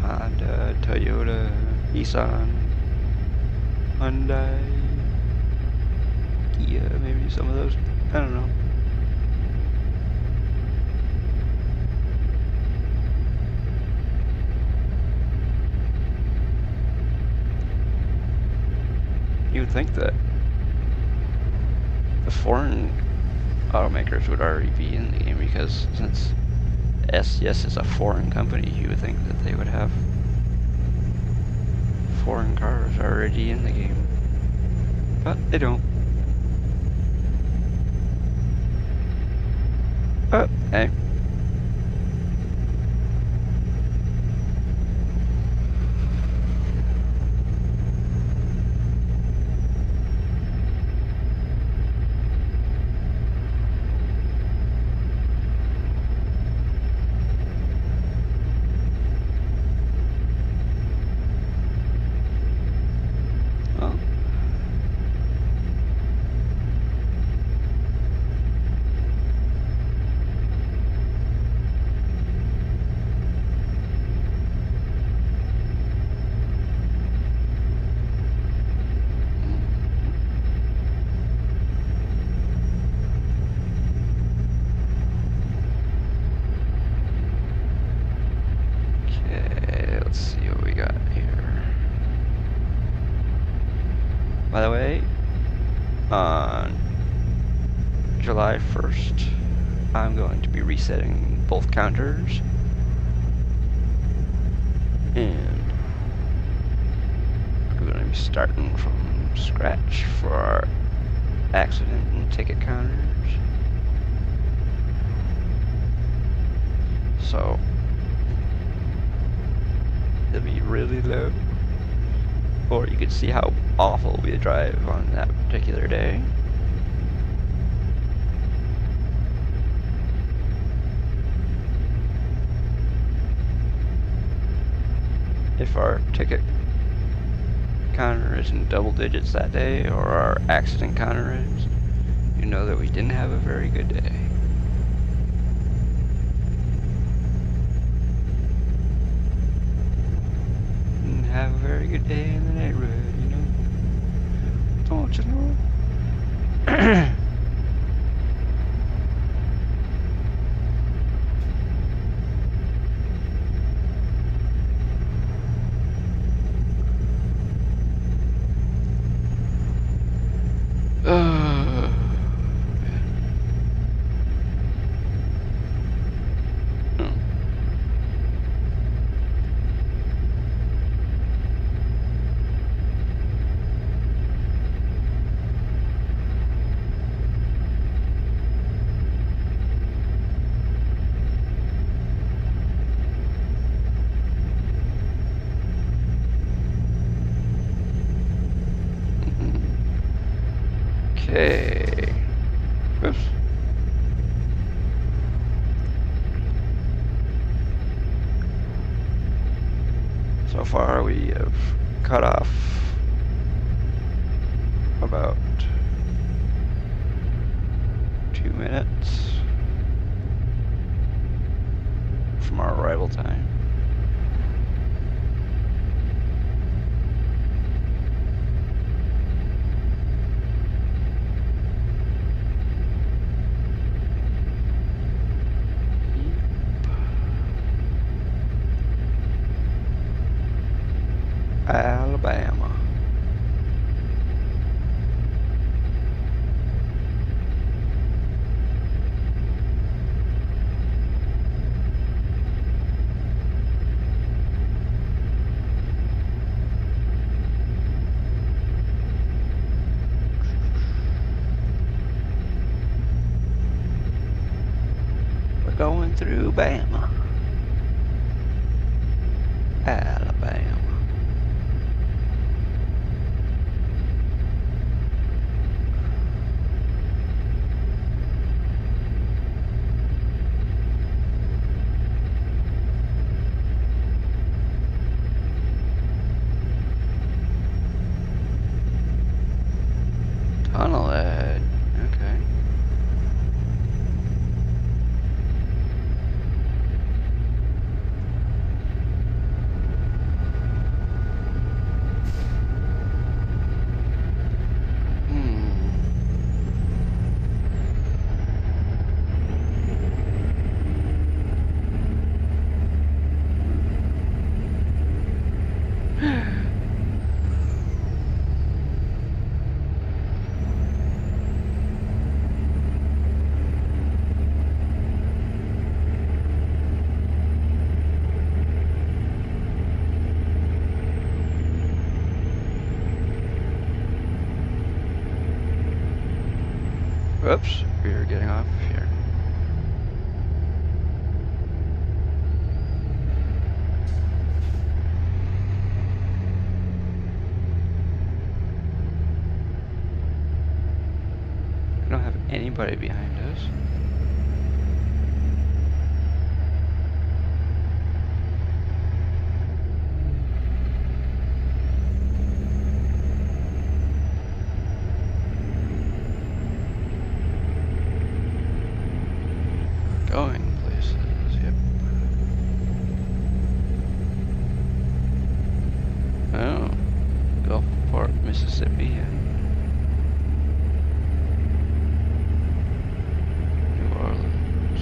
Honda, Toyota, Nissan, Hyundai, Kia, maybe some of those. I don't know. You would think that the foreign automakers would already be in the game, because since SES is a foreign company, you would think that they would have foreign cars already in the game. But they don't. Oh, hey. By the way, on July 1st, I'm going to be resetting both counters. And we're going to be starting from scratch for our accident and ticket counters. So it'll be really low. Or you could see how awful we drive on that particular day. If our ticket counter is in double digits that day, or our accident counter is, you know that we didn't have a very good day. Didn't have a very good day in the neighborhood, you know. Don't you know? Okay. Oops. So far we have cut off about 2 minutes from our arrival time. Alabama. We're going through Bama. Alabama. Tunnel ahead. Okay. Whoops, we are getting off here. We don't have anybody behind us. Going places, yep. Oh, Gulfport, Mississippi, and New Orleans.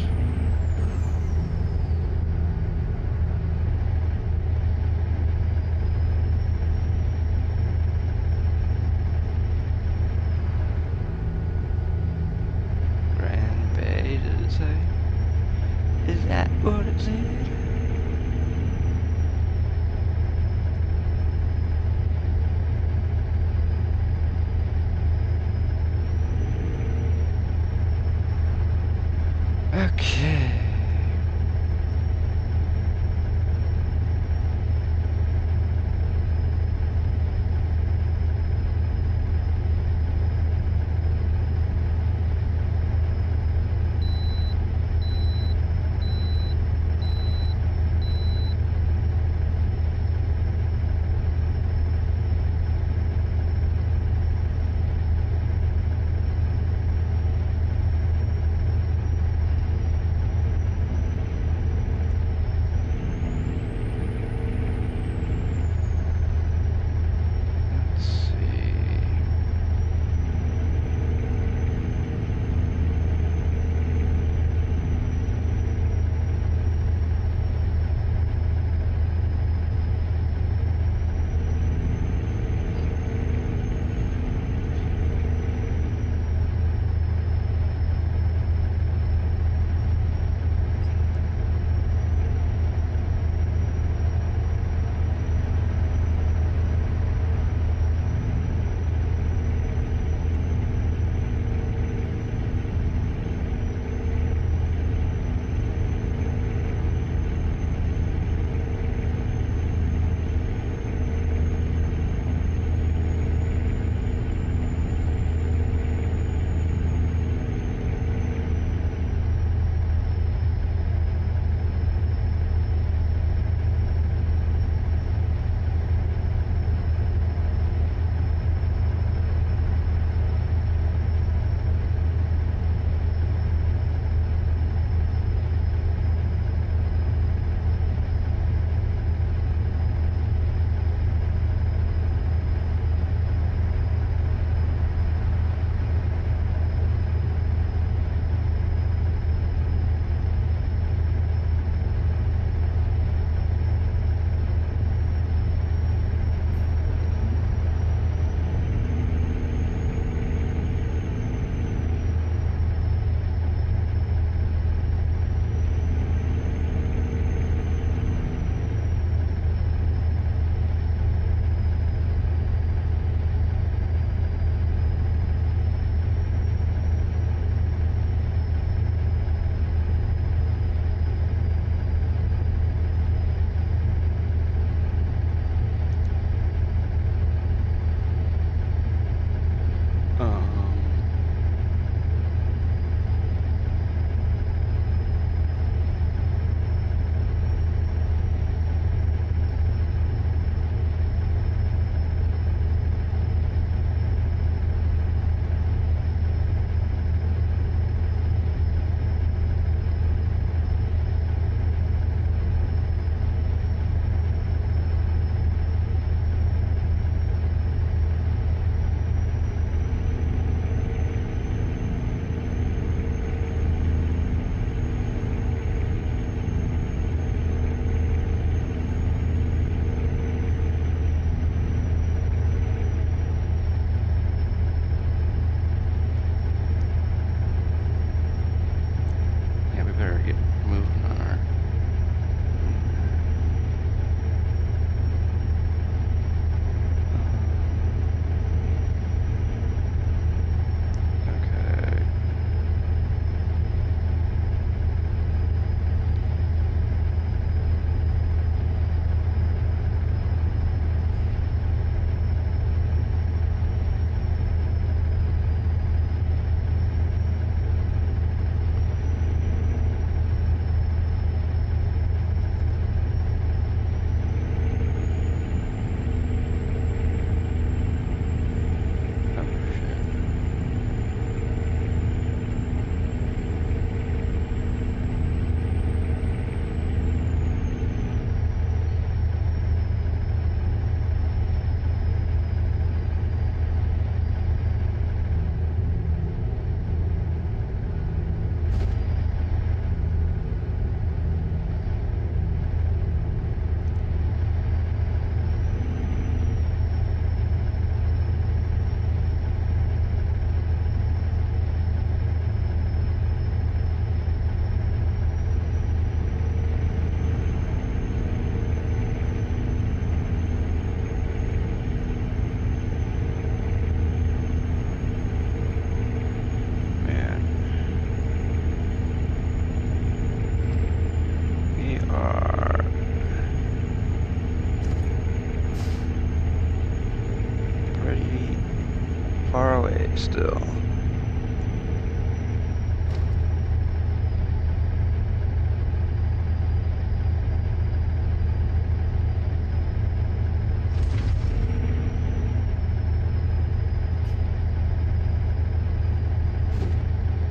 far away still.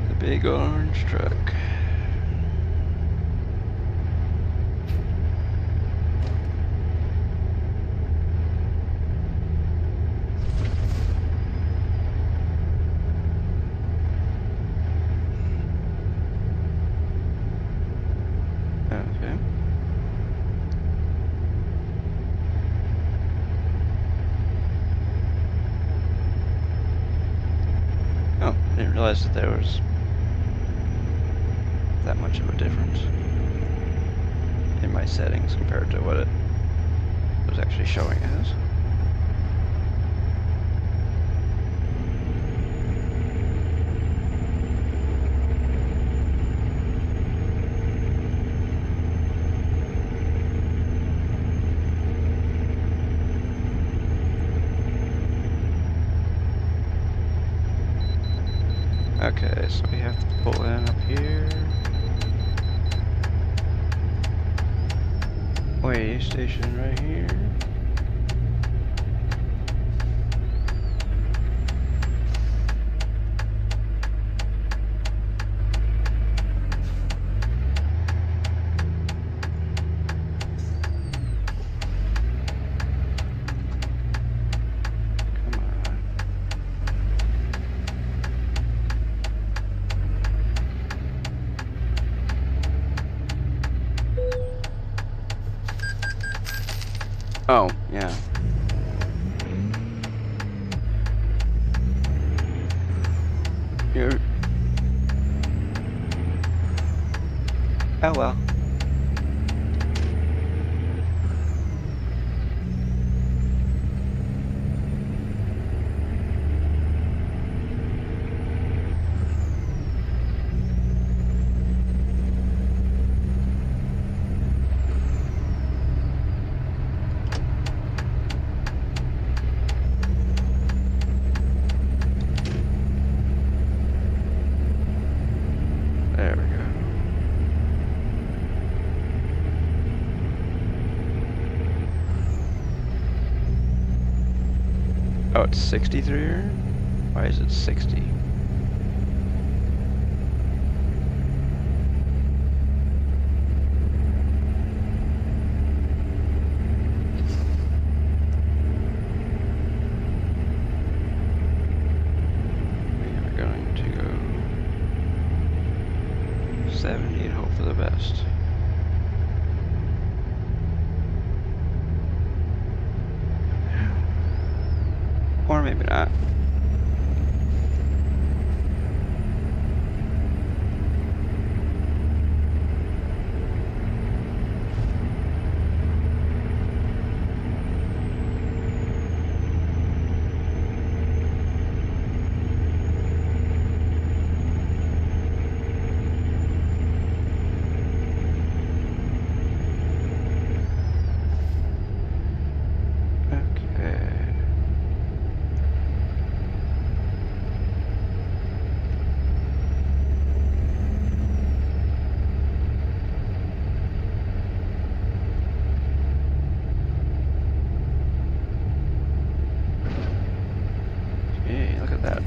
The big orange truck. Okay. Oh, I didn't realize that there was that much of a difference in my settings compared to what it was actually showing as. Okay, so we have to pull in up here. Way station right here. Come on. Oh, yeah. You're... Oh well. There we go. Oh, it's 63 here? Why is it 60? We are going to go 70 and hope for the best. Or maybe not. Okay. Hey, look at that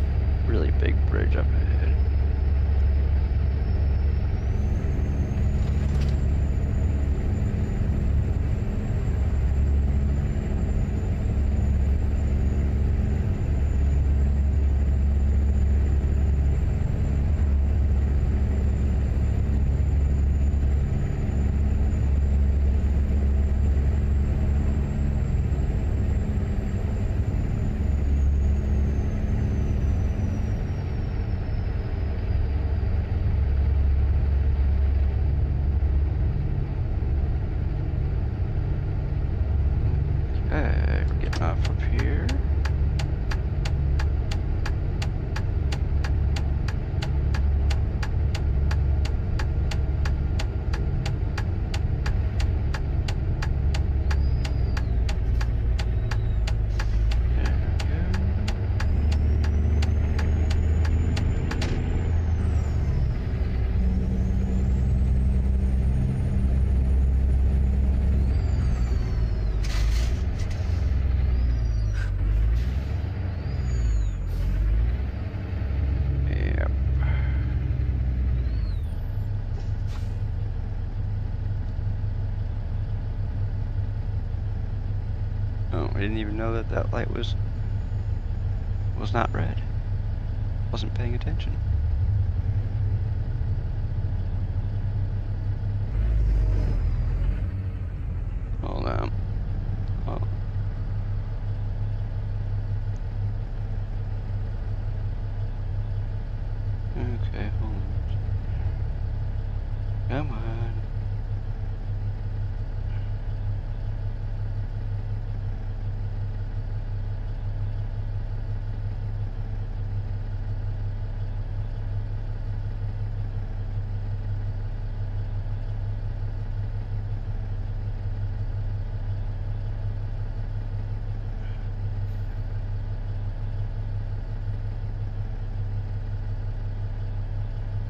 really big bridge up ahead. didn't even know that that light was not red. Wasn't paying attention. Hold on. Oh. Okay, hold on. Come on.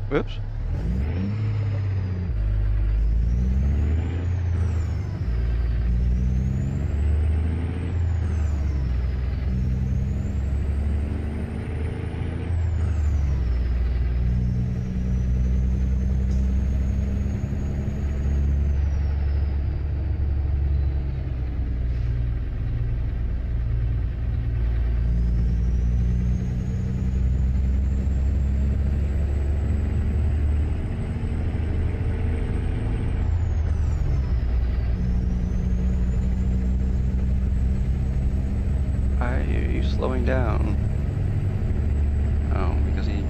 Whoops. Why are you slowing down? Oh, because he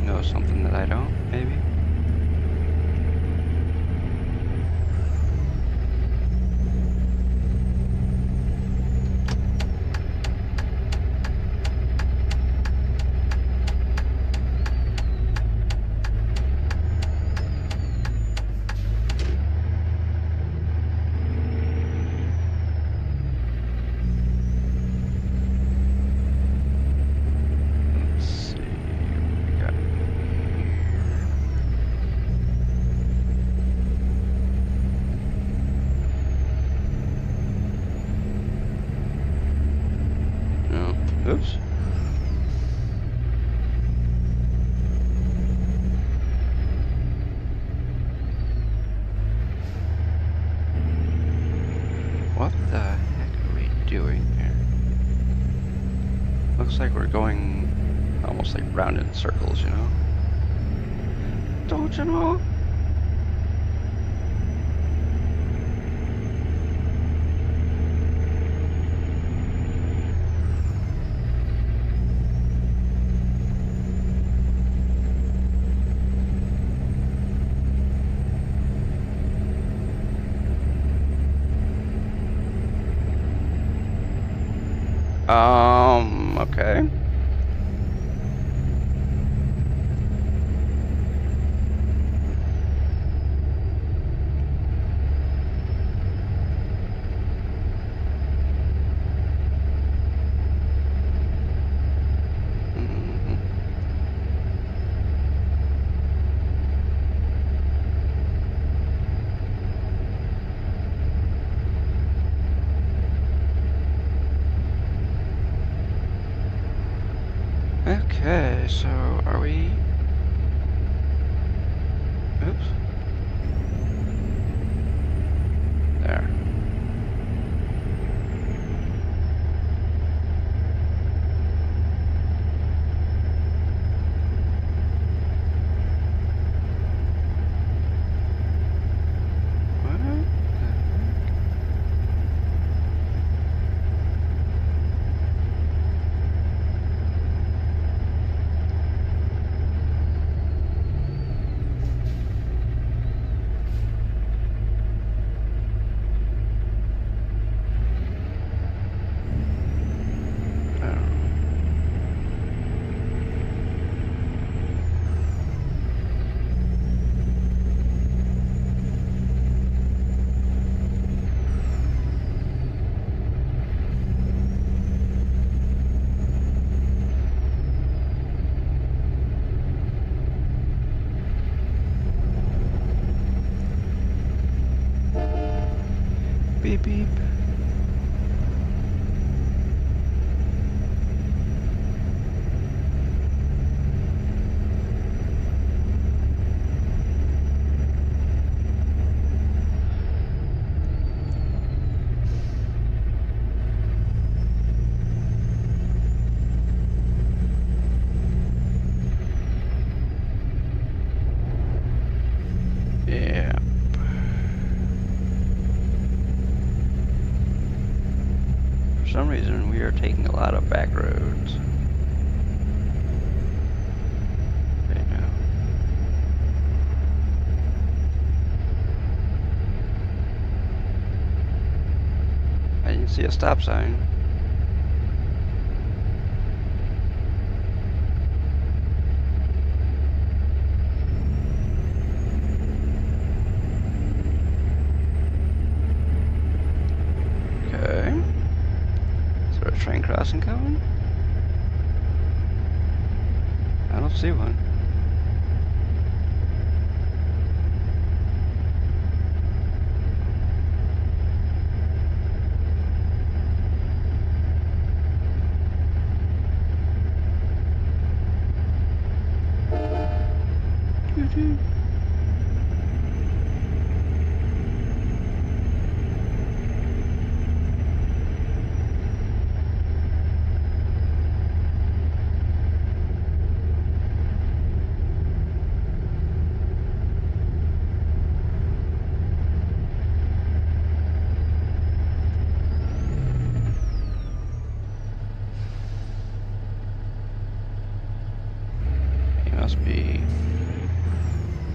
knows something that I don't, maybe? Let's see what we got here. No. Oops. What the heck are we doing here? Looks like we're going almost like round in circles, you know? Don't you know? Okay. Mhm. Okay, so are we? Oops. There. What the heck? I don't know. Beep beep. taking a lot of back roads. Right now. I didn't see a stop sign. Okay. Is there a train crossing coming? I don't see one. Doo-doo. He must be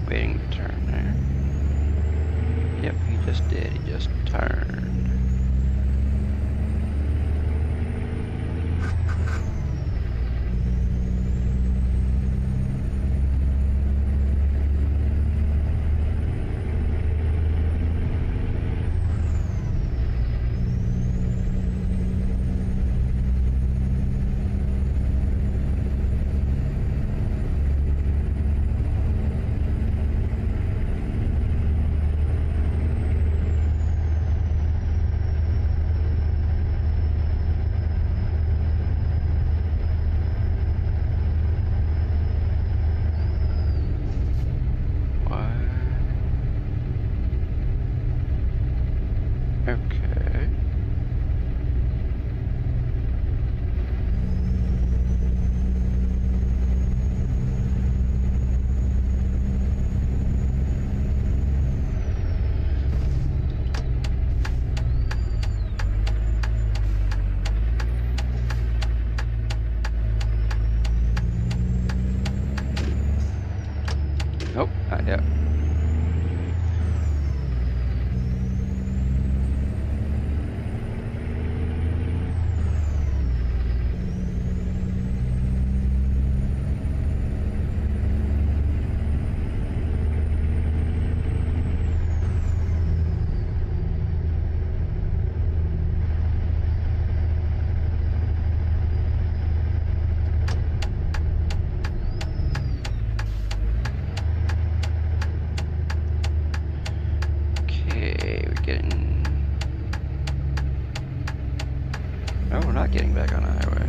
waiting to turn there. Yep, he just did. He just turned. Okay. Nope, not yet. Okay, we're getting... No, we're not getting back on the highway.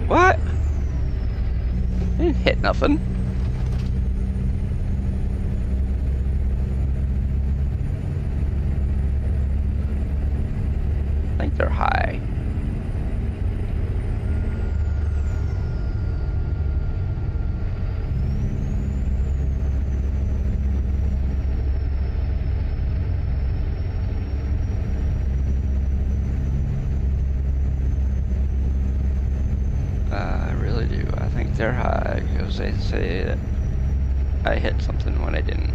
What? I didn't hit nothing. I think they're high. I really do. I think they're high because they say that I hit something when I didn't.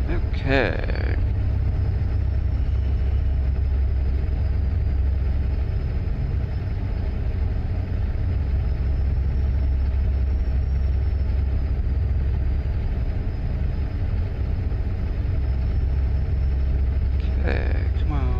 Okay. Okay, come on.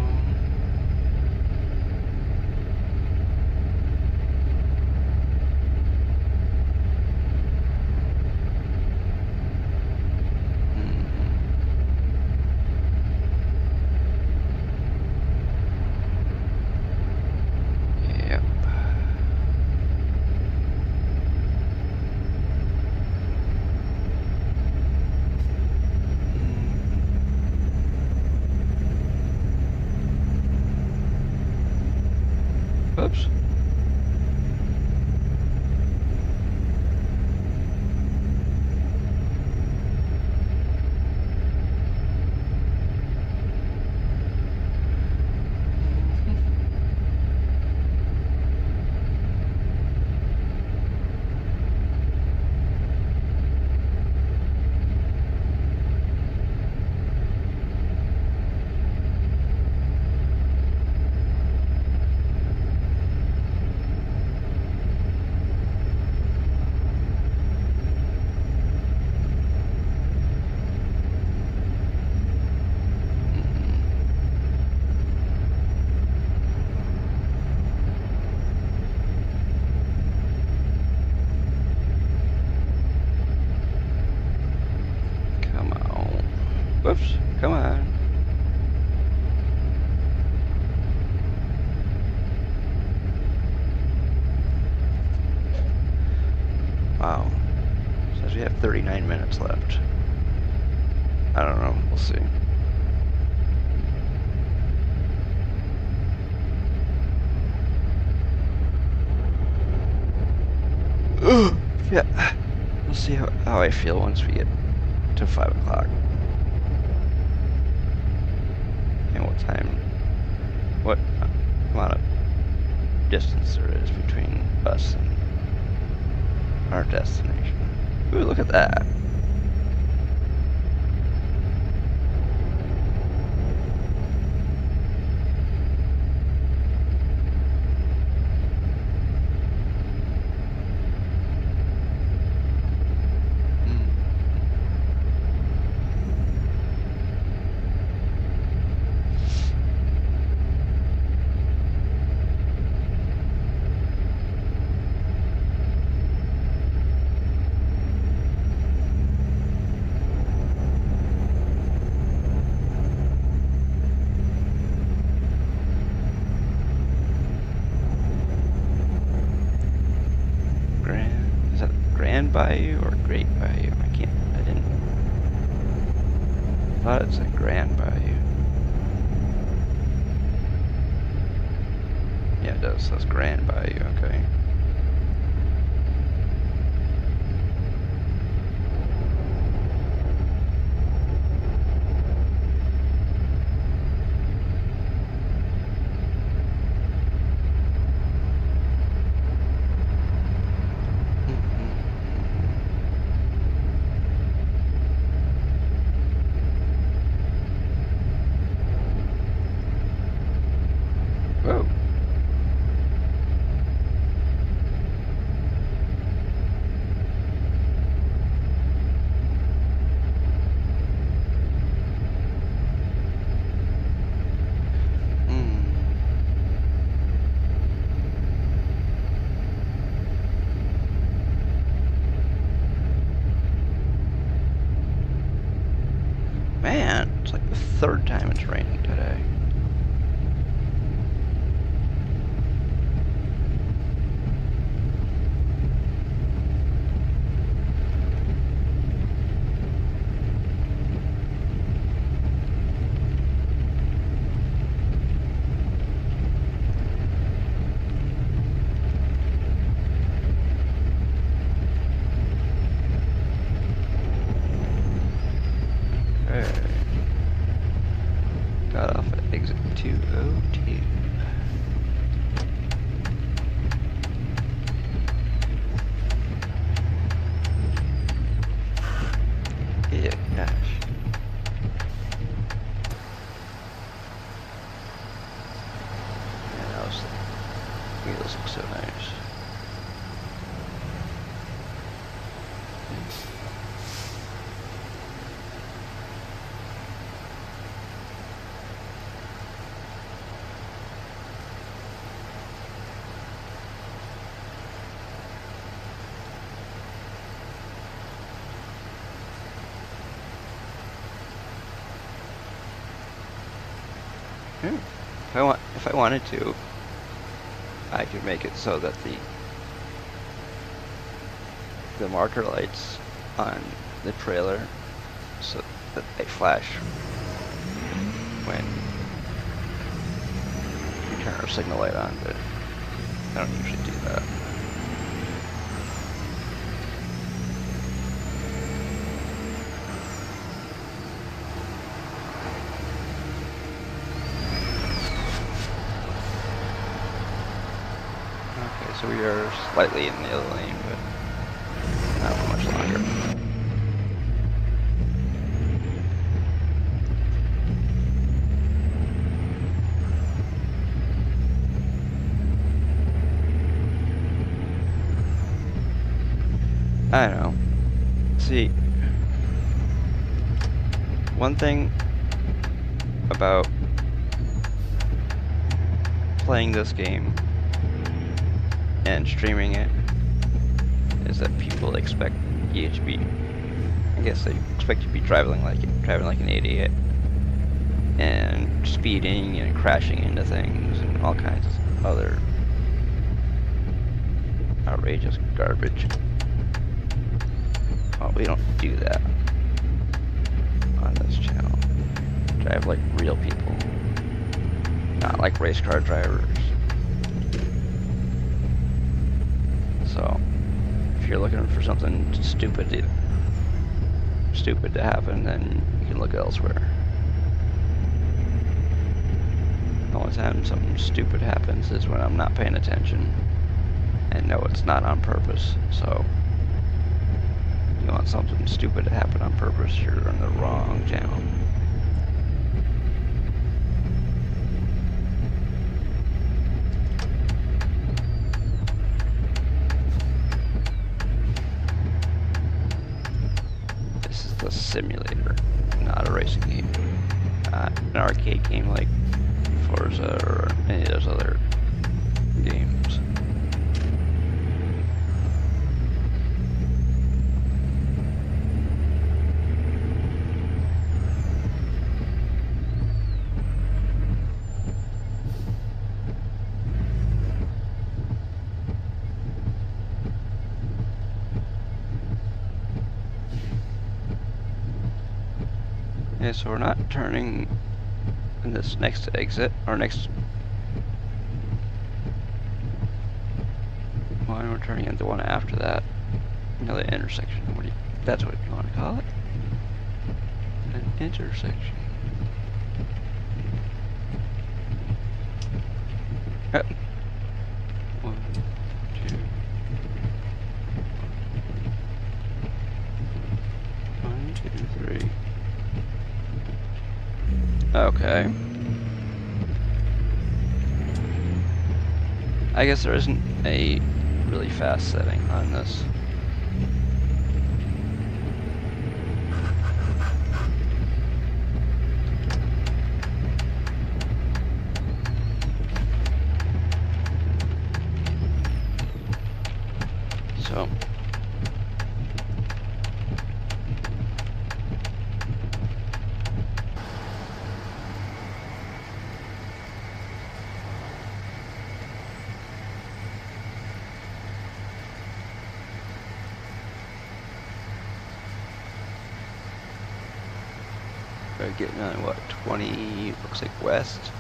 Come on. Wow. Says we have 39 minutes left. I don't know. We'll see. Yeah. We'll see how I feel once we get to 5 o'clock. And what time, what amount of distance there is between us and our destination. Ooh, look at that. Is that Grand Bayou or Great Bayou? I didn't. I thought it said Grand Bayou. Yeah, it does. That's Grand Bayou, okay. Whoa. Man, it's like the third time it's raining today. Got off at exit 202. Yeah, gosh. Yeah, those look so nice. If I wanted to, I could make it so that the marker lights on the trailer, so that they flash when you turn our signal light on, but I don't usually do that. So we are slightly in the other lane, but not for much longer. I don't know. See, one thing about playing this game and streaming it is that people expect you to be, I guess they expect you to be driving like an idiot and speeding and crashing into things and all kinds of other outrageous garbage. Oh, we don't do that on this channel. Drive like real people, not like race car drivers. So, if you're looking for something stupid to happen, then you can look elsewhere. The only time something stupid happens is when I'm not paying attention and know it's not on purpose. So, you want something stupid to happen on purpose, you're on the wrong channel. This is the simulator, not a racing game. An arcade game like Forza or any of those other games. Okay, so we're not turning in this next exit, or next one, we're turning into the one after that. Another intersection. That's what you want to call it? An intersection. Yep. 1, 2. 1, 2, 3. Okay. I guess there isn't a really fast setting on this. So we're getting on what, 20, looks like west.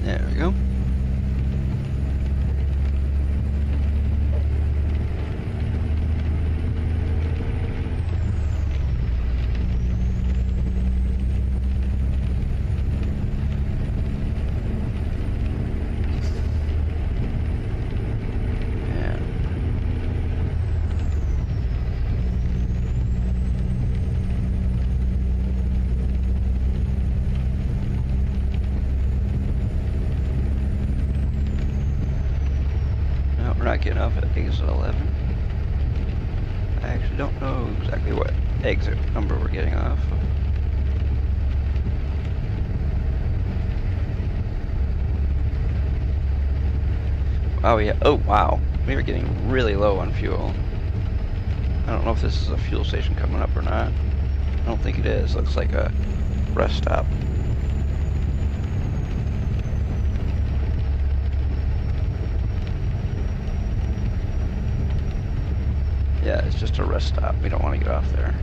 There we go. We're not getting off at exit 11. I actually don't know exactly what exit number we're getting off of. Oh yeah, oh wow. We were getting really low on fuel. I don't know if this is a fuel station coming up or not. I don't think it is. Looks like a rest stop. Yeah, it's just a rest stop. We don't want to get off there.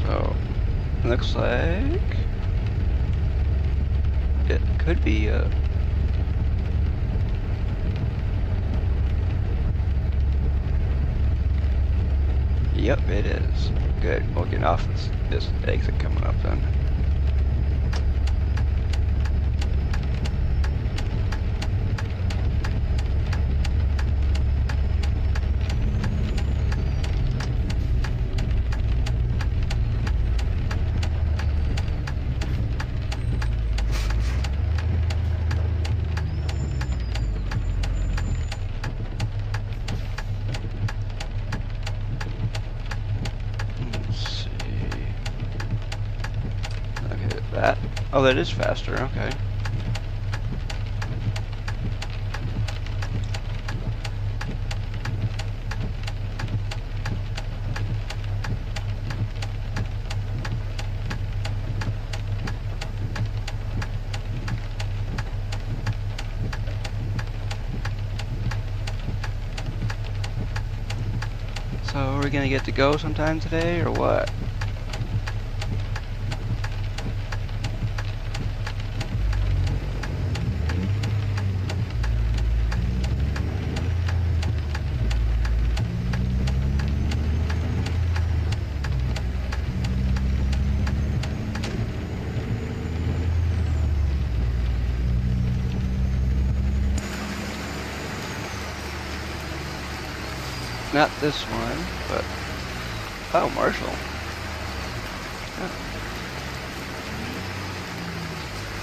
So, looks like it could be a... Yep, it is. Good. We'll get off this exit coming up then. Oh, that is faster. Okay. So, are we gonna get to go sometime today, or what? Not this one, but... Oh, Marshall. Oh.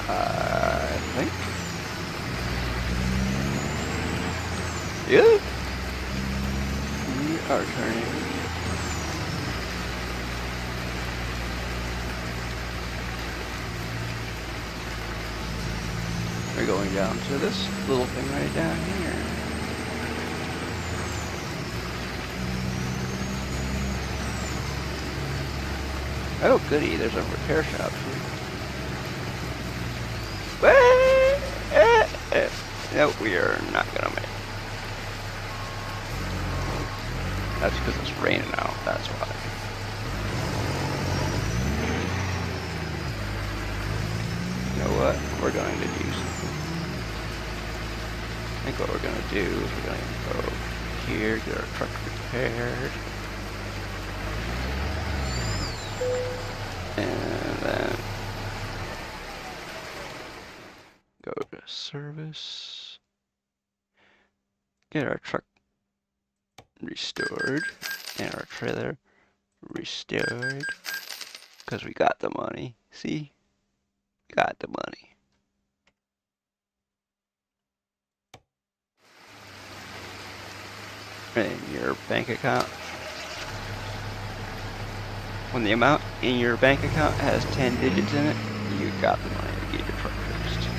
I think. Yeah. We are turning. We're going down to this little thing right down here. Oh, goody, there's a repair shop here. No, we are not gonna make it. That's because it's raining out, that's why. You know what? We're going to do something. I think what we're going to do is we're going to go here, get our truck repaired. And then go to service. Get our truck restored. And our trailer restored. Because we got the money. See? We got the money. In your bank account. When the amount in your bank account has 10 digits in it, you got the money to get your truck fixed.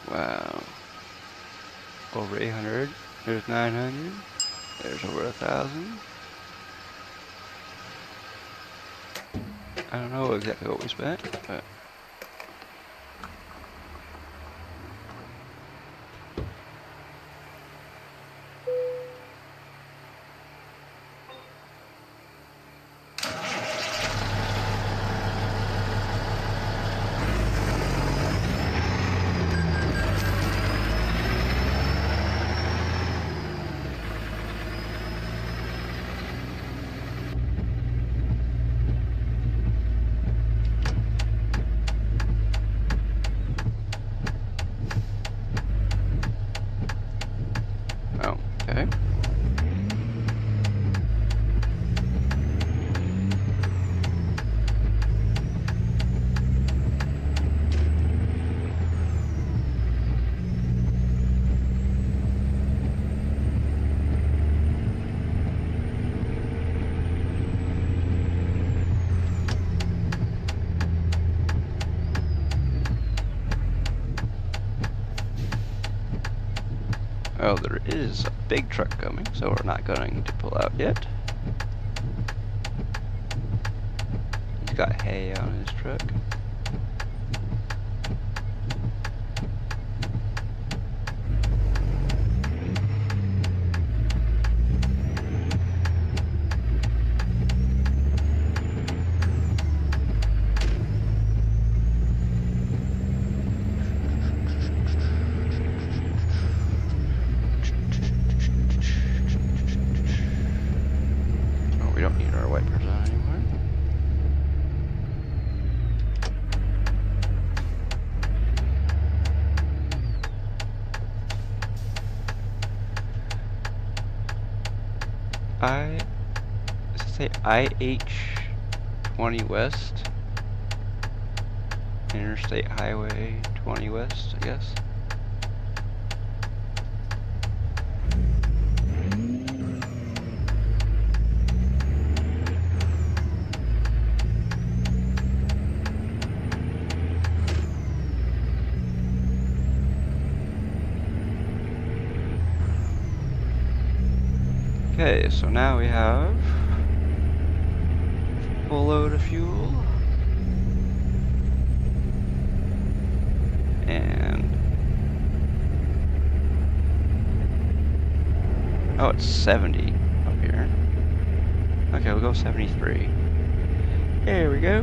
Wow. Over 800. There's 900. There's over 1,000. I don't know exactly what we spent, but... Oh, okay. Oh, there is a big truck coming, so we're not going to pull out yet. He's got hay on his truck. Does it say IH 20 West? Interstate Highway 20 West, I guess. Okay, so now we have full load of fuel. And oh, it's 70 up here. Okay, we'll go 73. There we go.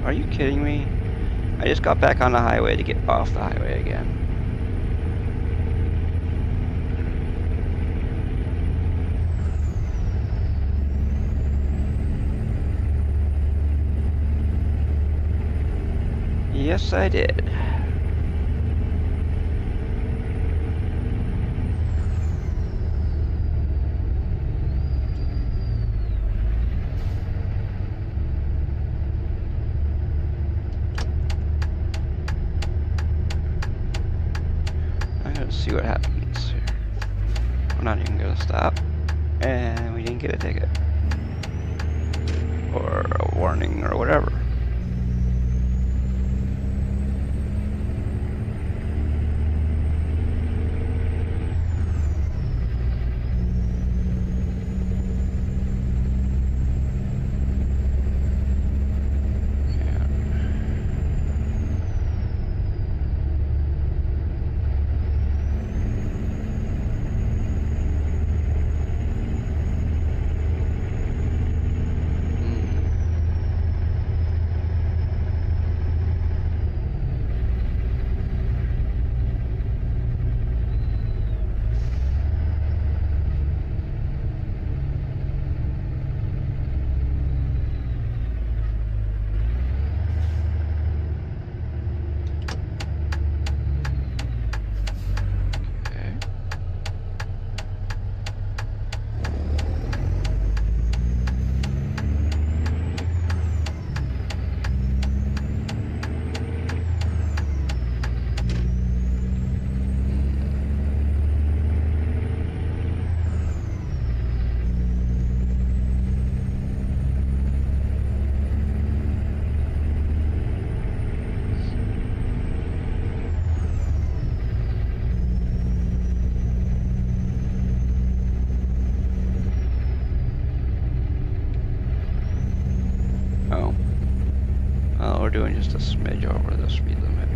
Are you kidding me? I just got back on the highway to get off the highway again. Yes, I did. I'm gonna see what happens here. We're not even gonna stop. And we didn't get a ticket. Or a warning or whatever. We're doing just a smidge over the speed limit.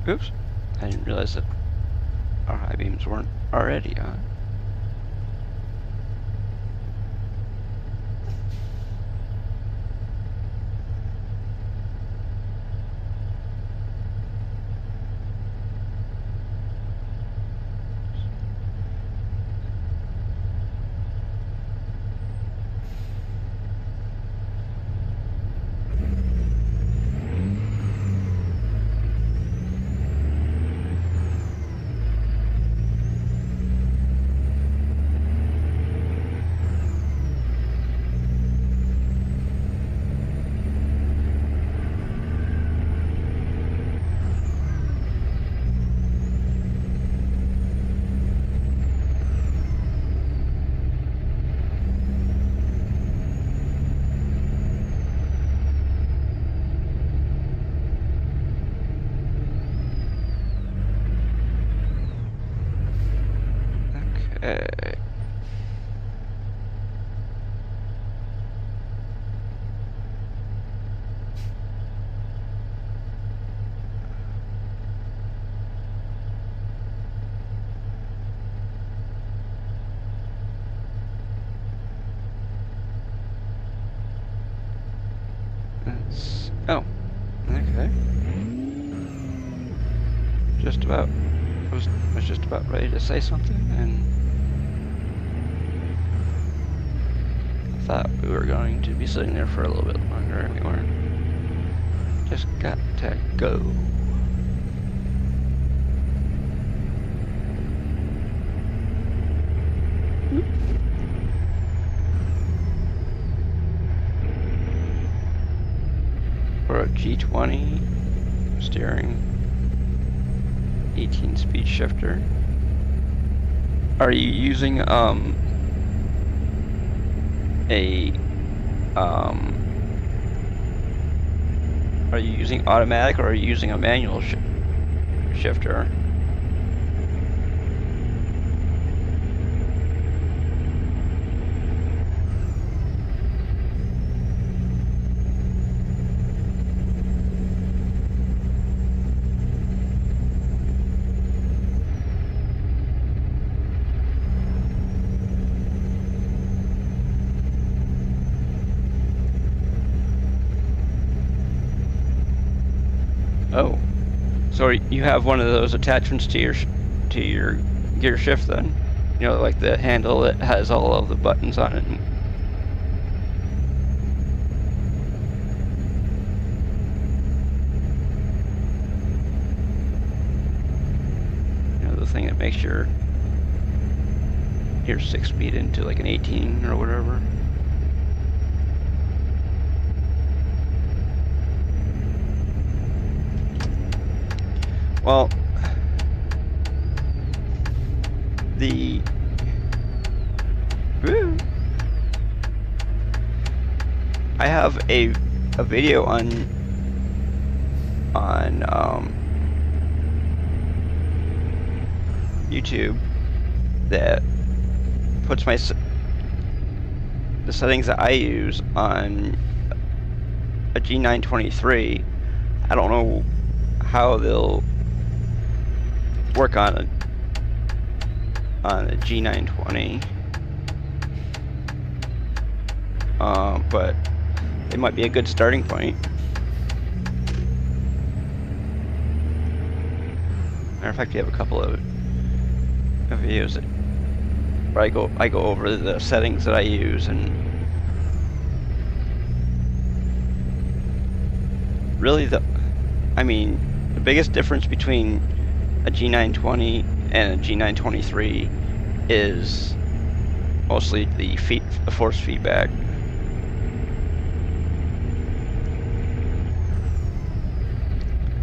Oops, I didn't realize that our high beams weren't already on. Okay. Oh, okay. just about was just about ready to say something, and I thought we were going to be sitting there for a little bit longer, and we weren't. Just got to go. For a G20 steering, 18-speed shifter. Are you using are you using automatic, or are you using a manual shifter? Oh, so you have one of those attachments to your gear shift then? You know, like the handle that has all of the buttons on it. You know, the thing that makes your 6-speed into like an 18 or whatever. Well, I have a video on YouTube that puts the settings that I use on a G923. I don't know how they'll work on a G920, but it might be a good starting point. Matter of fact, we have a couple of videos where I go over the settings that I use, and really the biggest difference between a G920 and a G923 is mostly the force feedback.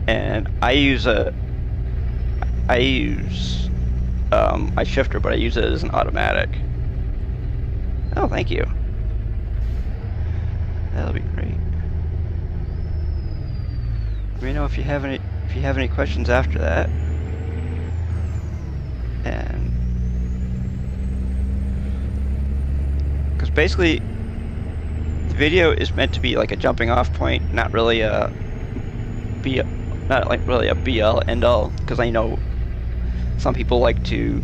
And I use my shifter, but I use it as an automatic. Oh, thank you. That'll be great. Let me know if you have any questions after that. And because basically the video is meant to be like a jumping off point, not really a be all end all, because I know some people like to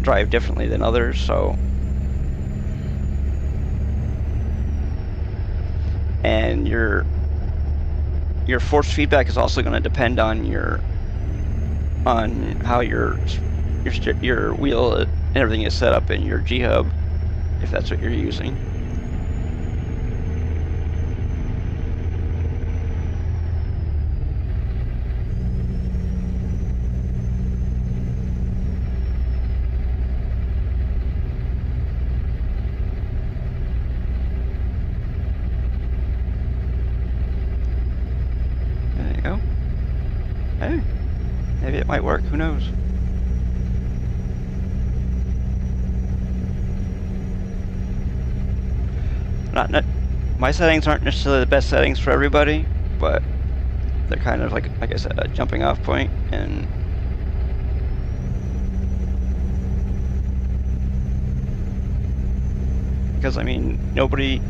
drive differently than others, so. And your force feedback is also going to depend on how your wheel and everything is set up in your G-hub, if that's what you're using. There you go. Hey, maybe it might work, who knows? My settings aren't necessarily the best settings for everybody, but they're kind of like I said, a jumping off point. And because nobody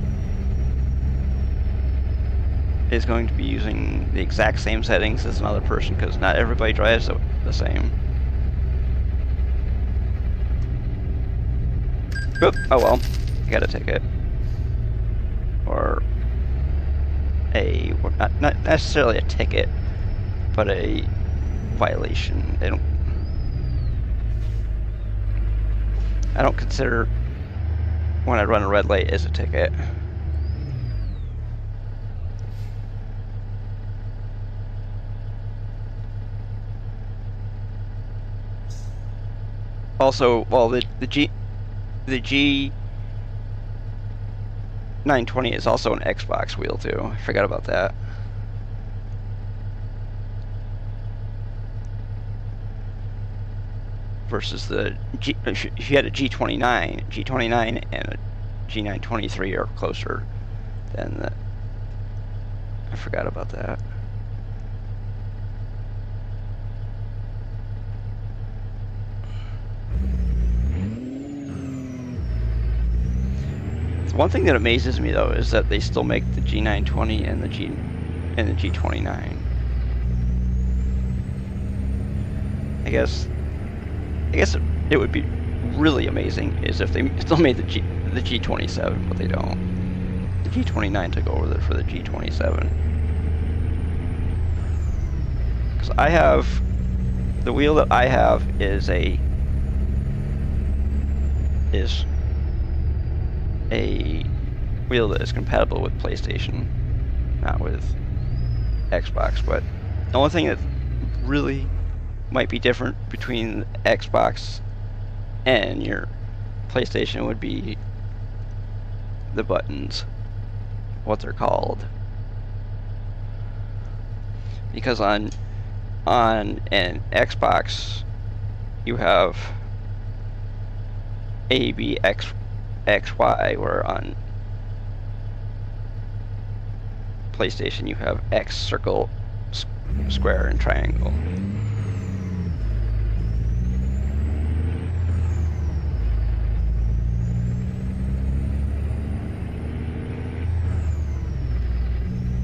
is going to be using the exact same settings as another person, because not everybody drives the same. Oop, oh well, you got a ticket. Or not necessarily a ticket, but a violation. I don't consider when I run a red light as a ticket. Also, well, the G920 is also an Xbox wheel too. I forgot about that. Versus the if you had a G29 and a G923 are closer than the. I forgot about that. One thing that amazes me though is that they still make the G920 and the G29. I guess it would be really amazing is if they still made the G27, but they don't. The G29 took over there for the G27. Because I have the wheel that I have is a wheel that is compatible with PlayStation, not with Xbox. But the only thing that really might be different between Xbox and your PlayStation would be the buttons, what they're called. Because on an Xbox you have A, B, X, Y, where on PlayStation you have X, circle, square, and triangle.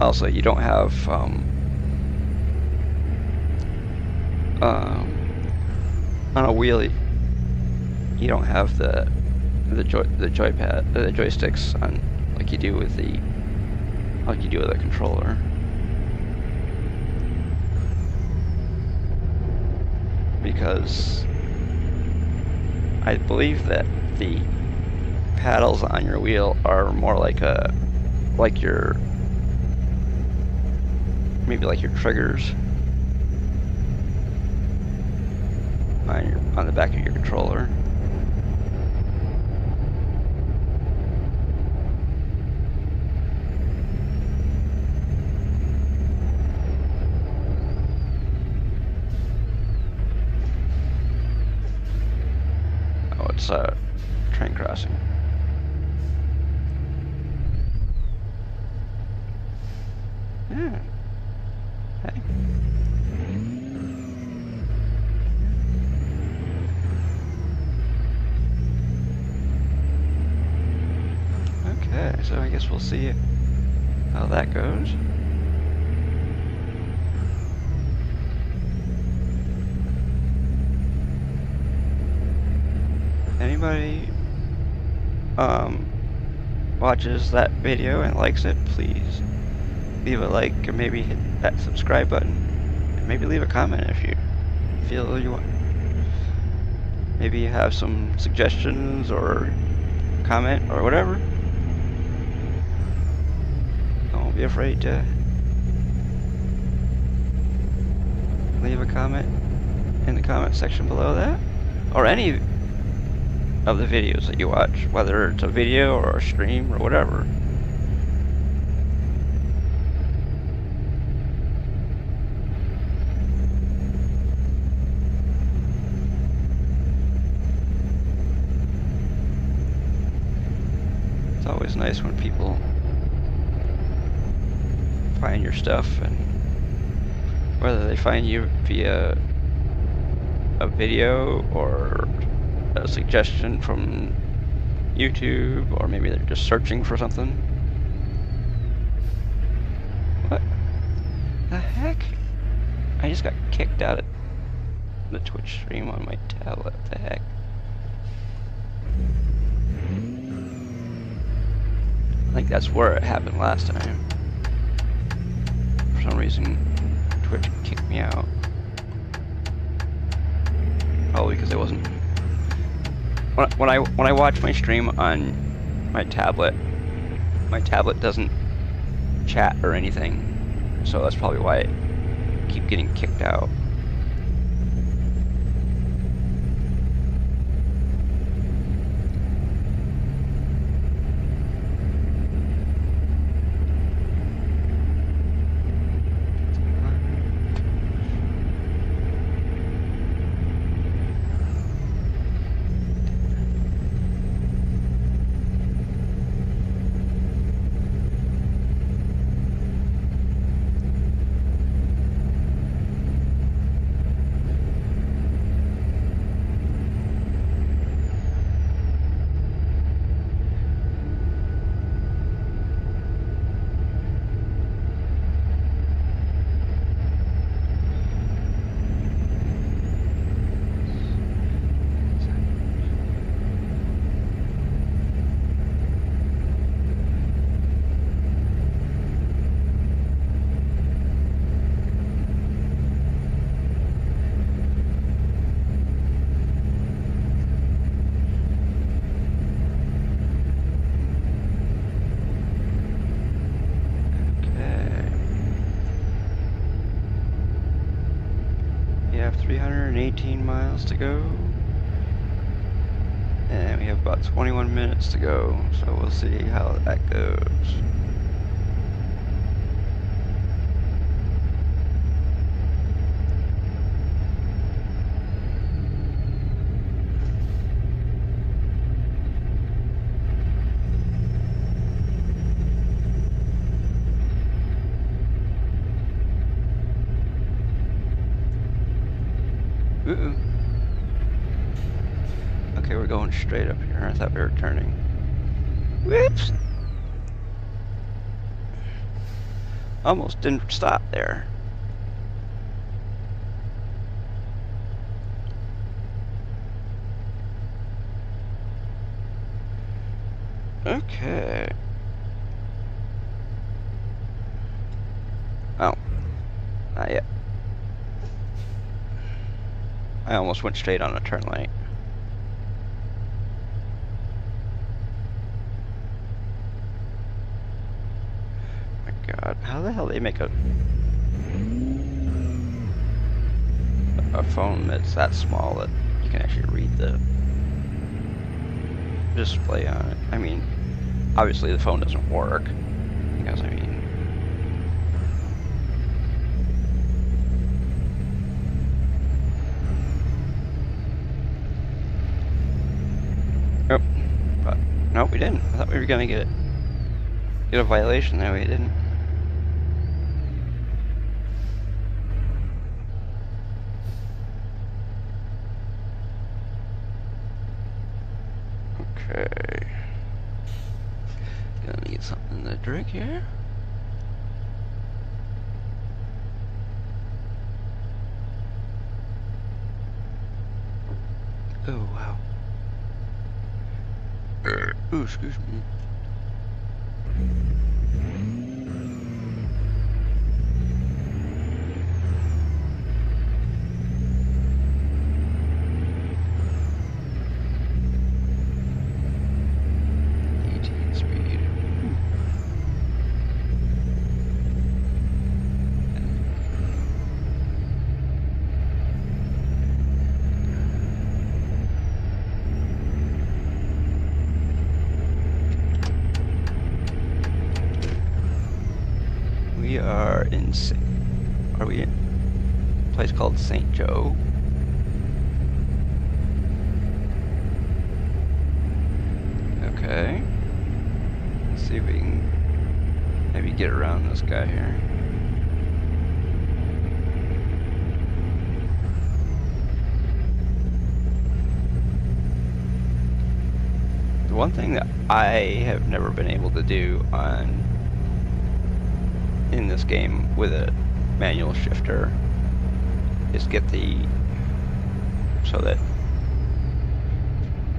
Also, you don't have on a wheel you don't have the joysticks on like you do with a controller. Because I believe that the paddles on your wheel are more like your triggers on the back of your controller. Oh, it's a train crossing. Yeah. Hey. Okay, so I guess we'll see how that goes. Anybody watches that video and likes it, please leave a like and maybe hit that subscribe button. And maybe leave a comment if you feel you want. Maybe you have some suggestions or comment or whatever. Don't be afraid to leave a comment in the comment section below that, or any of the videos that you watch, whether it's a video or a stream or whatever. It's always nice when people find your stuff, and whether they find you via a video or a suggestion from YouTube, or maybe they're just searching for something. What the heck? I just got kicked out of the Twitch stream on my tablet. What the heck? I think that's where it happened last time. For some reason, Twitch kicked me out. probably because I wasn't. When I watch my stream on my tablet doesn't chat or anything, so that's probably why I keep getting kicked out. We have 318 miles to go, and we have about 21 minutes to go, so we'll see how that goes. Ooh. Okay, we're going straight up here. I thought we were turning. Whoops! Almost didn't stop there. Okay. Oh. Not yet. I almost went straight on a turn lane. My God, how the hell they make a phone that's that small that you can actually read the display on it? I mean, obviously the phone doesn't work, because I mean, oh, but no, we didn't. I thought we were gonna get a violation there. We didn't. Okay. Gonna need something to drink here. Oh wow. Ooh, excuse me. We are in are we in a place called St. Joe? Okay. Let's see if we can maybe get around this guy here. The one thing that I have never been able to do in this game with a manual shifter is get so that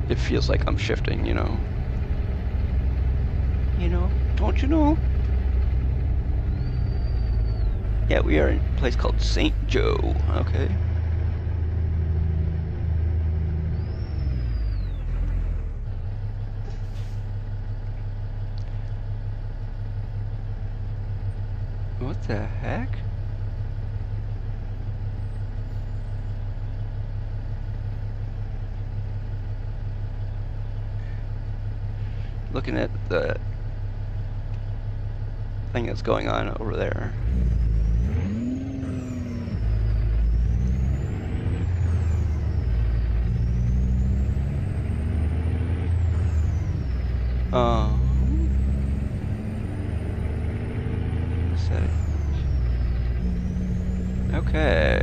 it feels like I'm shifting, you know. Don't you know? Yeah, we are in a place called St. Joe. Okay. What the heck? Looking at the thing that's going on over there. Settings. Okay.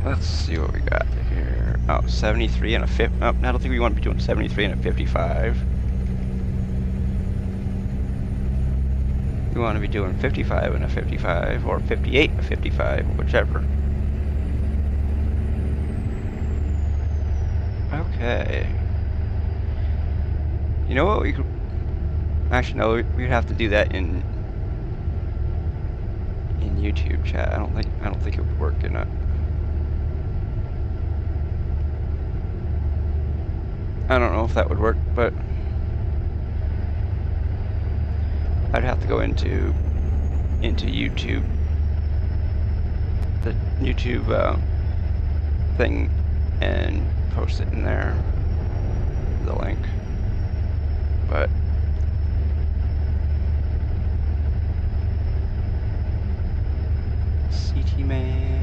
Let's see what we got here. Oh, 73 and a 50. Oh, I don't think we want to be doing 73 and a 55. We want to be doing 55 and a 55, or 58 and a 55, whichever. Okay. You know what, we could... Actually, no, we'd have to do that in YouTube chat. I don't think it would work in a... I don't know if that would work, but I'd have to go into YouTube, the YouTube thing, and post it in there, the link. But CT man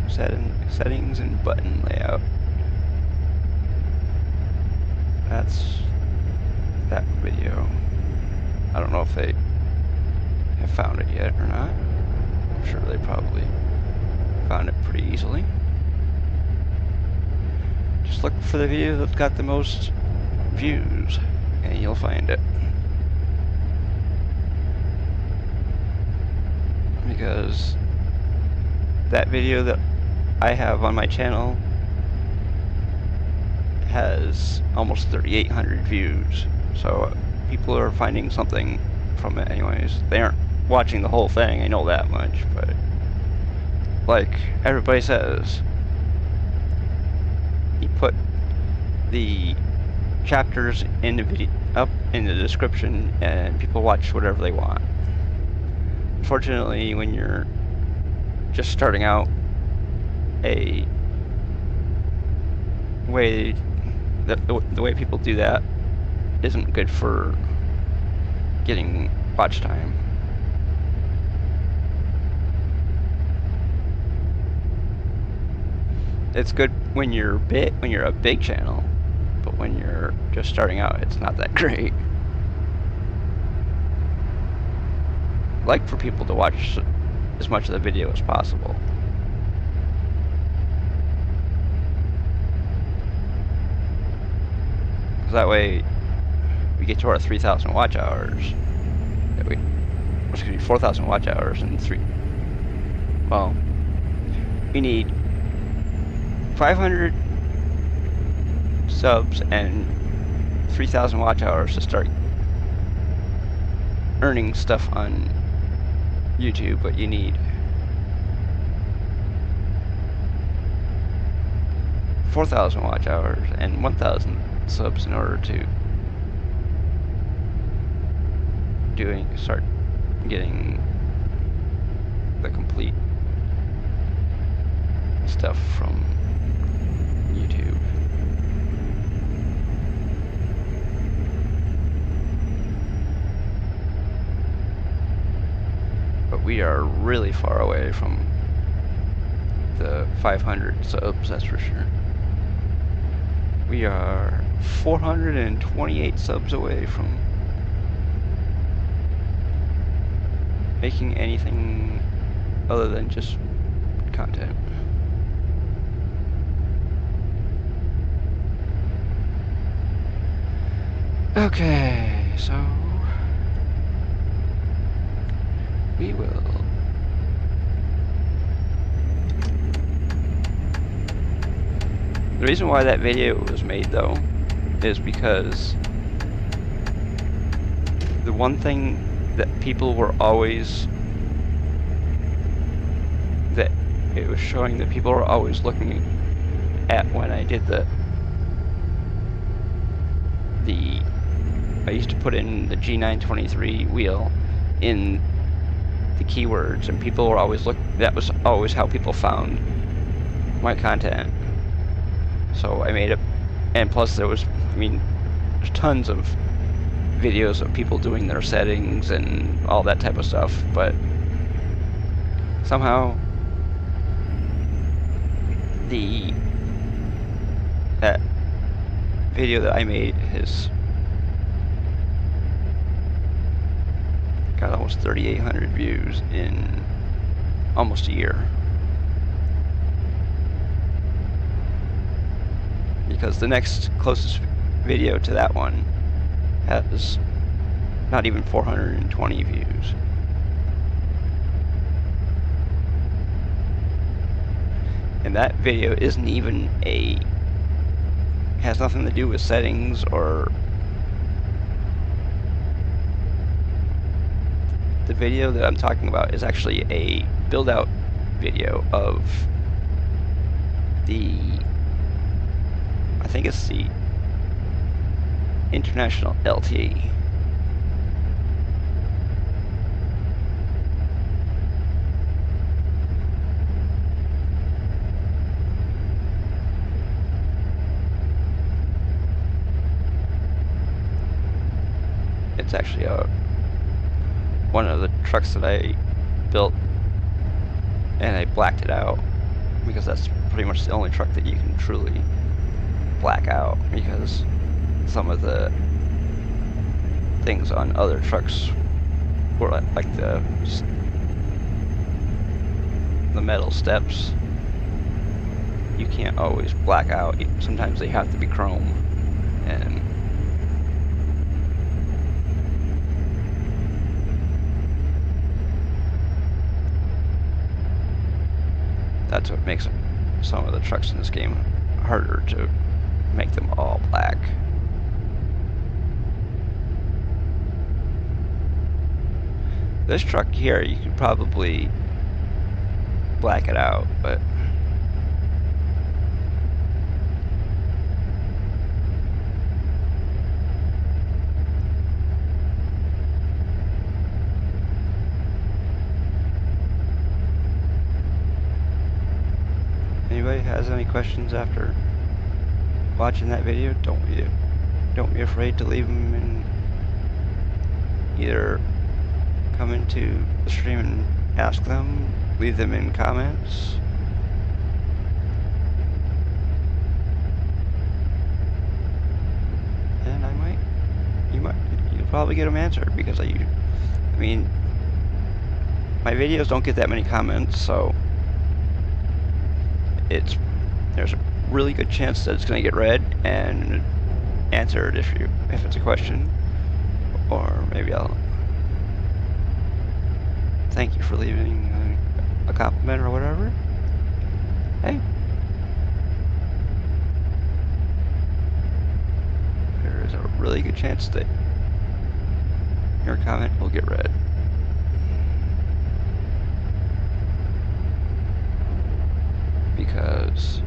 settings and button layout. That's that video. I don't know if they have found it yet or not. I'm sure they probably found it pretty easily. Just look for the video that's got the most views and you'll find it. Because that video that I have on my channel has almost 3,800 views, so people are finding something from it anyways. They aren't watching the whole thing, I know that much, but like everybody says, you put the chapters in the video up in the description and people watch whatever they want. Unfortunately, when you're just starting out, a way the way people do that isn't good for getting watch time. It's good when you're a big channel, but when you're just starting out, it's not that great. I like for people to watch as much of the video as possible. That way we get to our 3,000 watch hours. Excuse me, 4,000 watch hours and well, we need 500 subs and 3,000 watch hours to start earning stuff on YouTube, but you need 4,000 watch hours and 1,000 subs in order to start getting the complete stuff from YouTube. But we are really far away from the 500 subs, that's for sure. We are 428 subs away from making anything other than just content. Okay, so we will the reason why that video was made, though, is because the one thing that people were always, that it was showing that people were always looking at when I did the I used to put in the G923 wheel in the keywords, and people were always that was always how people found my content. So I made it, and plus there was, I mean, there's tons of videos of people doing their settings and all that type of stuff, but somehow that video that I made has got almost 3,800 views in almost a year. Because the next closest video to that one has not even 420 views. And that video isn't even has nothing to do with settings or the video that I'm talking about is actually a build out video of I think it's the International LT. It's actually one of the trucks that I built, and I blacked it out because that's pretty much the only truck that you can truly black out, because some of the things on other trucks were like the metal steps. You can't always black out. Sometimes they have to be chrome, and that's what makes some of the trucks in this game harder to make them all black. This truck here, you could probably black it out, but anybody has any questions after watching that video, don't be afraid to leave them in. Either come into the stream and ask them, leave them in comments. And you'll probably get them answered, because I mean, my videos don't get that many comments, so there's a really good chance that it's going to get read and answered if it's a question, or maybe I'll thank you for leaving a compliment or whatever. Hey, there is a really good chance that your comment will get read. Because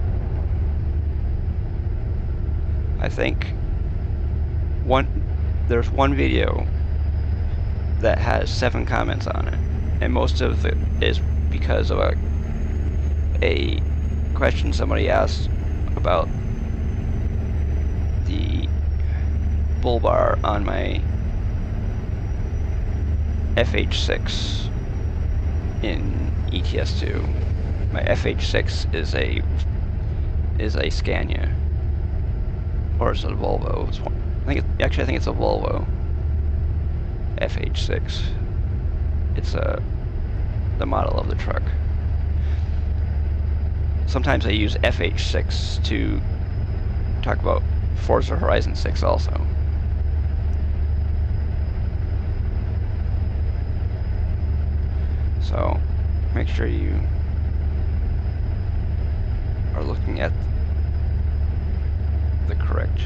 I think there's one video that has 7 comments on it, and most of it is because of a question somebody asked about the bull bar on my FH6 in ETS2. My FH6 is a Scania, or is it a Volvo? I think it's a Volvo FH6. It's the model of the truck. Sometimes I use FH6 to talk about Forza Horizon 6 also. So make sure you are looking at the correct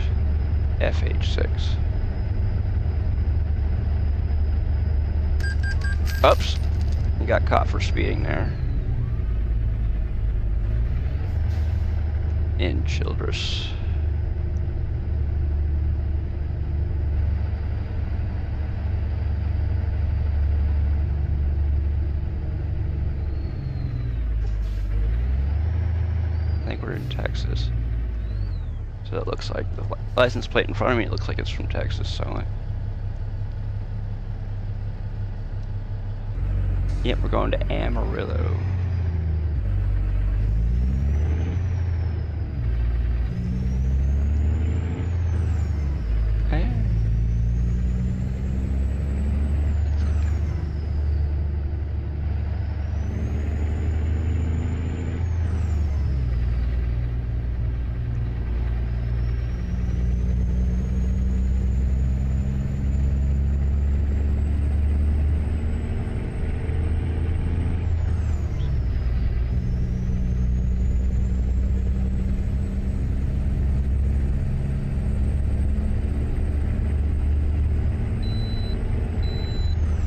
FH6. Oops, you got caught for speeding there in Childress. we're in Texas. So it looks like the license plate in front of me, it looks like it's from Texas, so. Yep, we're going to Amarillo. Hey.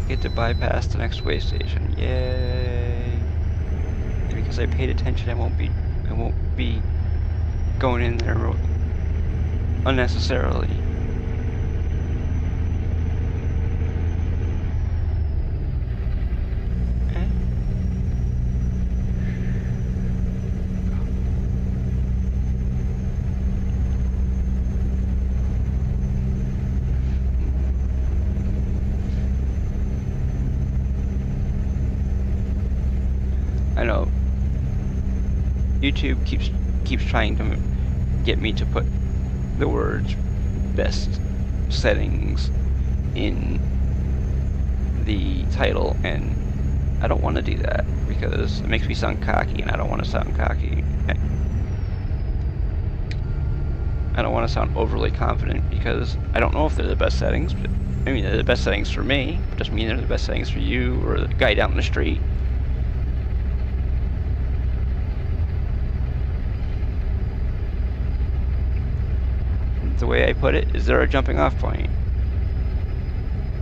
Get to bypass the next way station. Yay! Because I paid attention, I won't be going in there unnecessarily. I know YouTube keeps trying to get me to put the words best settings in the title, and I don't want to do that because it makes me sound cocky, and I don't want to sound cocky. I don't want to sound overly confident because I don't know if they're the best settings, but I mean they're the best settings for me, but doesn't mean they're the best settings for you or the guy down the street. The way I put it is they're a jumping off point.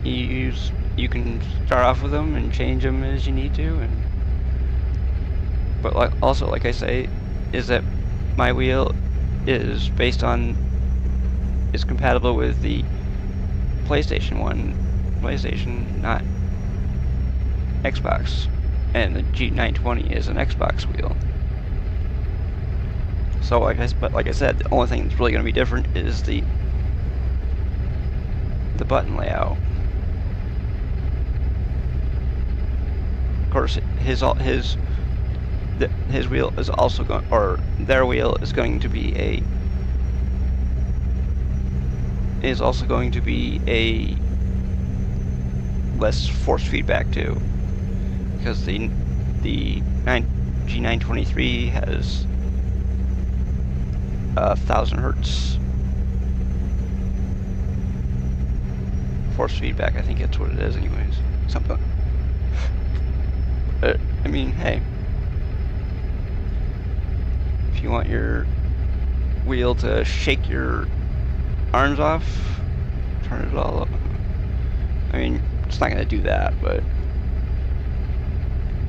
You can start off with them and change them as you need to, but also like I say, is that my wheel is compatible with the PlayStation, not Xbox, and the G920 is an Xbox wheel. So like I said, the only thing that's really going to be different is the button layout. Of course, his wheel is also going, or their wheel is going to be a less force feedback too, because the G923 has 1,000 hertz force feedback. I think that's what it is, anyways. Something. I mean, hey, if you want your wheel to shake your arms off, turn it all up. I mean, it's not gonna do that, but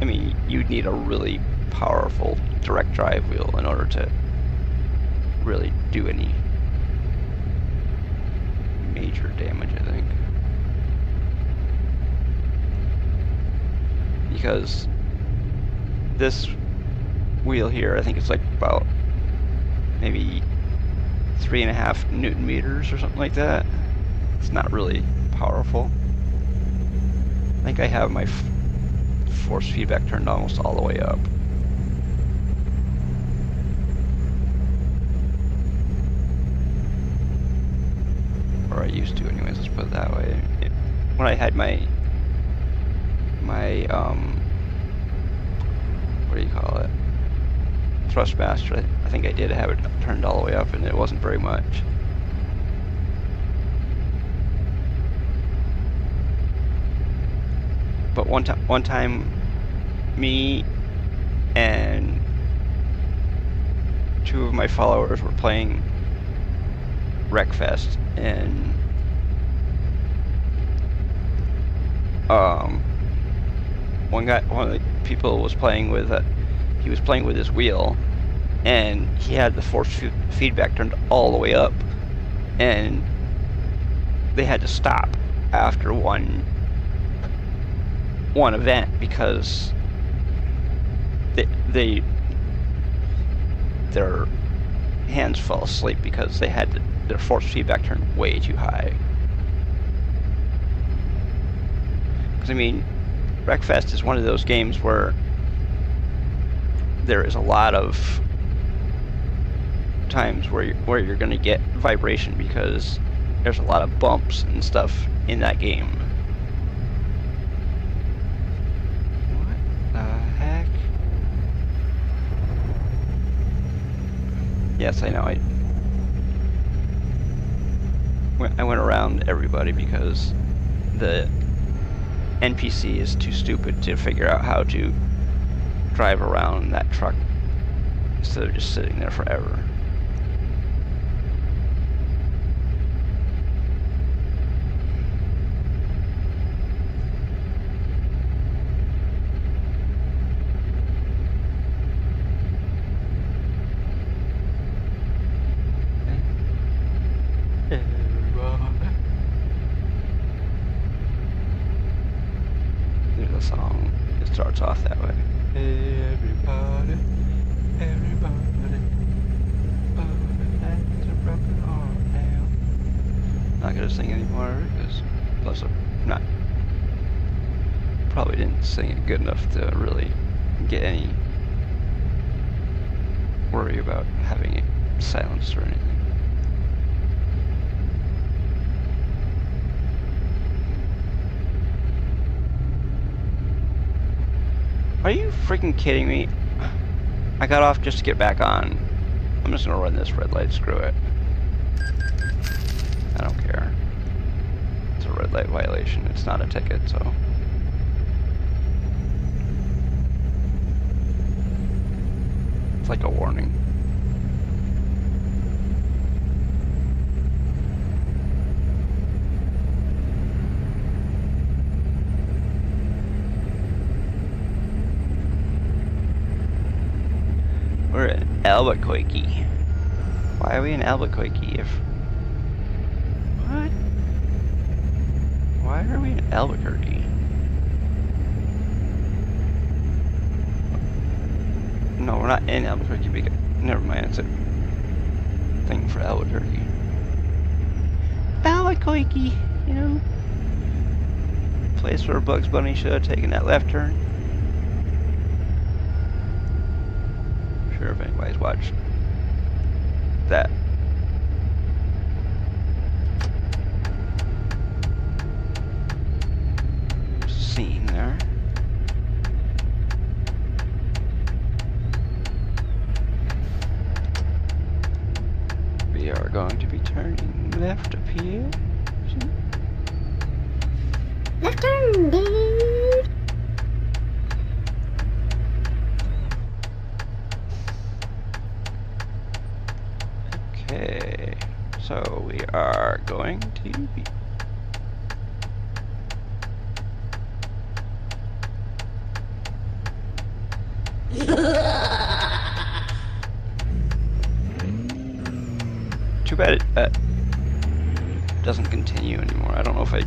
I mean, you'd need a really powerful direct drive wheel in order to really do any major damage, I think. Because this wheel here, I think it's like about maybe 3.5 Newton meters or something like that. It's not really powerful. I think I have my force feedback turned almost all the way up. Or I used to, anyways. Let's put it that way. When I had my what do you call it? Thrustmaster. I think I did have it turned all the way up, and it wasn't very much. But one time, me and 2 of my followers were playing Wreckfest, and one of the people was playing with he was playing with his wheel, and he had the force feedback turned all the way up, and they had to stop after one event because the their hands fell asleep because they had their force feedback turned way too high. Because I mean, Wreckfest is one of those games where there is a lot of times where you're going to get vibration because there's a lot of bumps and stuff in that game. What the heck? Yes, I know. I went around everybody because the NPC is too stupid to figure out how to drive around that truck instead of just sitting there forever. There's a song. It starts off that way. Everybody, everybody, hands are rubbing on now. Not gonna sing anymore because plus I'm not. Probably didn't sing it good enough to really get any worry about having it silenced or anything. Are you freaking kidding me? I got off just to get back on. I'm just gonna run this red light, screw it. I don't care. It's a red light violation, it's not a ticket, so. It's like a warning. We're in Albuquerque. Why are we in Albuquerque if... What? Why are we in Albuquerque? No, we're not in Albuquerque because... Never mind, it's a thing for Albuquerque. Albuquerque, you know? Place where Bugs Bunny should have taken that left turn. Sure if anybody's watched that. Scene there. We are going to be turning left up here. Left turn, dude. Okay, so we are going to be... Too bad it doesn't continue anymore. I don't know if I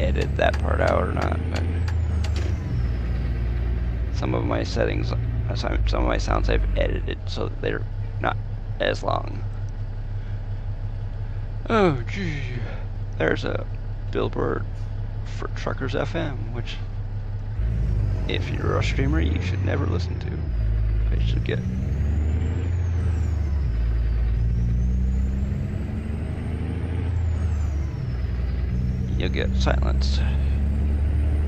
edit that part out or not, but some of my settings, some of my sounds I've edited so that they're not as long. Oh, gee. There's a billboard for Truckers FM, which, if you're a streamer, you should never listen to. I should get. You'll get silenced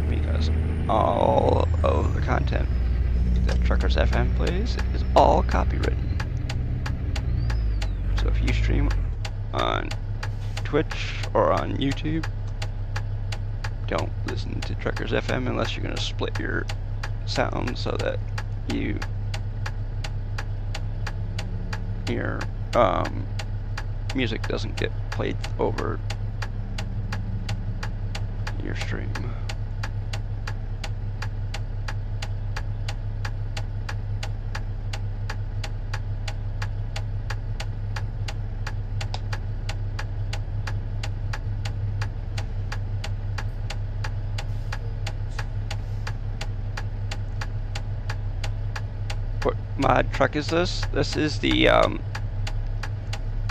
because all of the content that Truckers FM plays is all copywritten. So if you stream on Twitch or on YouTube, don't listen to Truckers FM unless you're going to split your sound so that your music doesn't get played over your stream. What mod truck is this? This is the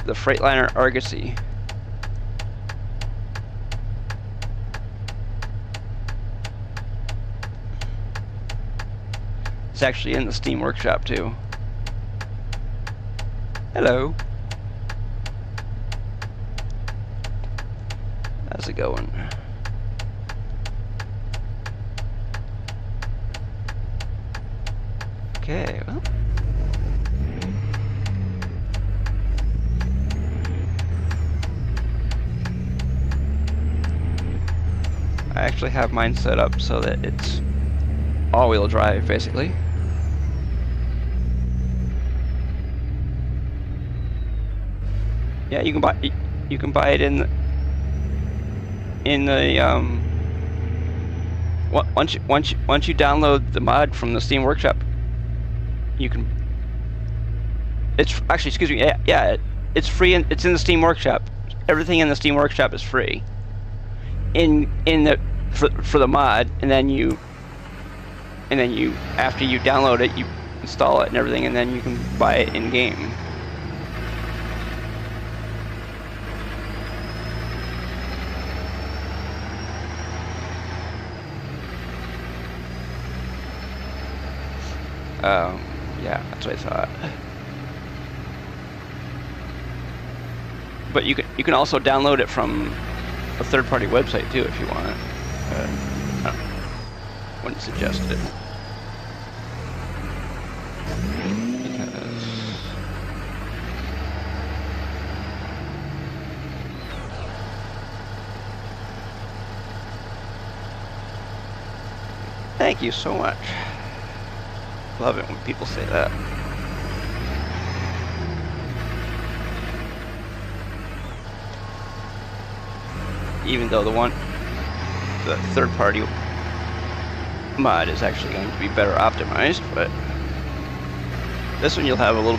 Freightliner Argosy. It's actually in the Steam Workshop too. Hello. How's it going? Okay, well. I actually have mine set up so that it's all-wheel drive, basically. Yeah, you can buy it in the once you download the mod from the Steam Workshop, you can. It's actually, excuse me, yeah, it's free and it's in the Steam Workshop. Everything in the Steam Workshop is free. For the mod, and then you after you download it, you install it and everything, and then you can buy it in game. Yeah, that's what I thought. But you can also download it from a third-party website too if you want. I wouldn't suggest it. Because thank you so much. Love it when people say that. Even though the third-party mod is actually going to be better optimized, but this one you'll have a little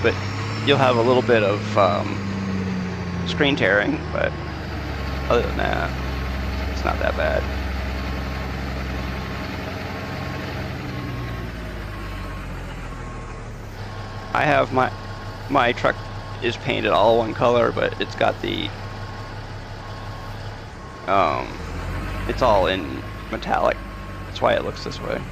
bit of screen tearing, but other than that, it's not that bad. I have my truck is painted all one color, but it's got the it's all in metallic. That's why it looks this way.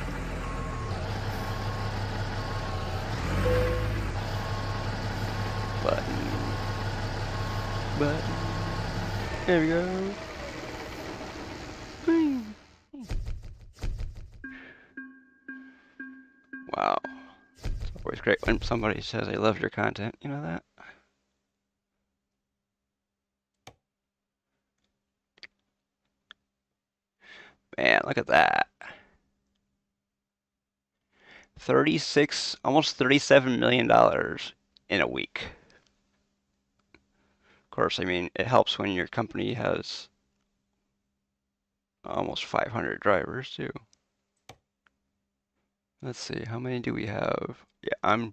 Button. There we go. Wow. It's always great when somebody says they love your content. You know that? Man, look at that. 36, almost $37 million in a week. Of course, I mean, it helps when your company has almost 500 drivers, too. Let's see, how many do we have? Yeah,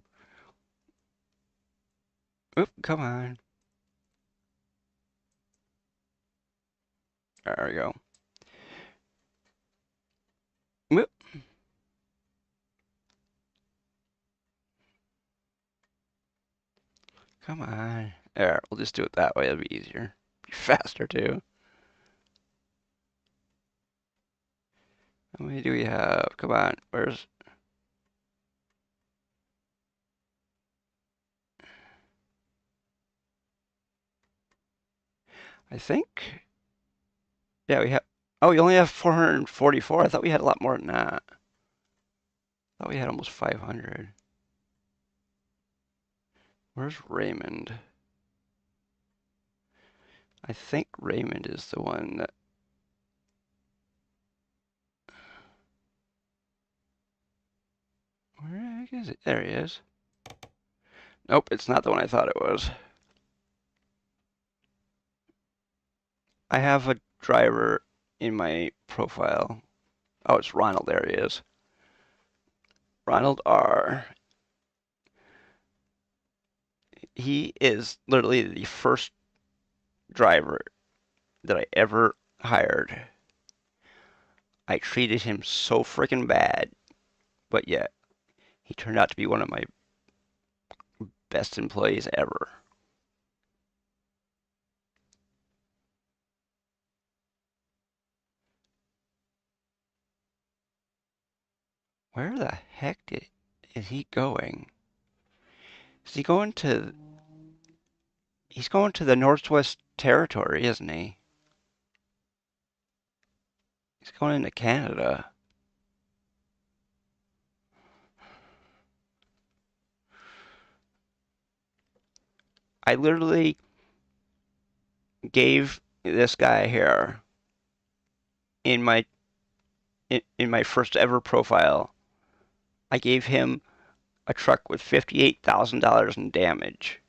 Oop, come on. There we go. Oop. Come on. There, we'll just do it that way. It'll be easier. Be faster, too. How many do we have? Come on. Where's... I think... Yeah, we have... Oh, we only have 444. I thought we had a lot more than that. I thought we had almost 500. Where's Raymond? I think Raymond is the one that... Where the heck is it? There he is. Nope, it's not the one I thought it was. I have a driver in my profile. Oh, it's Ronald. There he is. Ronald R. He is literally the first driver that I ever hired. I treated him so freaking bad, but yet He turned out to be one of my best employees ever. Where the heck is he going? Is he going to? He's going to the Northwest Territory, isn't he? He's going into Canada. I literally gave this guy here in my in my first ever profile. I gave him a truck with $58,000 in damage.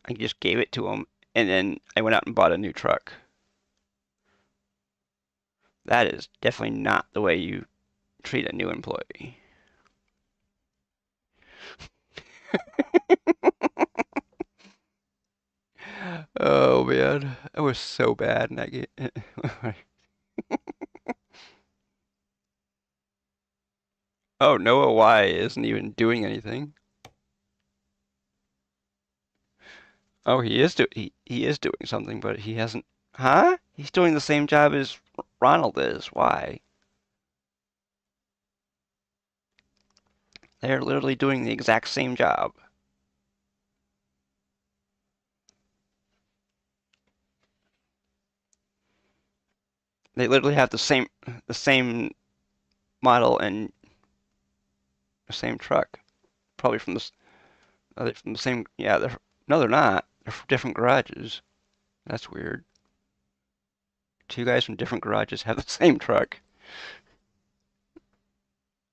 I just gave it to him, and then I went out and bought a new truck. That is definitely not the way you treat a new employee. Oh man, I was so bad in that game. Oh, Noah Y isn't even doing anything. Oh, he is doing something, but he hasn't. Huh? He's doing the same job as Ronald is. Why? They're literally doing the exact same job. They literally have the same model and the same truck. Probably from the are they from the same? Yeah, no, they're not. They're from different garages. That's weird. Two guys from different garages have the same truck.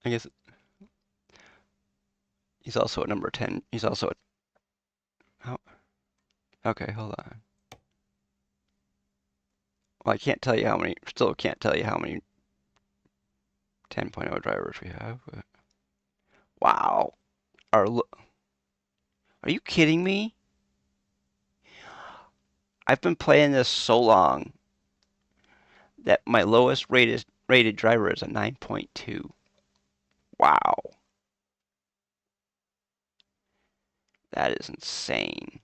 I guess he's also a number 10. He's also a. Oh, okay, hold on. Well, I can't tell you how many. Still can't tell you how many 10.0 drivers we have. But wow, are you kidding me? I've been playing this so long that my lowest rated driver is a 9.2. Wow, that is insane.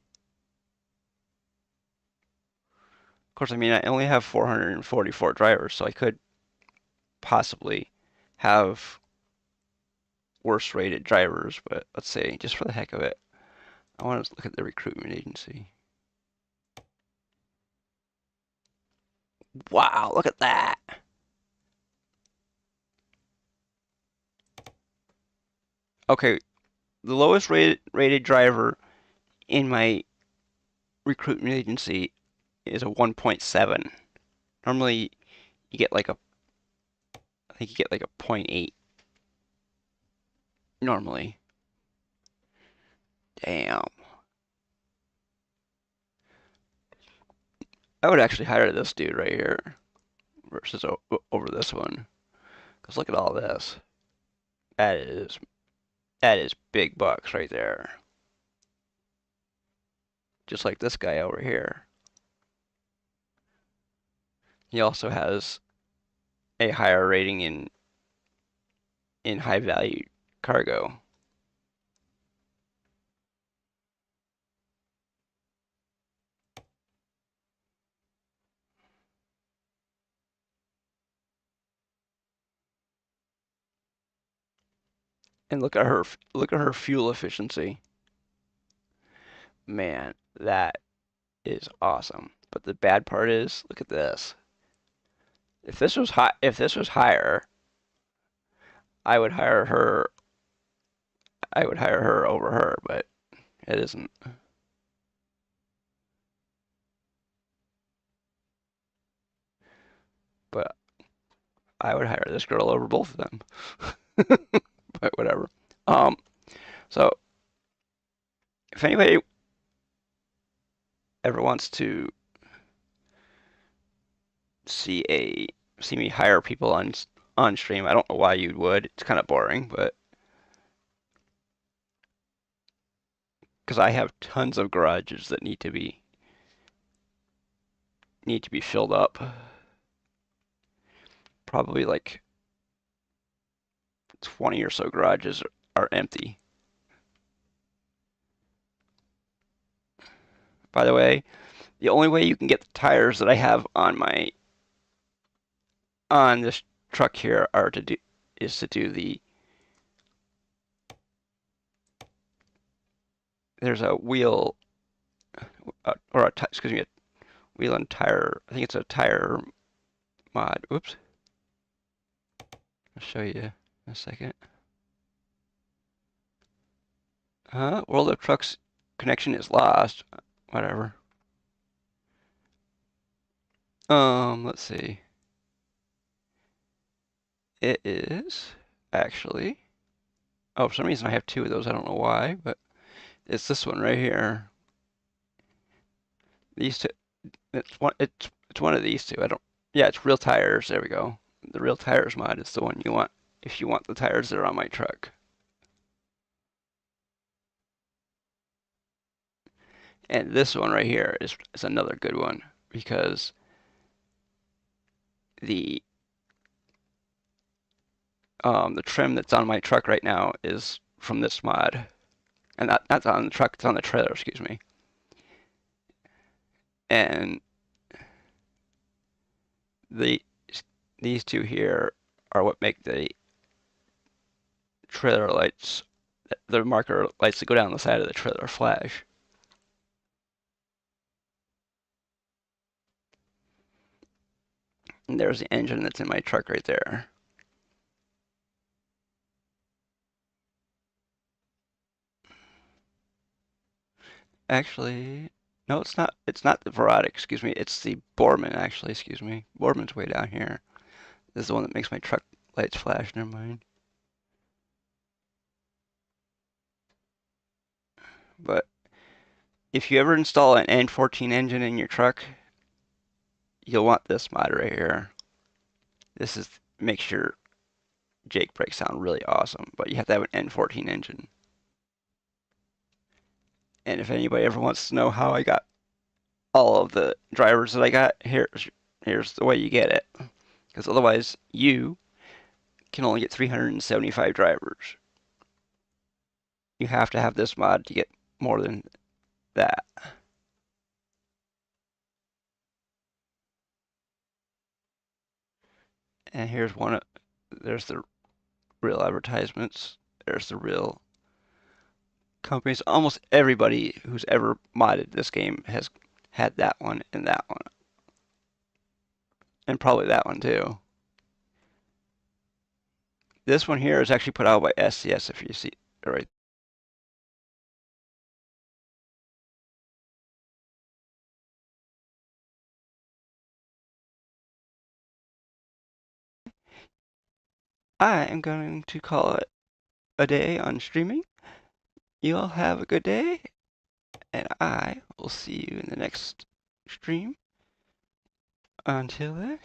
Of course, I mean I only have 444 drivers, so I could possibly have worse rated drivers, but let's see, just for the heck of it, I want to look at the recruitment agency. Wow, look at that. Okay, the lowest rated driver in my recruitment agency is a 1.7. Normally you get like a I think you get like a point 0.8 normally. Damn. I would actually hire this dude right here versus over this one. Cause look at all this. That is that is big bucks right there. Just like this guy over here. He also has a higher rating in high value cargo. And look at her fuel efficiency. Man, that is awesome. But the bad part is, look at this. If this was higher, I would hire her. I would hire her over her, but it isn't. But I would hire this girl over both of them. But whatever. Um, so if anybody ever wants to see me hire people on stream, I don't know why you would. It's kind of boring, but because I have tons of garages that need to be filled up. Probably like 20 or so garages are empty. By the way, the only way you can get the tires that I have on this truck here is to do there's a wheel or excuse me, a wheel and tire. I think it's a tire mod. Oops. I'll show you in a second. World of Trucks connection is lost. Whatever. Let's see. It is actually. Oh, for some reason I have two of those. I don't know why, but it's this one right here. These two. It's one of these two. I don't. Yeah, it's real tires. There we go. The real tires mod is the one you want if you want the tires that are on my truck. And this one right here is another good one because the the trim that's on my truck right now is from this mod, and not on the truck, it's on the trailer, excuse me. And the these two here are what make the trailer lights, the marker lights that go down the side of the trailer flash. And there's the engine that's in my truck right there. Actually, no, it's not. It's not the Verodic, excuse me. It's the Borman, actually, excuse me. Borman's way down here. This is the one that makes my truck lights flash. Never mind. But if you ever install an N14 engine in your truck, you'll want this mod right here. This makes your Jake brake sound really awesome, but you have to have an N14 engine. And if anybody ever wants to know how I got all of the drivers that I got, here's the way you get it. Because otherwise, you can only get 375 drivers. You have to have this mod to get more than that. And here's there's the real advertisements. There's the real companies. Almost everybody who's ever modded this game has had that one and that one. And probably that one too. This one here is actually put out by SCS if you see right. I am going to call it a day on streaming. You all have a good day, and I will see you in the next stream. Until then.